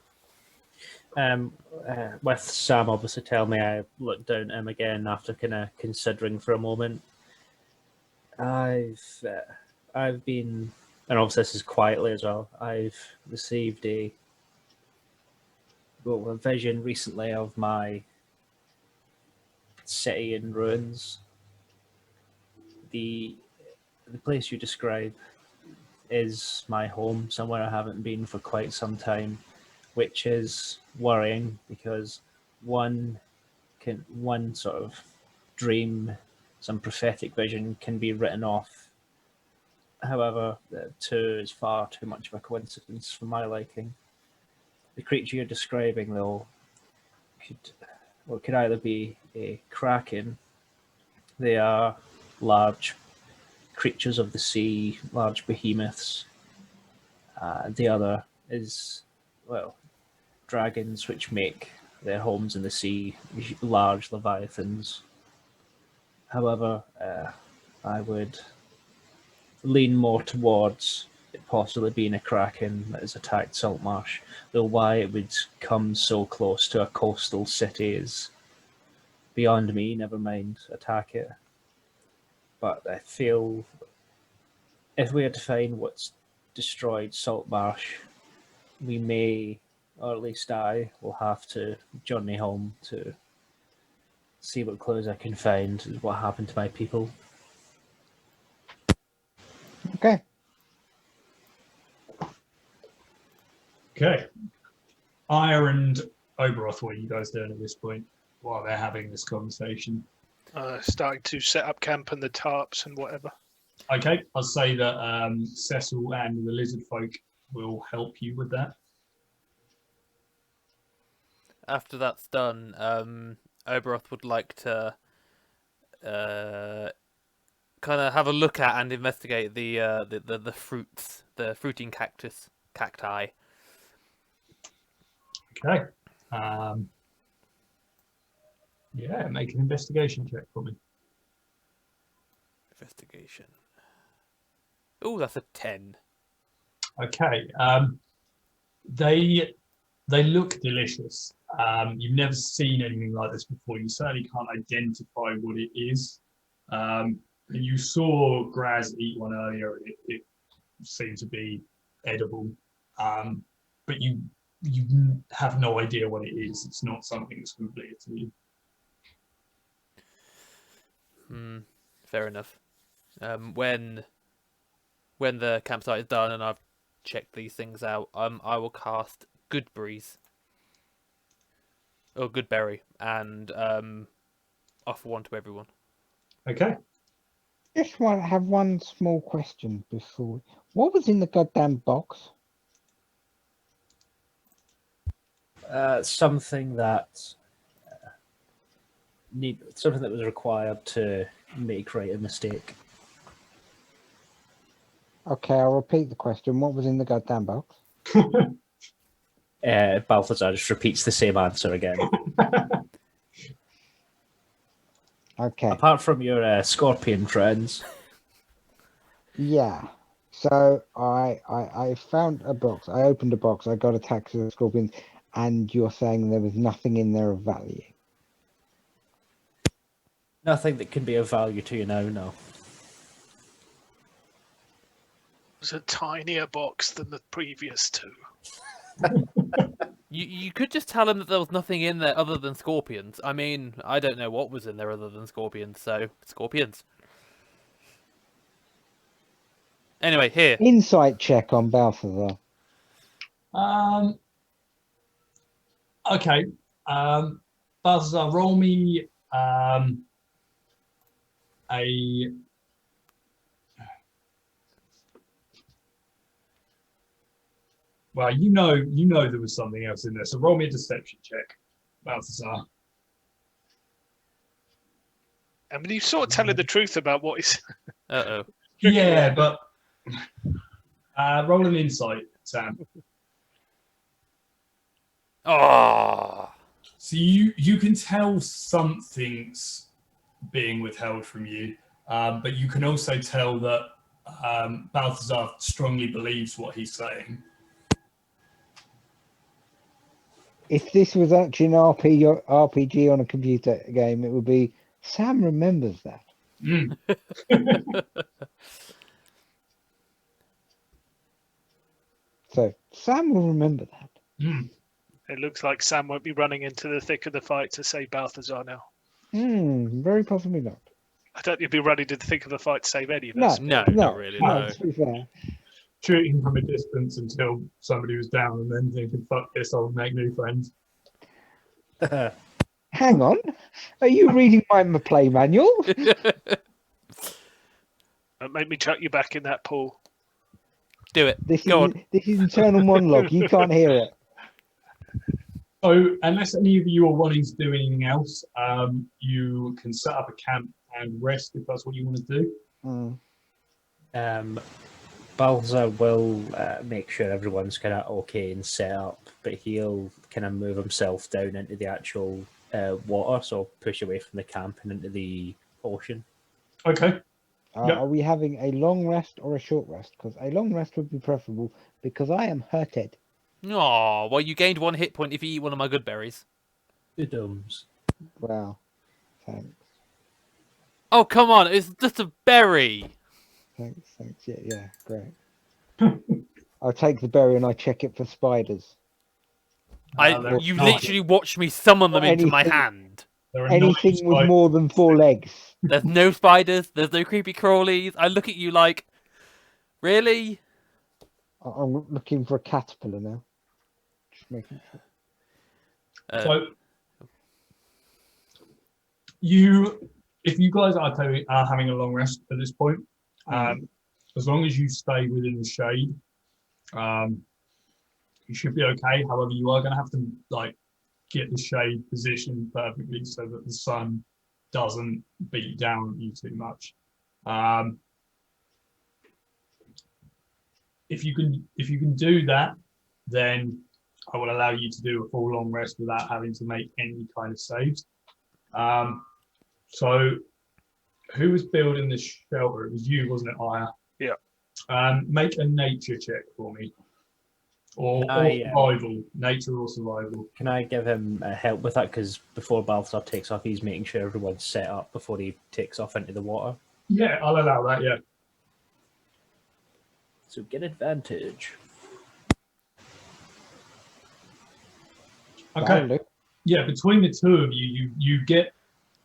Speaker 2: With Sam obviously telling me, I looked down at him again after kind of considering for a moment. I've been, and obviously this is quietly as well, I've received a vision recently of my city in ruins. The place you describe is my home, somewhere I haven't been for quite some time, which is worrying because one sort of dream, some prophetic vision can be written off. However, two is far too much of a coincidence for my liking. The creature you're describing, though, could either be a kraken. They are large creatures of the sea, large behemoths. The other is, well, dragons which make their homes in the sea, large leviathans. However, I would lean more towards it possibly being a kraken that has attacked Saltmarsh, though why it would come so close to a coastal city is beyond me, never mind attack it. But I feel if we are to find what's destroyed Saltmarsh, we may, or at least I, will have to journey home to see what clues I can find and what happened to my people.
Speaker 5: Okay.
Speaker 1: Okay. Ire and Oberoth, what are you guys doing at this point while they're having this conversation?
Speaker 4: Starting to set up camp and the tarps and whatever.
Speaker 1: Okay, I'll say that Cecil and the lizard folk will help you with that.
Speaker 3: After that's done, Oberoth would like to kind of have a look at and investigate the fruits, the fruiting cacti.
Speaker 1: Okay. Yeah, make an investigation check for me.
Speaker 3: Investigation. Oh, that's a 10.
Speaker 1: Okay. They look delicious. You've never seen anything like this before. You certainly can't identify what it is. You saw Graz eat one earlier. It seemed to be edible, but you have no idea what it is. It's not something that's familiar to you.
Speaker 3: Fair enough. When the campsite is done and I've checked these things out, I will cast Good Breeze or Good Berry and offer one to everyone.
Speaker 1: Okay.
Speaker 5: Just want to have one small question before. What was in the goddamn box?
Speaker 2: Something that something that was required to make right a mistake.
Speaker 5: Okay, I'll repeat the question. What was in the goddamn box?
Speaker 2: Balthazar just repeats the same answer again.
Speaker 5: Okay.
Speaker 2: Apart from your scorpion friends.
Speaker 5: Yeah. So I found a box. I opened a box. I got attacked with scorpions, and you're saying there was nothing in there of value.
Speaker 2: Nothing that can be of value to you now, no.
Speaker 4: It was a tinier box than the previous two.
Speaker 3: You could just tell him that there was nothing in there other than scorpions. I mean, I don't know what was in there other than scorpions, so scorpions. Anyway, here.
Speaker 5: Insight check on Balthazar.
Speaker 1: Okay. Balthazar, roll me a. Well, you know there was something else in there. So roll me a deception check, Balthazar.
Speaker 4: I mean, he's sort of telling the truth about what he's.
Speaker 3: Uh-oh.
Speaker 1: Yeah, but roll an insight, Sam.
Speaker 3: Oh.
Speaker 1: So you can tell something's being withheld from you, but you can also tell that Balthazar strongly believes what he's saying.
Speaker 5: If this was actually an RPG on a computer game, it would be Sam remembers that.
Speaker 1: Mm.
Speaker 5: So Sam will remember that.
Speaker 1: Mm.
Speaker 4: It looks like Sam won't be running into the thick of the fight to save Balthazar now.
Speaker 5: Very possibly not.
Speaker 4: I don't think he'll be running to the thick of the fight to save any of
Speaker 5: No,
Speaker 4: us.
Speaker 3: No,
Speaker 5: no,
Speaker 3: not really. No.
Speaker 5: to be fair.
Speaker 1: Shooting from a distance until somebody was down, and then thinking, "Fuck this, I'll make new friends."
Speaker 5: Hang on, are you reading my play manual?
Speaker 4: Don't make me chuck you back in that pool.
Speaker 3: Do it.
Speaker 5: This
Speaker 3: Go
Speaker 5: is
Speaker 3: on.
Speaker 5: this is internal monologue. You can't hear it.
Speaker 1: So, unless any of you are wanting to do anything else, you can set up a camp and rest if that's what you want to do.
Speaker 2: Balthazar will make sure everyone's kind of okay and set up, but he'll kind of move himself down into the actual water, so push away from the camp and into the ocean.
Speaker 1: Okay. Yep.
Speaker 5: Are we having a long rest or a short rest? Because a long rest would be preferable because I am hurted.
Speaker 3: Oh, well, you gained 1 hit point if you eat one of my good berries.
Speaker 2: Good ums.
Speaker 5: Wow. Thanks.
Speaker 3: Oh, come on. It's just a berry.
Speaker 5: Thanks. Yeah, great. I'll take the berry and I check it for spiders.
Speaker 3: You literally watched me summon them into my
Speaker 5: anything-
Speaker 3: hand.
Speaker 1: There are
Speaker 5: Anything
Speaker 1: no
Speaker 5: with more than 4 legs.
Speaker 3: There's no spiders. There's no creepy crawlies. I look at you like, really?
Speaker 5: I'm looking for a caterpillar now. Just making sure.
Speaker 1: So, if you guys are having a long rest at this point, as long as you stay within the shade, you should be okay. However, you are going to have to get the shade positioned perfectly so that the sun doesn't beat down at you too much. If you can do that, then I will allow you to do a full long rest without having to make any kind of saves. So, who was building this shelter? It was you, wasn't it, Aya?
Speaker 4: Yeah.
Speaker 1: Make a nature check for me, or survival, nature or survival.
Speaker 2: Can I give him help with that? Because before Balthazar takes off, he's making sure everyone's set up before he takes off into the water.
Speaker 1: Yeah, I'll allow that. Yeah.
Speaker 2: So get advantage.
Speaker 1: Okay.
Speaker 5: That'll do.
Speaker 1: Yeah, between the two of you, you get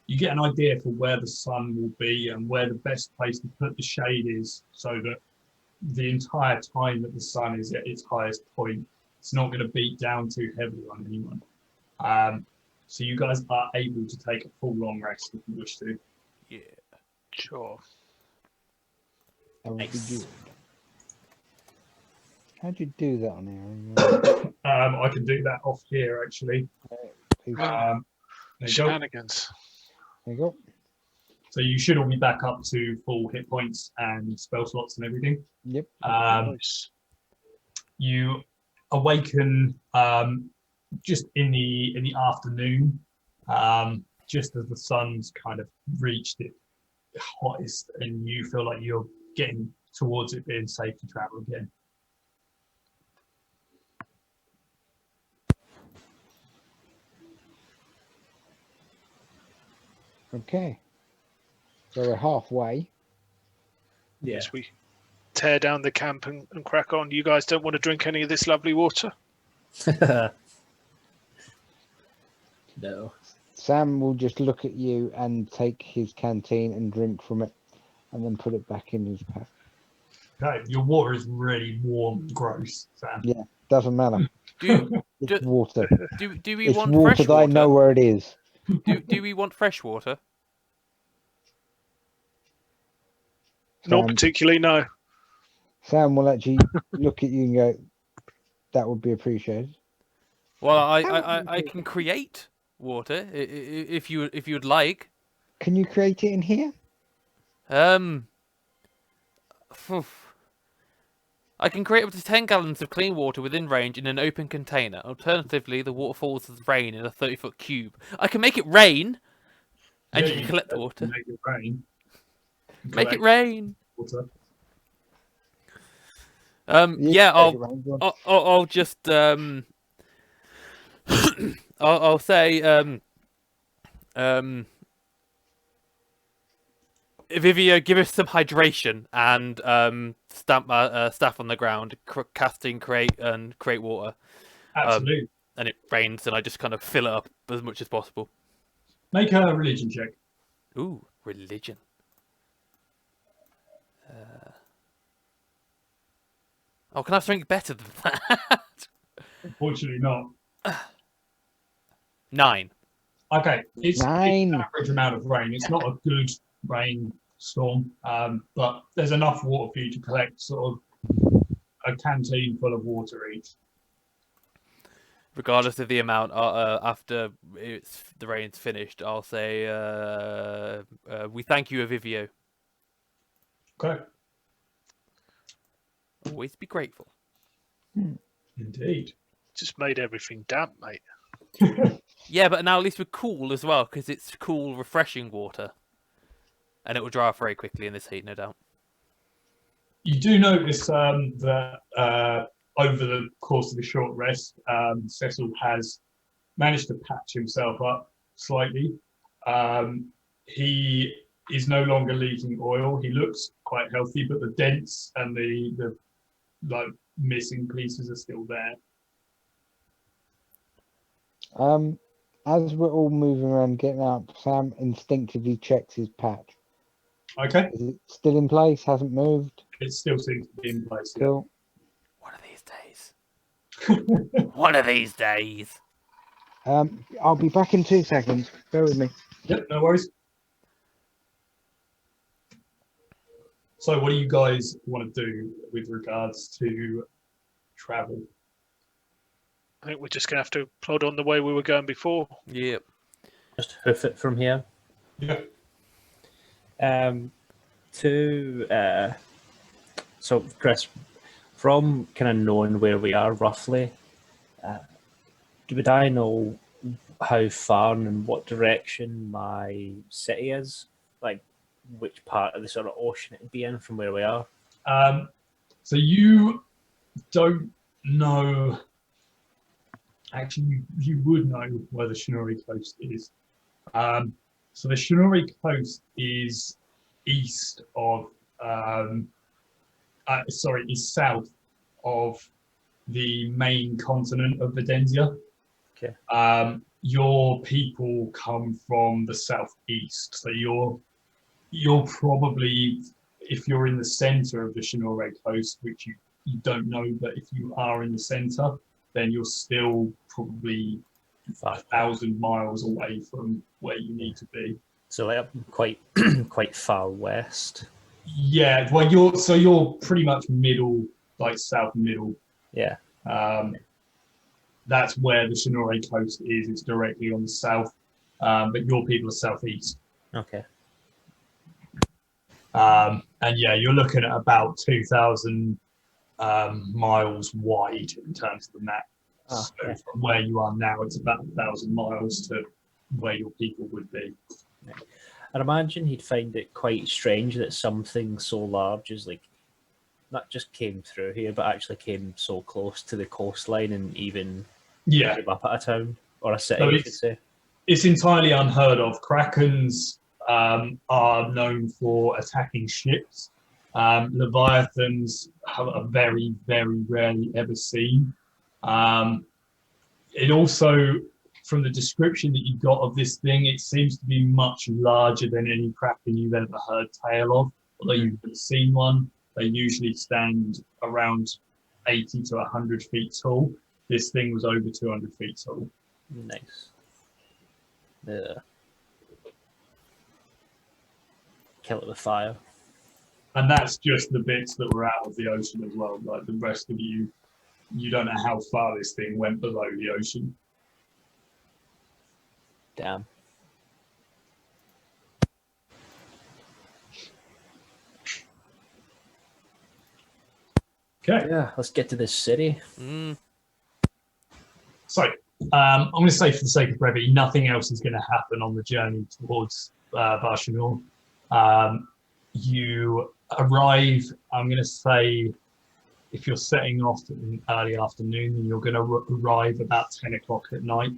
Speaker 1: an idea for where the sun will be and where the best place to put the shade is, so that the entire time that the sun is at its highest point, it's not going to beat down too heavily on anyone. So you guys are able to take a full long rest if you wish to.
Speaker 3: Yeah.
Speaker 4: Sure.
Speaker 5: That would be
Speaker 2: Nice.
Speaker 5: good. How'd you do that on here?
Speaker 1: I can do that off here actually.
Speaker 5: Please,
Speaker 1: There you go.
Speaker 4: Shenanigans.
Speaker 5: there you go.
Speaker 1: So you should all be back up to full hit points and spell slots and everything.
Speaker 5: Yep.
Speaker 4: Nice.
Speaker 1: You awaken just in the afternoon, just as the sun's kind of reached its hottest, and you feel like you're getting towards it being safe to travel again.
Speaker 5: Okay. So we're halfway.
Speaker 4: Yes, we tear down the camp and crack on. You guys don't want to drink any of this lovely water?
Speaker 2: No.
Speaker 5: Sam will just look at you and take his canteen and drink from it, and then put it back in his pack.
Speaker 1: Okay, your water is really warm, gross, Sam.
Speaker 5: Yeah, doesn't matter.
Speaker 3: Do
Speaker 5: It's water.
Speaker 3: do we
Speaker 5: It's
Speaker 3: want
Speaker 5: water
Speaker 3: fresh
Speaker 5: that I know
Speaker 3: water?
Speaker 5: where it is.
Speaker 3: Do we want fresh water?
Speaker 4: Not
Speaker 5: Sam,
Speaker 4: particularly, no.
Speaker 5: Sam will actually look at you and go, "That would be appreciated."
Speaker 3: Well, I can create water if you would like.
Speaker 5: Can you create it in here?
Speaker 3: I can create up to 10 gallons of clean water within range in an open container. Alternatively, the water falls as rain in a 30-foot cube. I can make it rain, and
Speaker 1: Yeah,
Speaker 3: you can collect the water.
Speaker 1: Make it rain.
Speaker 3: Make it
Speaker 1: Collect
Speaker 3: rain.
Speaker 1: water.
Speaker 3: Yeah,
Speaker 5: take it round, go on.
Speaker 3: I'll just I'll say Vivio, give us some hydration and stamp staff on the ground, casting create water.
Speaker 1: Absolutely.
Speaker 3: And it rains, and I just kind of fill it up as much as possible.
Speaker 1: Make a religion check.
Speaker 3: Ooh, religion. Oh, can I have something better than that?
Speaker 1: Unfortunately not.
Speaker 3: 9.
Speaker 1: Okay, it's an
Speaker 5: 9.
Speaker 1: average amount of rain. It's not a good rainstorm, but there's enough water for you to collect sort of a canteen full of water each.
Speaker 3: Regardless of the amount, after the rain's finished, I'll say we thank you, Vivio.
Speaker 1: Okay.
Speaker 3: Always be grateful.
Speaker 1: Indeed.
Speaker 4: Just made everything damp, mate.
Speaker 3: Yeah, but now at least we're cool as well, because it's cool, refreshing water. And it will dry off very quickly in this heat, no doubt.
Speaker 1: You do notice that over the course of the short rest, Cecil has managed to patch himself up slightly. He is no longer leaking oil. He looks quite healthy, but the dents and the like missing pieces are still there.
Speaker 5: As we're all moving around getting up, Sam instinctively checks his patch.
Speaker 1: Okay,
Speaker 5: Is it still in place? Hasn't moved?
Speaker 1: it still seems to be in place. Yeah.
Speaker 5: Cool.
Speaker 3: One of these days. One of these days.
Speaker 5: I'll be back in 2 seconds. Bear with me.
Speaker 1: Yep, no worries. So what do you guys want to do with regards to travel?
Speaker 4: I think we're just going to have to plod on the way we were going before.
Speaker 3: Yep.
Speaker 2: Just hoof it from here.
Speaker 1: Yeah.
Speaker 2: So Chris, from kind of knowing where we are roughly, would I know how far and in what direction my city is? Like which part of the sort of ocean it would be in from where we are?
Speaker 1: So you don't know. Actually, you would know where the Sha'norei Coast is. So the Sha'norei Coast is east of, is south of the main continent of Videnzia.
Speaker 2: Okay.
Speaker 1: Your people come from the southeast, so you're probably, if you're in the center of the Sha'norei Coast, which you don't know, but if you are in the center, then you're still probably 1,000 miles away from where you need to be.
Speaker 2: So like quite quite far west.
Speaker 1: Yeah, well, you're pretty much middle, like south middle.
Speaker 2: Yeah.
Speaker 1: That's where the Sha'norei Coast is. It's directly on the south, but your people are southeast.
Speaker 2: Okay.
Speaker 1: And yeah, you're looking at about 2,000 miles wide in terms of the map.
Speaker 2: Oh,
Speaker 1: So
Speaker 2: okay.
Speaker 1: from where you are now, it's about 1,000 miles to where your people would be.
Speaker 2: I'd imagine he'd find it quite strange that something so large as like not just came through here, but actually came so close to the coastline and even
Speaker 1: Yeah,
Speaker 2: came up at a town or a city,
Speaker 1: So
Speaker 2: I should say.
Speaker 1: it's entirely unheard of. Krakens are known for attacking ships. Leviathans are very, very rarely ever seen. It also, from the description that you got of this thing, it seems to be much larger than any Kraken you've ever heard tale of. Although you've never seen one, they usually stand around 80 to 100 feet tall. This thing was over 200 feet tall.
Speaker 2: Nice. Yeah. Kill it with fire.
Speaker 1: And that's just the bits that were out of the ocean as well. Like the rest of you don't know how far this thing went below the ocean.
Speaker 2: Damn.
Speaker 1: Okay,
Speaker 2: Yeah, let's get to this city.
Speaker 1: so I'm going to say, for the sake of brevity, nothing else is going to happen on the journey towards Barshanor. You arrive, I'm going to say, if you're setting off in early afternoon, then you're going to arrive about 10 o'clock at night.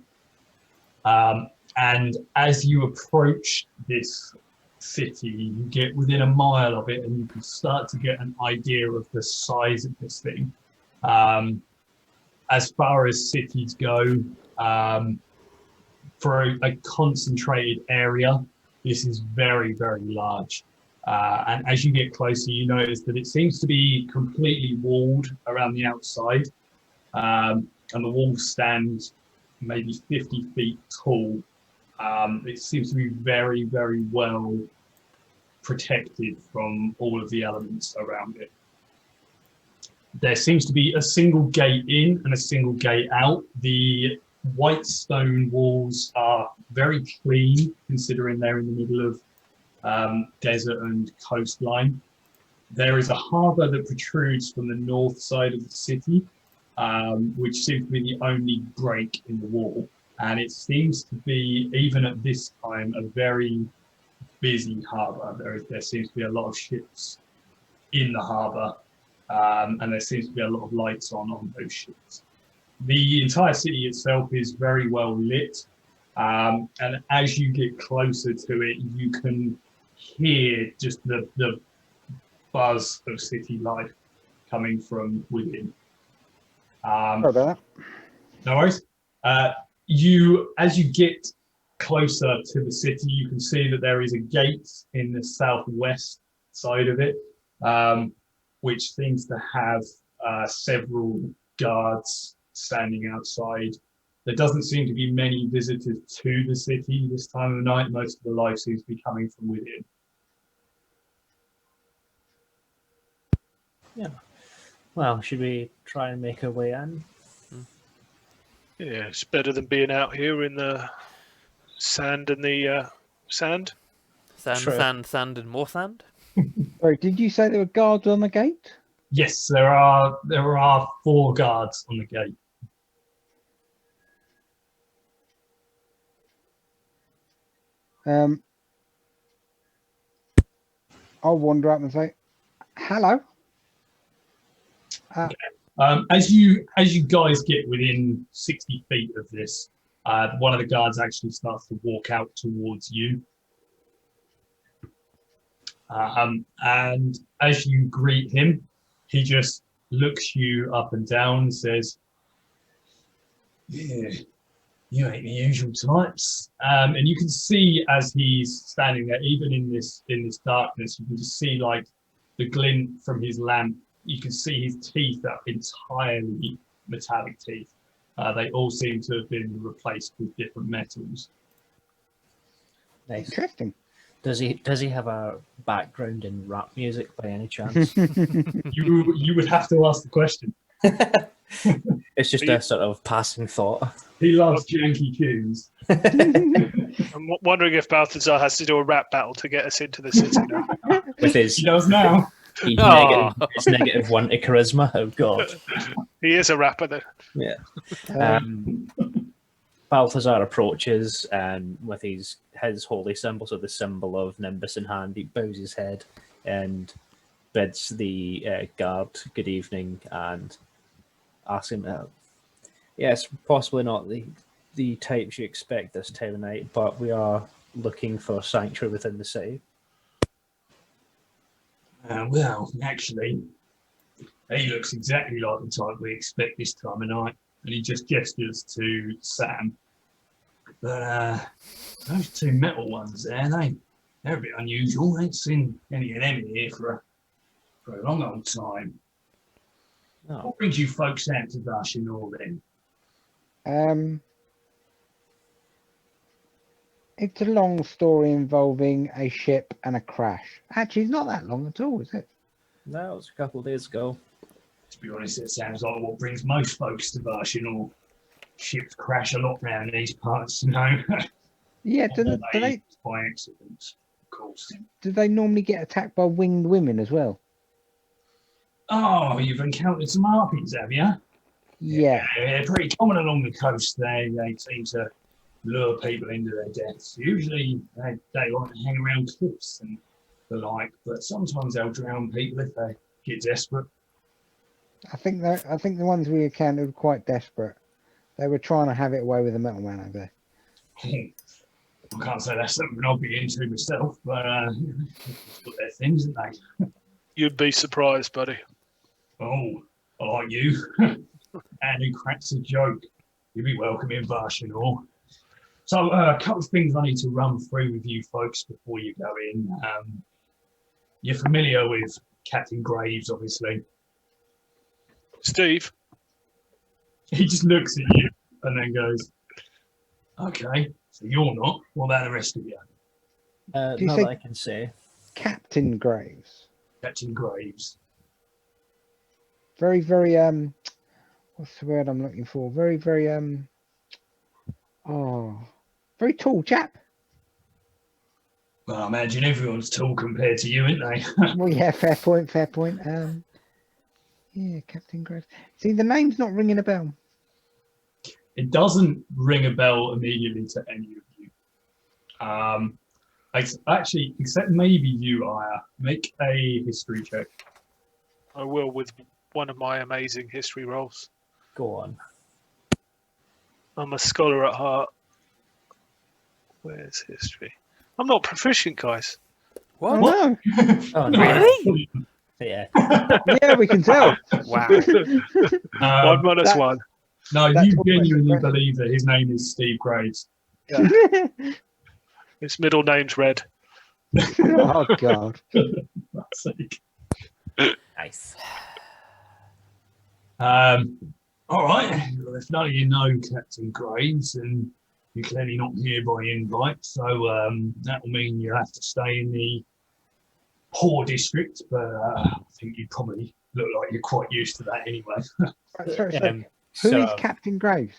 Speaker 1: And as you approach this city, you get within a mile of it, and you can start to get an idea of the size of this thing. As far as cities go, for a concentrated area, this is very, very large. And as you get closer, you notice that it seems to be completely walled around the outside. And the walls stand maybe 50 feet tall. It seems to be very, very well protected from all of the elements around it. There seems to be a single gate in and a single gate out. The white stone walls are very clean, considering they're in the middle of desert and coastline. There is a harbour that protrudes from the north side of the city, which seems to be the only break in the wall. And it seems to be, even at this time, a very busy harbour. There seems to be a lot of ships in the harbour, and there seems to be a lot of lights on those ships. The entire city itself is very well lit, and as you get closer to it, you can hear just the buzz of city life coming from within.
Speaker 5: Sorry about that.
Speaker 1: No worries. As you get closer to the city, you can see that there is a gate in the southwest side of it, which seems to have several guards standing outside. There doesn't seem to be many visitors to the city this time of night. Most of the life seems to be coming from within.
Speaker 2: Yeah. Well, should we try and make our way in?
Speaker 4: Yeah, it's better than being out here in the sand and the sand.
Speaker 2: True.
Speaker 3: Sand, and more sand.
Speaker 5: Sorry, did you say there were guards on the gate?
Speaker 1: Yes, there are 4 guards on the gate.
Speaker 5: I'll wander up and say, "Hello."
Speaker 1: As you guys get within 60 feet of this, one of the guards actually starts to walk out towards you. And as you greet him, he just looks you up and down and says, "Yeah, you ain't the usual types." And you can see as he's standing there, even in this darkness, you can just see like the glint from his lamp. You can see his teeth are entirely metallic teeth. They all seem to have been replaced with different metals.
Speaker 2: Nice.
Speaker 5: Interesting.
Speaker 2: Does he have a background in rap music by any chance?
Speaker 1: You would have to ask the question.
Speaker 2: It's just a sort of passing thought.
Speaker 1: He loves janky tunes.
Speaker 4: I'm wondering if Balthazar has to do a rap battle to get us into the city now.
Speaker 2: With his,
Speaker 1: He does now.
Speaker 2: his
Speaker 3: Aw.
Speaker 2: negative 1 to charisma. Oh god.
Speaker 4: He is a rapper, though.
Speaker 2: Yeah. Balthazar approaches and with his holy symbol, so the symbol of Nimbus in hand, he bows his head and bids the guard good evening and asks him, yes, possibly not the types you expect this time of night, but we are looking for sanctuary within the city.
Speaker 1: Well, actually, he looks exactly like the type we expect this time of night. And he just gestures to Sam. But those 2 metal ones there, they're a bit unusual. I ain't seen any of them in here for a long old time.
Speaker 2: No.
Speaker 1: What brings you folks out to Sha'norei then?
Speaker 5: It's a long story involving a ship and a crash. Actually, it's not that long at all, is it?
Speaker 2: No, it was a couple of days ago.
Speaker 1: To be honest, it sounds like what brings most folks to Sha'norei. Ships crash a lot around these parts, you know.
Speaker 5: Yeah,
Speaker 1: Or
Speaker 5: do they
Speaker 1: by accident, of course.
Speaker 5: do they normally get attacked by winged women as well?
Speaker 1: Oh, you've encountered some harpies, have you?
Speaker 5: Yeah.
Speaker 1: They're pretty common along the coast. They seem to lure people into their deaths. Usually they like to hang around cliffs and the like, but sometimes they'll drown people if they get desperate.
Speaker 5: I think the ones we encountered were quite desperate. They were trying to have it away with the metal man over there.
Speaker 1: I can't say that's something I'll be into myself, but it's got their things, haven't they?
Speaker 4: You'd be surprised, buddy.
Speaker 1: Oh, I like you. And who cracks a joke? You'll be welcome in Sha'norei. So a couple of things I need to run through with you folks before you go in. You're familiar with Captain Graves, obviously.
Speaker 4: Steve,
Speaker 1: He just looks at you and then goes, okay, so you're not. What about the rest of you?
Speaker 5: you
Speaker 2: Not
Speaker 5: say-
Speaker 2: that I can say.
Speaker 5: Captain Graves.
Speaker 1: Captain Graves.
Speaker 5: Very, very what's the word I'm looking for? Very, very very tall chap.
Speaker 1: Well, I imagine everyone's tall compared to you, aren't they?
Speaker 5: Well, yeah, fair point, fair point. Yeah, Captain Graves. See, the name's not ringing a bell.
Speaker 1: It doesn't ring a bell immediately to any of you. Actually, except maybe you, Aya. Make a history check.
Speaker 4: I will with one of my amazing history rolls.
Speaker 2: Go on.
Speaker 4: I'm a scholar at heart. Where's history? I'm not proficient, guys.
Speaker 5: Oh,
Speaker 3: What?
Speaker 5: no.
Speaker 2: Oh, no.
Speaker 3: Really?
Speaker 2: Yeah.
Speaker 5: Yeah, we can tell.
Speaker 3: Wow.
Speaker 4: One minus
Speaker 5: that-
Speaker 4: one.
Speaker 1: No,
Speaker 5: That's
Speaker 1: you
Speaker 5: almost
Speaker 1: genuinely
Speaker 5: impressive.
Speaker 1: believe that his name is Steve Graves.
Speaker 4: His middle name's Red.
Speaker 5: Oh God.
Speaker 1: That's it.
Speaker 2: Nice.
Speaker 1: All right. Well, if none of you know Captain Graves, and you're clearly not here by invite, so that will mean you have to stay in the poor district. But I think you probably look like you're quite used to that anyway.
Speaker 5: Right, sorry,
Speaker 2: Um,
Speaker 5: Who is
Speaker 2: so-
Speaker 5: Captain Graves?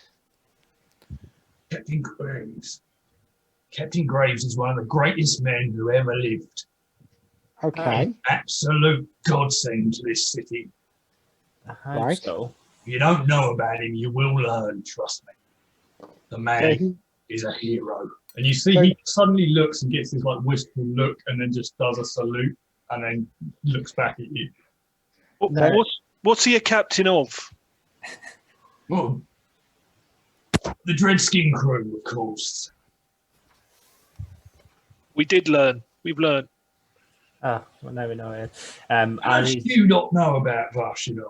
Speaker 1: Captain Graves. Captain Graves is one of the greatest men who ever lived.
Speaker 5: Okay.
Speaker 1: Absolute godsend to this city.
Speaker 2: I hope
Speaker 5: Right.
Speaker 2: so.
Speaker 1: If you don't know about him, you will learn, trust me. The man
Speaker 5: Okay.
Speaker 1: is a hero. And you see
Speaker 5: So-
Speaker 1: he suddenly looks and gets this like wistful look and then just does a salute and then looks back at you.
Speaker 5: No.
Speaker 4: What's he a captain of?
Speaker 1: Well, the Dreadskin crew, of course.
Speaker 4: We did learn. We've learned.
Speaker 2: Ah, well, now we know it.
Speaker 1: How
Speaker 2: And
Speaker 1: do you not know about Sha'norei?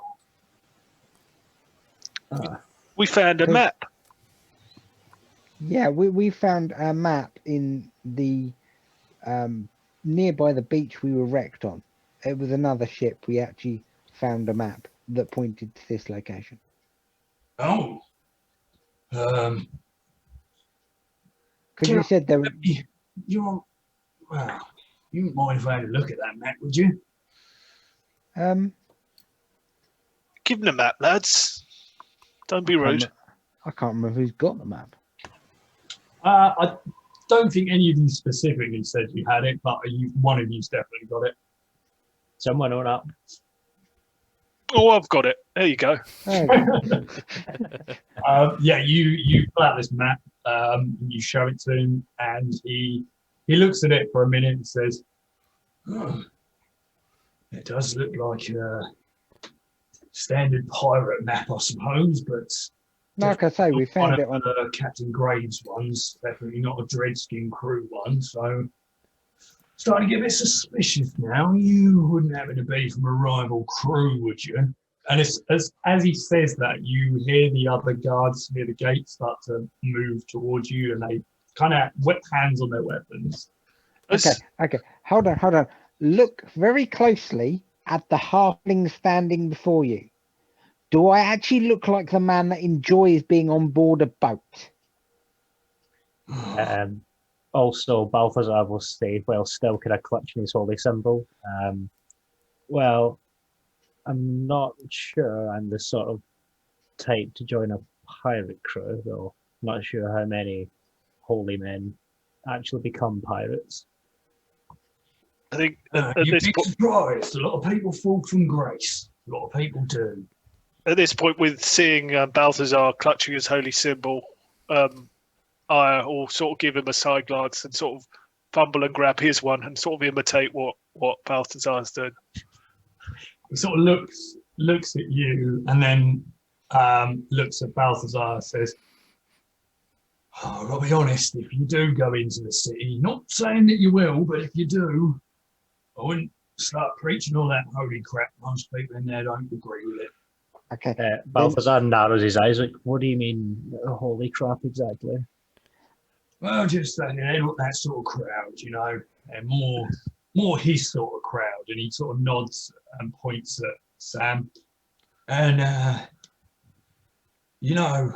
Speaker 4: We found a
Speaker 5: Good.
Speaker 4: map.
Speaker 5: Yeah, we found a map in the nearby the beach we were wrecked on. It was another ship. We actually found a map that pointed to this location.
Speaker 1: Oh.
Speaker 5: Because
Speaker 1: Yeah.
Speaker 5: you said there were.
Speaker 1: You're, well, you wouldn't mind if I had a look at that map, would you?
Speaker 4: Give him a map, lads. Don't be rude.
Speaker 5: I can't remember who's got the map.
Speaker 1: I don't think any of you specifically said you had it, but one of you's definitely got it.
Speaker 2: someone own up.
Speaker 4: Oh, I've got it. There you go.
Speaker 5: Oh,
Speaker 1: Yeah, you pull out this map, you show it to him, and he looks at it for a minute and says, oh, it does look like a standard pirate map, I suppose, but
Speaker 5: like I say, we found it on.
Speaker 1: the Captain Graves ones, definitely not a Dreadskin crew one, so starting to get a bit suspicious now. You wouldn't happen to be from a rival crew, would you? And as he says that, you hear the other guards near the gate start to move towards you, and they kind of whip hands on their weapons.
Speaker 5: Okay. Hold on. Look very closely at the halfling standing before you. Do I actually look like the man that enjoys being on board a boat?
Speaker 2: Also, Balthazar will stay while still kind of clutching his holy symbol. Well, I'm not sure I'm the sort of type to join a pirate crew, though. Not sure how many holy men actually become pirates.
Speaker 4: I think at
Speaker 1: You'd
Speaker 4: this
Speaker 1: be
Speaker 4: point,
Speaker 1: surprised. A lot of people fall from grace. A lot of people do.
Speaker 4: with seeing Balthazar clutching his holy symbol, I will sort of give him a side glance and sort of fumble and grab his one and sort of imitate what Balthazar's doing.
Speaker 1: He sort of looks at you and then looks at Balthazar and says, Oh, I'll be honest, if you do go into the city, not saying that you will, but if you do, I wouldn't start preaching all that holy crap. Most people in there don't agree with it.
Speaker 5: Okay.
Speaker 2: Balthazar narrows his eyes. Like, what do you mean, holy crap, exactly?
Speaker 1: Well, just that they're not that sort of crowd, you know. They're more his sort of crowd. And he sort of nods and points at Sam. And you know,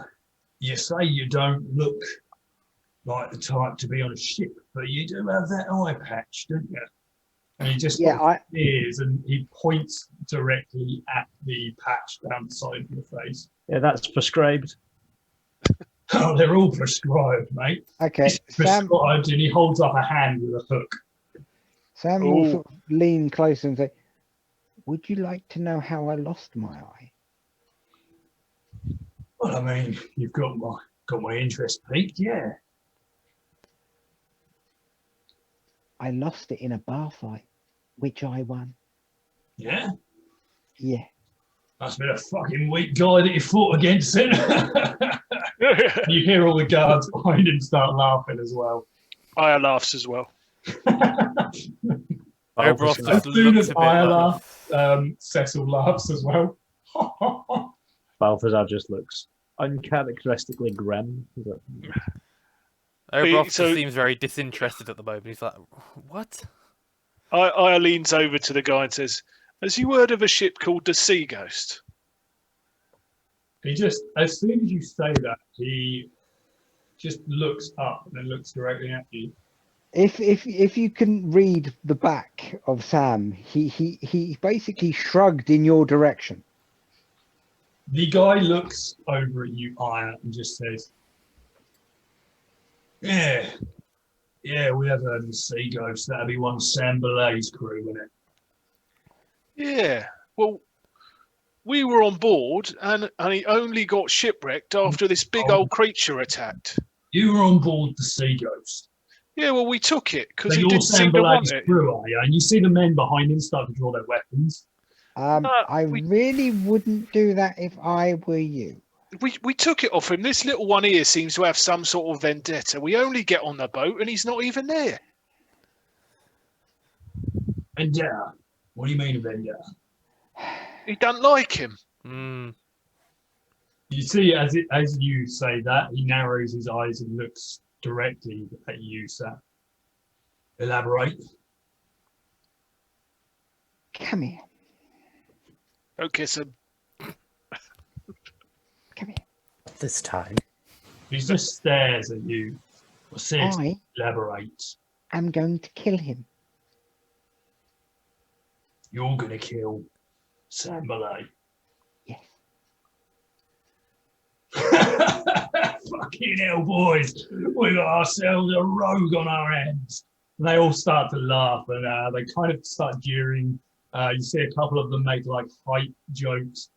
Speaker 1: you say you don't look like the type to be on a ship, but you do have that eye patch, don't you? And he just stares and he points directly at the patch down the side of your face.
Speaker 2: Yeah, that's prescribed.
Speaker 1: Oh, they're all prescribed, mate.
Speaker 5: Okay,
Speaker 1: He's prescribed, and he holds up a hand with a hook.
Speaker 5: Sam will sort of lean closer and say, "Would you like to know how I lost my eye?"
Speaker 1: Well, I mean, you've got my interest piqued, yeah.
Speaker 5: I lost it in a bar fight, which I won.
Speaker 1: Yeah?
Speaker 5: Yeah.
Speaker 1: Must have been a fucking weak guy that you fought against it. You hear all the guards behind him start laughing as well.
Speaker 4: Aya laughs as well.
Speaker 3: Oberoth
Speaker 1: As
Speaker 3: just
Speaker 1: soon
Speaker 3: looks
Speaker 1: as
Speaker 3: a bit
Speaker 1: I
Speaker 3: like,
Speaker 1: laugh, Cecil laughs as well.
Speaker 2: Balthazar just looks uncharacteristically grim. He's like,
Speaker 3: Oberoth
Speaker 4: So-
Speaker 3: just seems very disinterested at the moment. He's like, what?
Speaker 4: Aya leans over to the guy and says, "Has you heard of a ship called the Sea Ghost?"
Speaker 1: He just, as soon as you say that, he just looks up and then looks directly at you.
Speaker 5: If you can read the back of Sam, he basically shrugged in your direction.
Speaker 1: The guy looks over at you, Aya, and just says, yeah, we have heard of the Sea Ghost. That'd be one of Sam Belay's crew, wouldn't it?
Speaker 4: Yeah. Well, we were on board, and he only got shipwrecked after this big old creature attacked.
Speaker 1: You were on board the Sea Ghost.
Speaker 4: Yeah, well, we took it because
Speaker 1: So
Speaker 4: he
Speaker 1: you're
Speaker 4: didn't
Speaker 1: Sam
Speaker 4: seem to want
Speaker 1: Belay's
Speaker 4: it.
Speaker 1: crew, are you? And you see the men behind him start to draw their weapons.
Speaker 5: I really wouldn't do that if I were you.
Speaker 4: We took it off him. This little one here seems to have some sort of vendetta. We only get on the boat, and he's not even there.
Speaker 1: Vendetta? What do you mean, vendetta?
Speaker 4: He doesn't like him.
Speaker 3: Hmm.
Speaker 1: You see, as you say that, he narrows his eyes and looks directly at you, Sam. Elaborate.
Speaker 5: Come here.
Speaker 4: Don't kiss him.
Speaker 5: Come here.
Speaker 2: this time.
Speaker 1: He just stares at you. Or says,
Speaker 5: I
Speaker 1: elaborate.
Speaker 5: am going to kill him.
Speaker 1: You're going to kill Sam Belay.
Speaker 5: Yes.
Speaker 1: Fucking hell, boys. We got ourselves a rogue on our hands. And they all start to laugh and they kind of start jeering. You see a couple of them make like height jokes.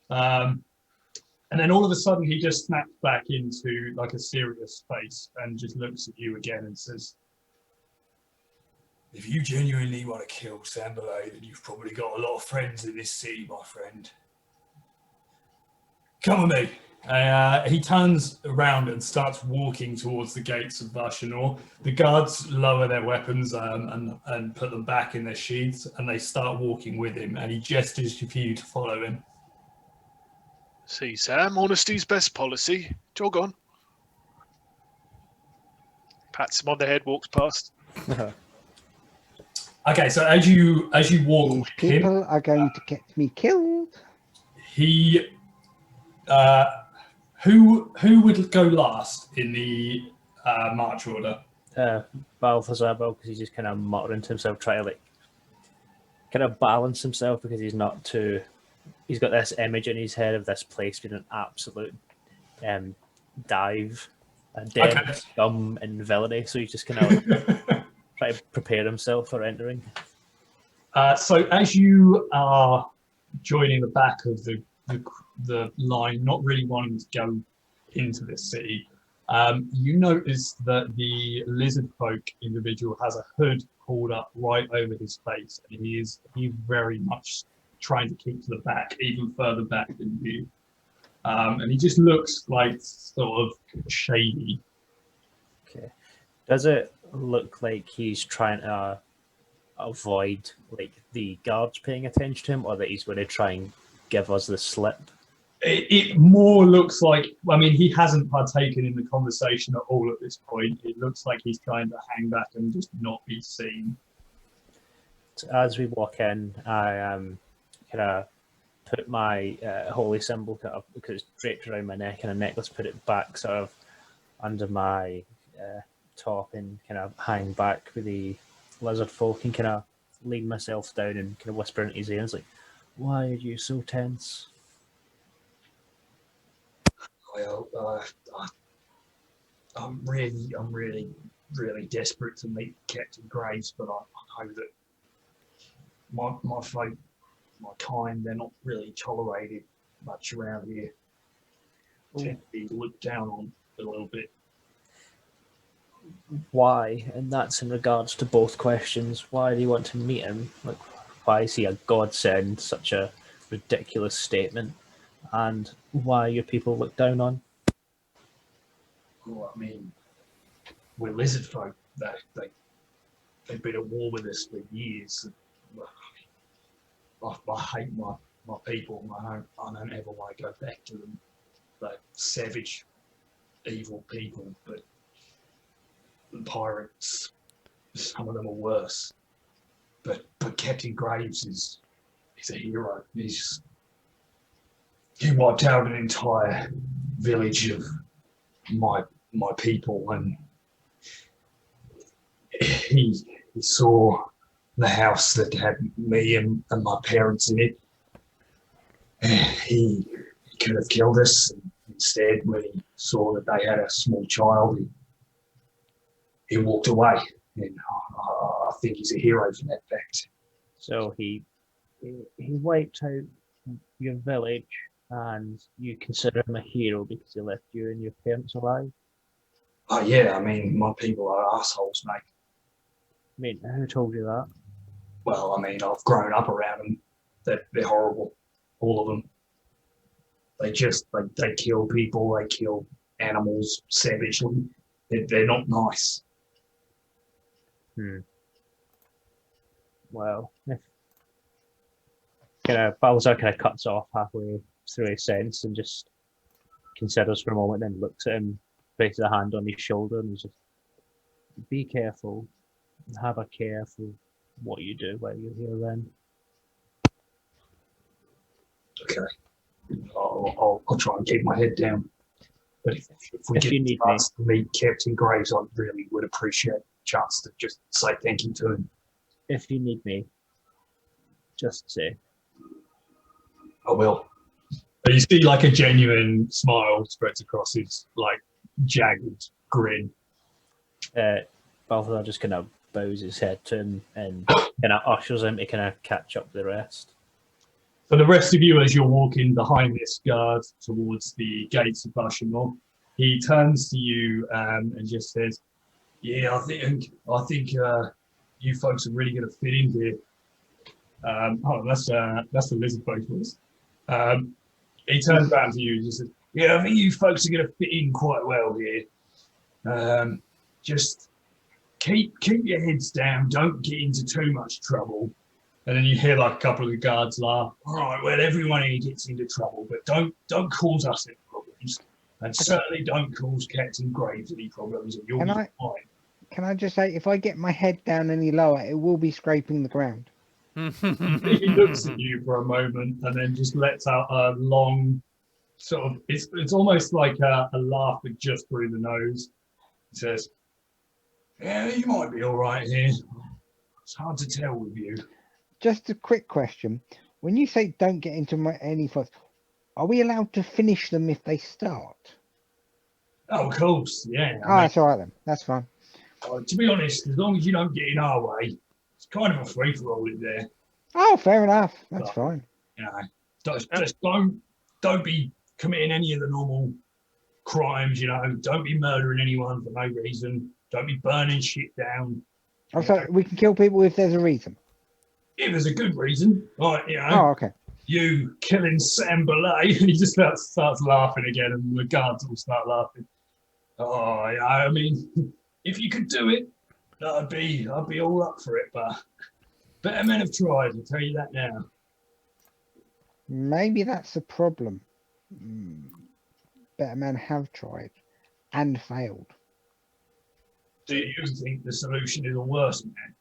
Speaker 1: And then all of a sudden he just snaps back into like a serious face and just looks at you again and says, if you genuinely want to kill Sam Belay, then you've probably got a lot of friends in this city, my friend. Come with me. He turns around and starts walking towards the gates of Sha'norei. The guards lower their weapons and put them back in their sheaths, and they start walking with him, and he gestures for you to follow him.
Speaker 4: See, Sam, honesty's best policy. Jog on. Pats him on the head, walks past.
Speaker 1: Okay, so as you walk
Speaker 5: These
Speaker 1: with him,
Speaker 5: people are going to get me killed.
Speaker 1: he who would go last in the march order?
Speaker 2: Balthazar, because he's just kind of muttering to himself, trying to like kind of balance himself because he's not too. He's got this image in his head of this place being an absolute dive, a den of scum and villainy. So he's just kind of like, trying to prepare himself for entering.
Speaker 1: So as you are joining the back of the line, not really wanting to go into this city, you notice that the lizard folk individual has a hood pulled up right over his face, and he's very much trying to keep to the back, even further back than you. And he just looks like sort of shady.
Speaker 2: Does it look like he's trying to avoid like the guards paying attention to him, or that he's going to try and give us the slip?
Speaker 1: It more looks like, I mean, he hasn't partaken in the conversation at all at this point. It looks like he's trying to hang back and just not be seen.
Speaker 2: So as we walk in, I kind of put my holy symbol kind of, because it's draped around my neck and a necklace, put it back sort of under my top and kind of hang back with the lizard folk and kind of lean myself down and kind of whisper into his ear. It's like, why are you so tense?
Speaker 1: Well, I'm really desperate to meet Captain Graves, but I know that my folk, my kind, they're not really tolerated much around here. Tend to be looked down on a little bit.
Speaker 2: Why? And that's in regards to both questions. Why do you want to meet him? Like, why is he a godsend? Such a ridiculous statement. And why are your people looked down on?
Speaker 1: Well, I mean, we're lizard folk. They've been at war with us for years. I hate my people. I don't ever want to go back to them. They're savage, evil people, but pirates, some of them are worse. But Captain Graves is a hero. He wiped out an entire village of my people, and he saw the house that had me and my parents in it. He could have killed us. Instead, when he saw that they had a small child, he walked away. And I think he's a hero for that fact.
Speaker 2: So he wiped out your village, and you consider him a hero because he left you and your parents alive?
Speaker 1: Oh yeah, I mean, my people are assholes, mate.
Speaker 2: I mean, who told you that?
Speaker 1: Well, I mean, I've grown up around them. They're horrible, all of them. They just they kill people, they kill animals savagely. They're not nice.
Speaker 2: Well, if Balthazar kind of cuts off halfway through his sentence and just considers for a moment, then looks at him, places a hand on his shoulder, and he's just, be careful, have a care for what you do while you're here then.
Speaker 1: Okay. I'll try and keep my head down. But if we
Speaker 2: If
Speaker 1: get
Speaker 2: you
Speaker 1: a
Speaker 2: need
Speaker 1: chance to meet Captain Graves, I really would appreciate the chance to just say thank you to him.
Speaker 2: If you need me, just say.
Speaker 1: I will. But you see like a genuine smile spreads across his like jagged grin.
Speaker 2: Balthazar just kind of bows his head to him and kind of ushers him to kind of catch up with the rest.
Speaker 1: For the rest of you, as you're walking behind this guard towards the gates of Bashimor, he turns to you and just says, "Yeah, I think you folks are really going to fit in here." That's the lizard folk voice. He turns around to you and just says, "Yeah, I think you folks are going to fit in quite well here. Just keep your heads down. Don't get into too much trouble." And then you hear like a couple of the guards laugh. "All right, well, everyone here gets into trouble, but don't cause us any problems, and certainly don't cause Captain Graves any problems, and you'll be fine."
Speaker 5: Can I just say, if I get my head down any lower, it will be scraping the ground.
Speaker 1: He looks at you for a moment and then just lets out a long sort of, it's almost like a laugh, but just through the nose. He says, "Yeah, you might be all right here. It's hard to tell with you."
Speaker 5: Just a quick question. When you say don't get into any fights, are we allowed to finish them if they start?
Speaker 1: Oh, of course, yeah.
Speaker 5: That's all right then. That's fine.
Speaker 1: To be honest, as long as you don't get in our way, it's kind of a free-for-all in there.
Speaker 5: Oh, fair enough. That's fine.
Speaker 1: You know, just don't be committing any of the normal crimes. You know, don't be murdering anyone for no reason. Don't be burning shit down.
Speaker 5: Oh, so we can kill people if there's a reason.
Speaker 1: If there's a good reason, like, you know,
Speaker 5: Oh, okay.
Speaker 1: You killing Sam Belay, and he just starts laughing again, and the guards all start laughing. Oh, yeah, I mean, if you could do it, I'd be all up for it. But better men have tried. I'll tell you that now.
Speaker 5: Maybe that's the problem. Better men have tried and failed.
Speaker 1: Do you think the solution is a worse man?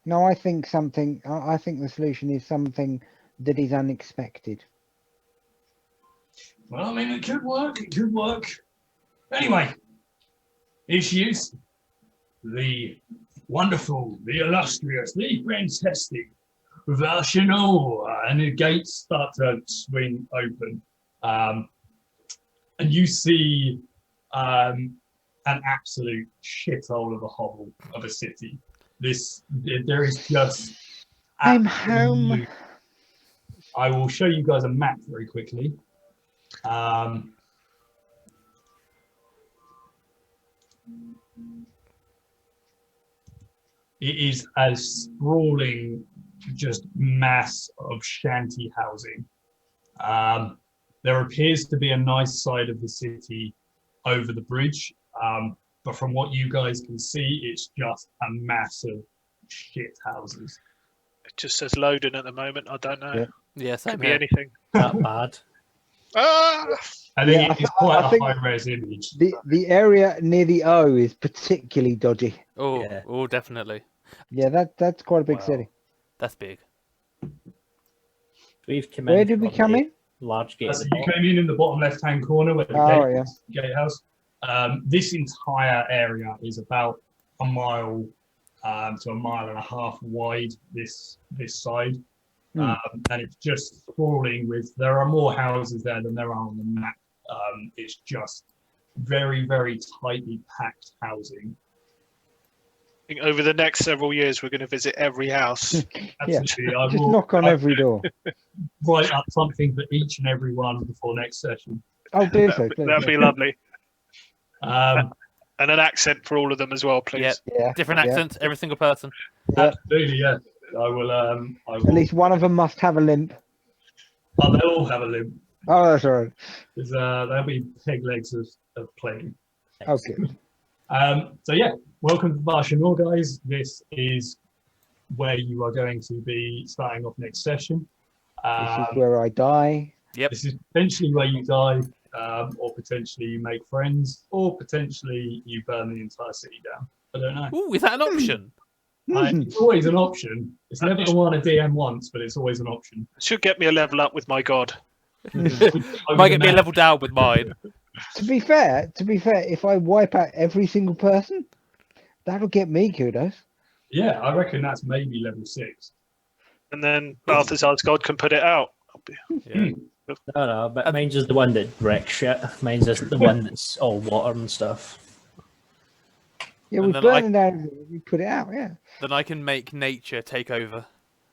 Speaker 5: No, I think something. I think the solution is something that is unexpected.
Speaker 1: Well, I mean, it could work. It could work. Anyway, issues. The wonderful, the illustrious, the fantastic Sha'norei, and the gates start to swing open, and you see an absolute shithole of a hovel of a city. There is just.
Speaker 5: I'm home.
Speaker 1: I will show you guys a map very quickly. It is a sprawling, just mass of shanty housing. There appears to be a nice side of the city over the bridge, but from what you guys can see, it's just a mass of shit houses.
Speaker 4: It just says loading at the moment. I don't know.
Speaker 5: Yeah.
Speaker 3: Yeah, same
Speaker 4: Could be
Speaker 3: here.
Speaker 4: anything.
Speaker 2: That bad.
Speaker 4: Ah!
Speaker 1: I think
Speaker 5: Yeah,
Speaker 1: it's
Speaker 5: I
Speaker 1: quite
Speaker 5: think
Speaker 1: a high-res image.
Speaker 5: The area near the O is particularly dodgy.
Speaker 3: Oh,
Speaker 2: Yeah.
Speaker 3: oh, definitely.
Speaker 5: Yeah, that's quite a big
Speaker 2: Wow.
Speaker 5: city.
Speaker 3: That's big.
Speaker 2: We've come
Speaker 5: Where
Speaker 2: in
Speaker 5: did we
Speaker 2: from
Speaker 5: come
Speaker 2: the
Speaker 5: in?
Speaker 2: Large gate.
Speaker 1: So you came in the bottom left-hand corner where the
Speaker 5: Oh,
Speaker 1: gate,
Speaker 5: yeah.
Speaker 1: gatehouse. This entire area is about a mile to a mile and a half wide. This side, and it's just sprawling with. There are more houses there than there are on the map. It's just very, very tightly packed housing.
Speaker 4: I think over the next several years, we're going to visit every house.
Speaker 1: Absolutely, I
Speaker 5: Just
Speaker 1: will
Speaker 5: knock on every door.
Speaker 1: write up something for each and every one before next session.
Speaker 5: Oh, do so, please.
Speaker 4: That'd be lovely.
Speaker 1: Um,
Speaker 4: And an accent for all of them as well, please.
Speaker 3: Yep.
Speaker 5: Yeah.
Speaker 3: Different
Speaker 5: yeah,
Speaker 3: accents, every single person.
Speaker 5: yeah.
Speaker 1: Absolutely, yeah. I will. I will.
Speaker 5: At least one of them must have a limp.
Speaker 1: Oh, they'll all have a limp.
Speaker 5: Oh, that's all right.
Speaker 1: Because there'll be peg legs of plague.
Speaker 5: Oh, good.
Speaker 1: So yeah, welcome to Sha'norei, guys. This is where you are going to be starting off next session.
Speaker 5: This is where I die.
Speaker 1: This is potentially where you die, or potentially you make friends, or potentially you burn the entire city down. I don't know.
Speaker 3: Ooh, is that an option?
Speaker 1: It's always an option. It's never the one a DM wants, but it's always an option.
Speaker 4: Should get me a level up with my god.
Speaker 3: Might get me a level down with mine.
Speaker 5: To be fair, if I wipe out every single person, that'll get me kudos.
Speaker 1: Yeah, I reckon that's maybe level 6.
Speaker 4: And then Balthazar's god can put it out.
Speaker 3: Yeah.
Speaker 2: No, but mine's just the one that wrecks shit. Mine's just the one that's all water and stuff.
Speaker 5: Yeah,
Speaker 3: And
Speaker 5: we
Speaker 3: then
Speaker 5: burn it down, we put it out, yeah.
Speaker 3: Then I can make nature take over.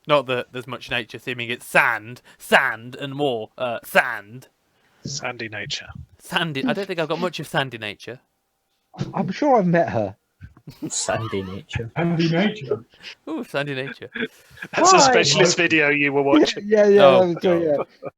Speaker 3: Not that there's much nature, seeming it's sand, and more sand.
Speaker 4: Sandy nature.
Speaker 3: Sandy. I don't think I've got much of sandy nature.
Speaker 5: I'm sure I've met her.
Speaker 2: Sandy nature.
Speaker 1: Handy nature.
Speaker 3: Ooh, sandy nature.
Speaker 4: That's a
Speaker 5: Why?
Speaker 4: specialist video you were watching.
Speaker 5: Yeah,
Speaker 3: Oh,
Speaker 5: that was true, yeah.